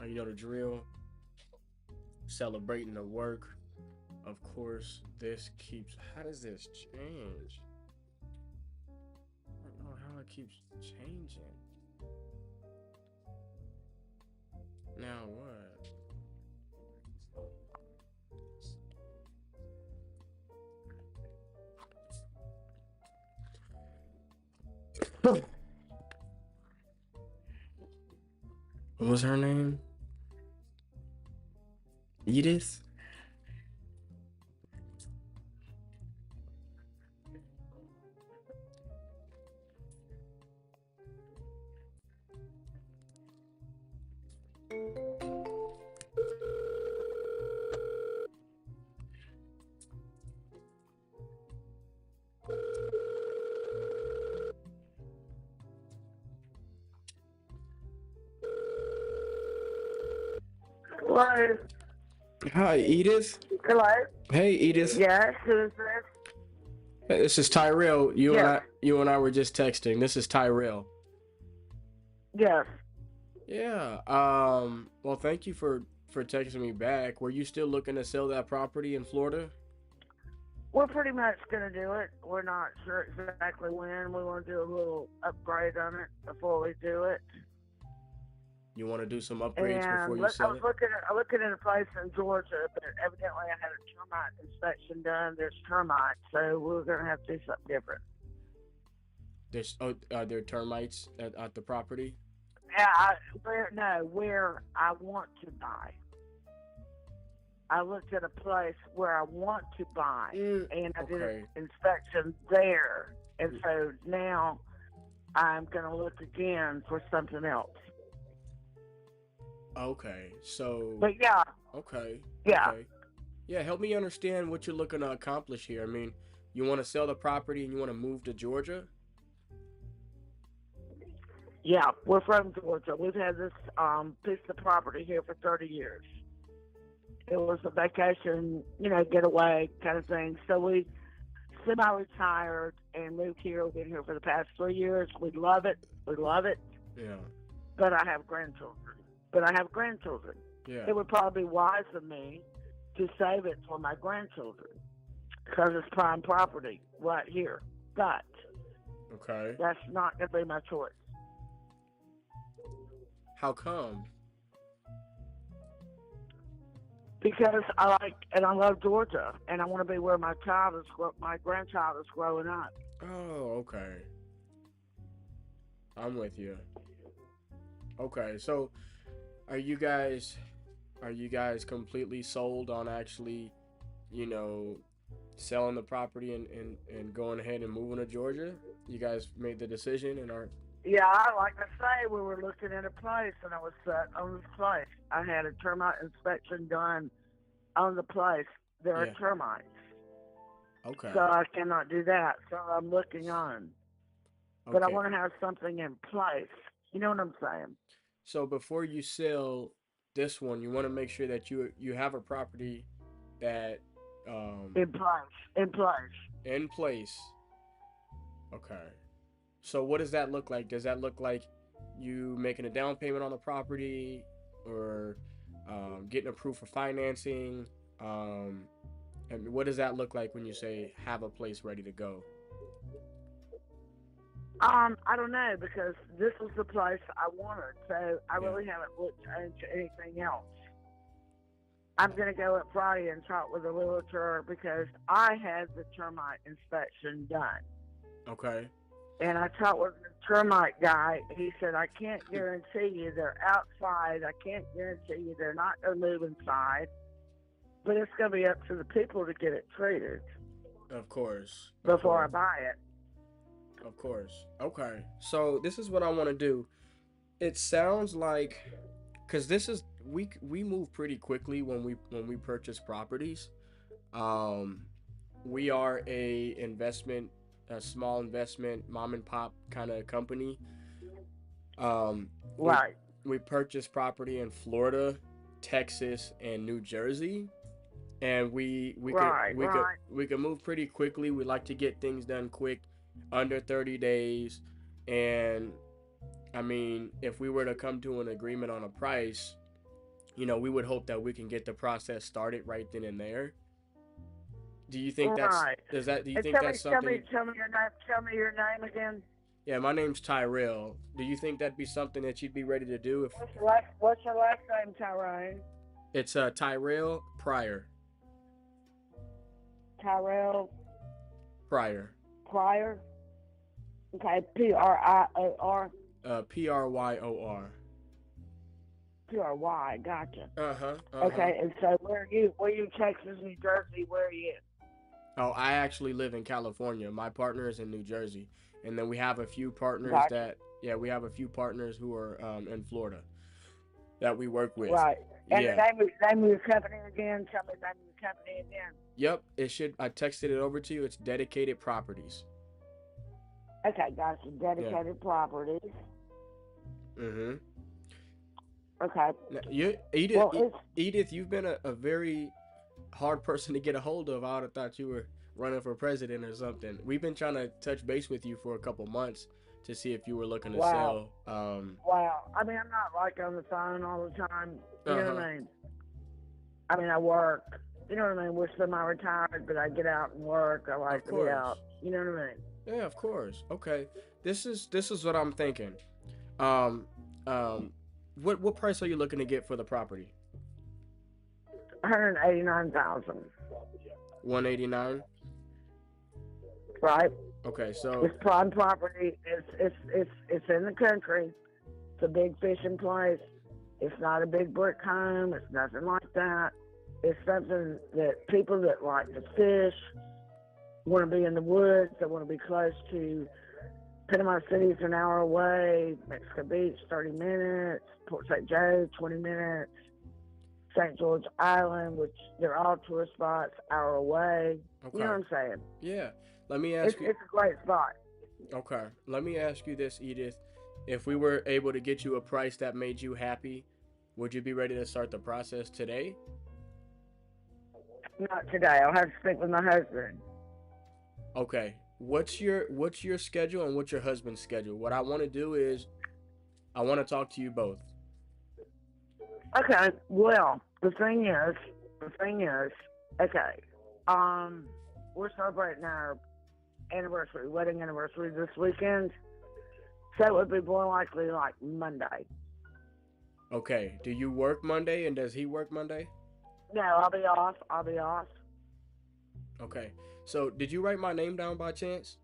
Oh, you know the drill. Celebrating the work. Of course, this keeps. How does this change? I don't know how it keeps changing. Now what? What was her name? Edith? Hello. Hi, Edith. Hello. Hey, Edith. Yes, who's this? Hey, this is Tyrell. You Yes. and I were just texting. This is Tyrell. Yes. Yeah. Well, thank you for texting me back. Were you still looking to sell that property in Florida? We're pretty much going to do it. We're not sure exactly when. We want to do a little upgrade on it before we do it. You want to do some upgrades before you I sell was it? looking at a place in Georgia, but evidently I had a termite inspection done. There's termites, so we're going to have to do something different. Are there termites at the property? Yeah, where I want to buy. I looked at a place where I want to buy, and I did an inspection there. And so now I'm going to look again for something else. Okay, so. But yeah. Okay. Yeah. Okay. Yeah, help me understand what you're looking to accomplish here. I mean, you want to sell the property and you want to move to Georgia? Yeah, we're from Georgia. We've had this piece of property here for 30 years. It was a vacation, getaway kind of thing. So we semi-retired and moved here. We've been here for the past 3 years. We love it. We love it. Yeah. But I have grandchildren. Yeah. It would probably be wise of me to save it for my grandchildren because it's prime property right here. But Okay. that's not going to be my choice. How come? Because I love Georgia, and I want to be where my grandchild is growing up. Oh, okay. I'm with you. Okay, so are you guys completely sold on actually, selling the property and going ahead and moving to Georgia? You guys made the decision and are. Yeah, like I say, we were looking at a place, and I was set on this place. I had a termite inspection done on the place. There are termites. Okay. So I cannot do that. So I'm looking on. But I Okay. want to have something in place. You know what I'm saying? So before you sell this one, you want to make sure that you have a property that In place. in place. Okay. So what does that look like? Does that look like you making a down payment on the property, or getting approved for financing? And what does that look like when you say have a place ready to go? I don't know, because this was the place I wanted, so I really haven't looked into anything else. I'm going to go up Friday and talk with a realtor because I had the termite inspection done. Okay. And I talked with the termite guy. He said, I can't guarantee you they're outside. I can't guarantee you they're not going to move inside. But it's going to be up to the people to get it treated Of course. before I buy it. Of course. Okay. So this is what I want to do. It sounds like, because this is we move pretty quickly when we purchase properties. We are a small investment mom and pop kind of company. Right. We purchase property in Florida, Texas, and New Jersey, and we can move pretty quickly. We like to get things done quick, under 30 days. And I mean, if we were to come to an agreement on a price, we would hope that we can get the process started right then and there. Do you think that's something? Tell me your name. Tell me your name again. Yeah, my name's Tyrell. Do you think that'd be something that you'd be ready to do? What's your last name, Tyrone? It's Tyrell Pryor. Tyrell Pryor. Pryor. Okay, Prior. Pryor. Pry. Gotcha. Uh-huh. Okay, and so where are you? Where are you? Texas, New Jersey? Where are you? Oh, I actually live in California. My partner is in New Jersey, and then we have a few partners we have a few partners who are in Florida that we work with. Right. And the name of your company again? Tell me the name of your company again. Yep, I texted it over to you. It's Dedicated Properties. Okay, gotcha. Dedicated Properties. Mm-hmm. Okay. Now, Edith, Well, it's Edith, you've been a very hard person to get a hold of. I would have thought you were running for president or something. We've been trying to touch base with you for a couple months to see if you were looking to wow. sell. Wow. I mean, I'm not like on the phone all the time. You know what Uh-huh. I mean? I mean, I work. You know what I mean? We're semi-retired, but I get out and work. I like Of to be course. out. You know what I mean? Yeah, of course. Okay. This is what I'm thinking. Um, what price are you looking to get for the property? 189,000. 189. Right. Okay, so It's prime property. It's in the country. It's a big fishing place. It's not a big brick home. It's nothing like that. It's something that people that like to fish want to be in the woods. They want to be close to Panama City's an hour away. Mexico Beach, 30 minutes. Port St. Joe, 20 minutes. St. George Island, which they're all tourist spots, hour away. Okay. You know what I'm saying? yeah. Let me ask you. It's a great spot. Okay. Let me ask you this, Edith. If we were able to get you a price that made you happy, would you be ready to start the process today? Not today. I'll have to speak with my husband. Okay. What's your schedule and what's your husband's schedule? What I want to do is I want to talk to you both. Okay. Well, the thing is, okay. We're celebrating our wedding anniversary this weekend. So it would be more likely like Monday. Okay. Do you work Monday and does he work Monday? No, I'll be off. Okay. So did you write my name down by chance?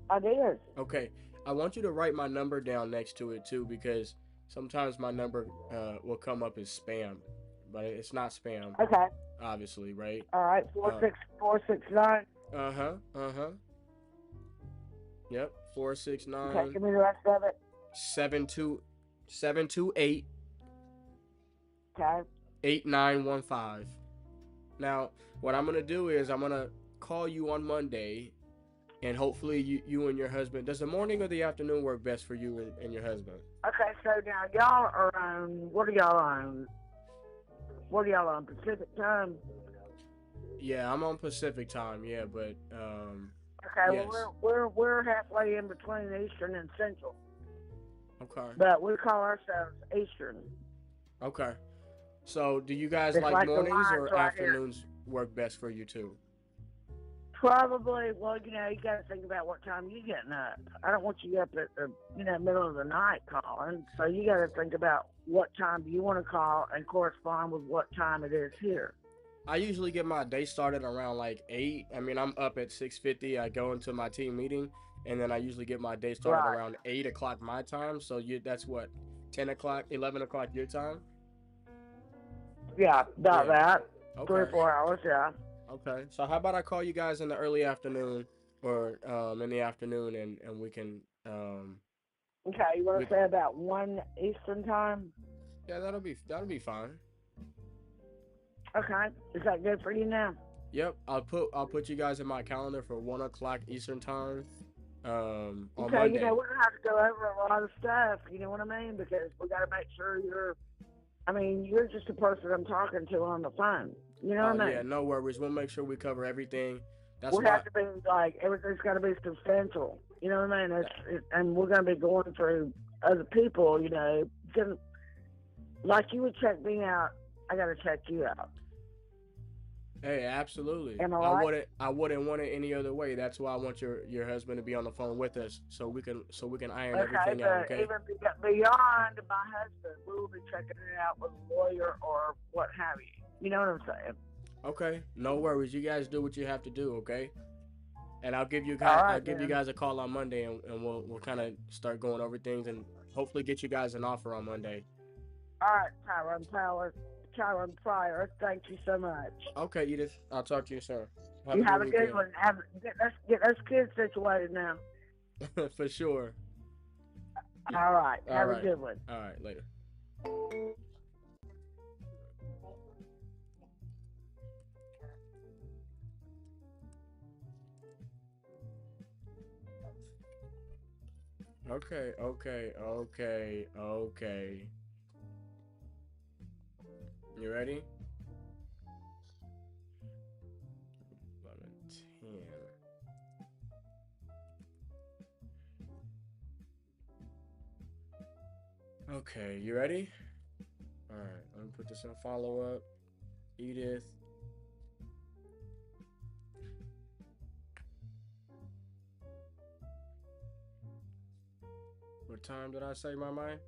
I did. Okay. I want you to write my number down next to it too, because sometimes my number will come up as spam, but it's not spam. Okay. Obviously, right? All right. 46469. Yep. 469. Okay. Give me the rest of it. 728. Okay. 8915. Now, what I'm gonna do is I'm gonna call you on Monday, and hopefully you and your husband. Does the morning or the afternoon work best for you and your husband? Okay. So now y'all are on. What are y'all on? Pacific time. Yeah, I'm on Pacific time. Yeah, but Okay. yes. Well, we're halfway in between Eastern and Central, Okay. but we call ourselves Eastern. Okay. So, do you guys It's like like the mornings lines or right here. afternoons work best for you too? Probably. Well, you got to think about what time you're getting up. I don't want you up at the middle of the night calling. So you got to think about what time you want to call and correspond with what time it is here. I usually get my day started around like 8. I mean, I'm up at 6:50. I go into my team meeting, and then I usually get my day started Right. around 8 o'clock my time. So that's what, 10 o'clock, 11 o'clock your time? Yeah, about Yeah. that. Okay. 3 or 4 hours, yeah. Okay. So how about I call you guys in the early afternoon or in the afternoon, and we can Okay, you want We- to say about 1 Eastern time? yeah, that'll be fine. Okay. Is that good for you now? Yep, I'll put you guys in my calendar for 1 o'clock Eastern time. On Okay, Monday. we're going to have to go over a lot of stuff, you know what I mean? Because we got to make sure you're just a person I'm talking to on the phone. You know what I mean? Yeah, no worries. We'll make sure we cover everything. That's We why. have to be like, everything's got to be substantial. You know what I mean? And we're going to be going through other people, like you would check me out, I got to check you out. Hey, absolutely. Am I right? I wouldn't want it any other way. That's why I want your husband to be on the phone with us so we can iron Okay, everything but out. Okay. even beyond my husband, we will be checking it out with a lawyer or what have you. You know what I'm saying? Okay. No worries. You guys do what you have to do. Okay. And I'll give you All guys right, you man. guys a call on Monday, and we'll kind of start going over things and hopefully get you guys an offer on Monday. All right, Tyrone Pryor, thank you so much. Okay, Edith. I'll talk to you soon. You have a good weekend. one. Get those kids situated now. For sure. All right. All Have right. a good one. All right, later. Okay. You ready? 11, 10. Okay, you ready? All right, let me put this in follow up. Edith. What time did I say, my mind?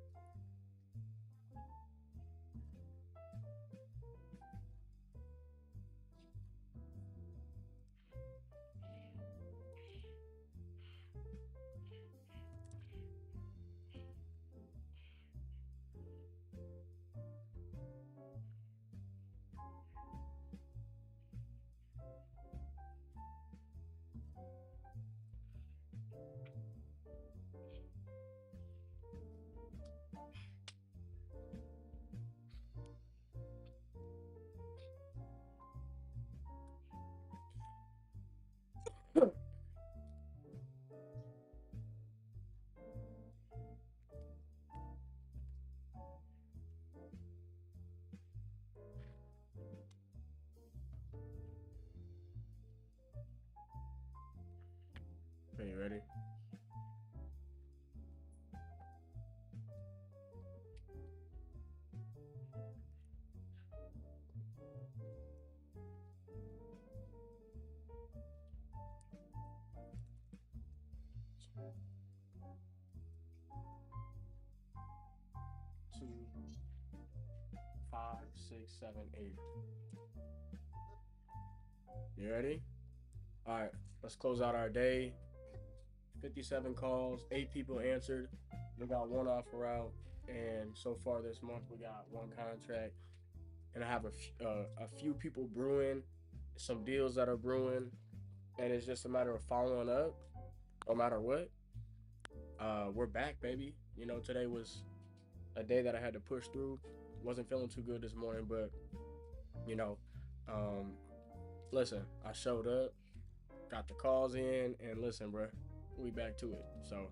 Are you ready? Two, 5, 6, 7, 8. You ready? All right, let's close out our day. 57 calls, 8 people answered. We got 1 offer out, and so far this month we got 1 contract. And I have a few people brewing, some deals that are brewing, and it's just a matter of following up, no matter what. We're back, baby. You know, today was a day that I had to push through. Wasn't feeling too good this morning, but you know, listen, I showed up, got the calls in, and listen, bro, we back to it. So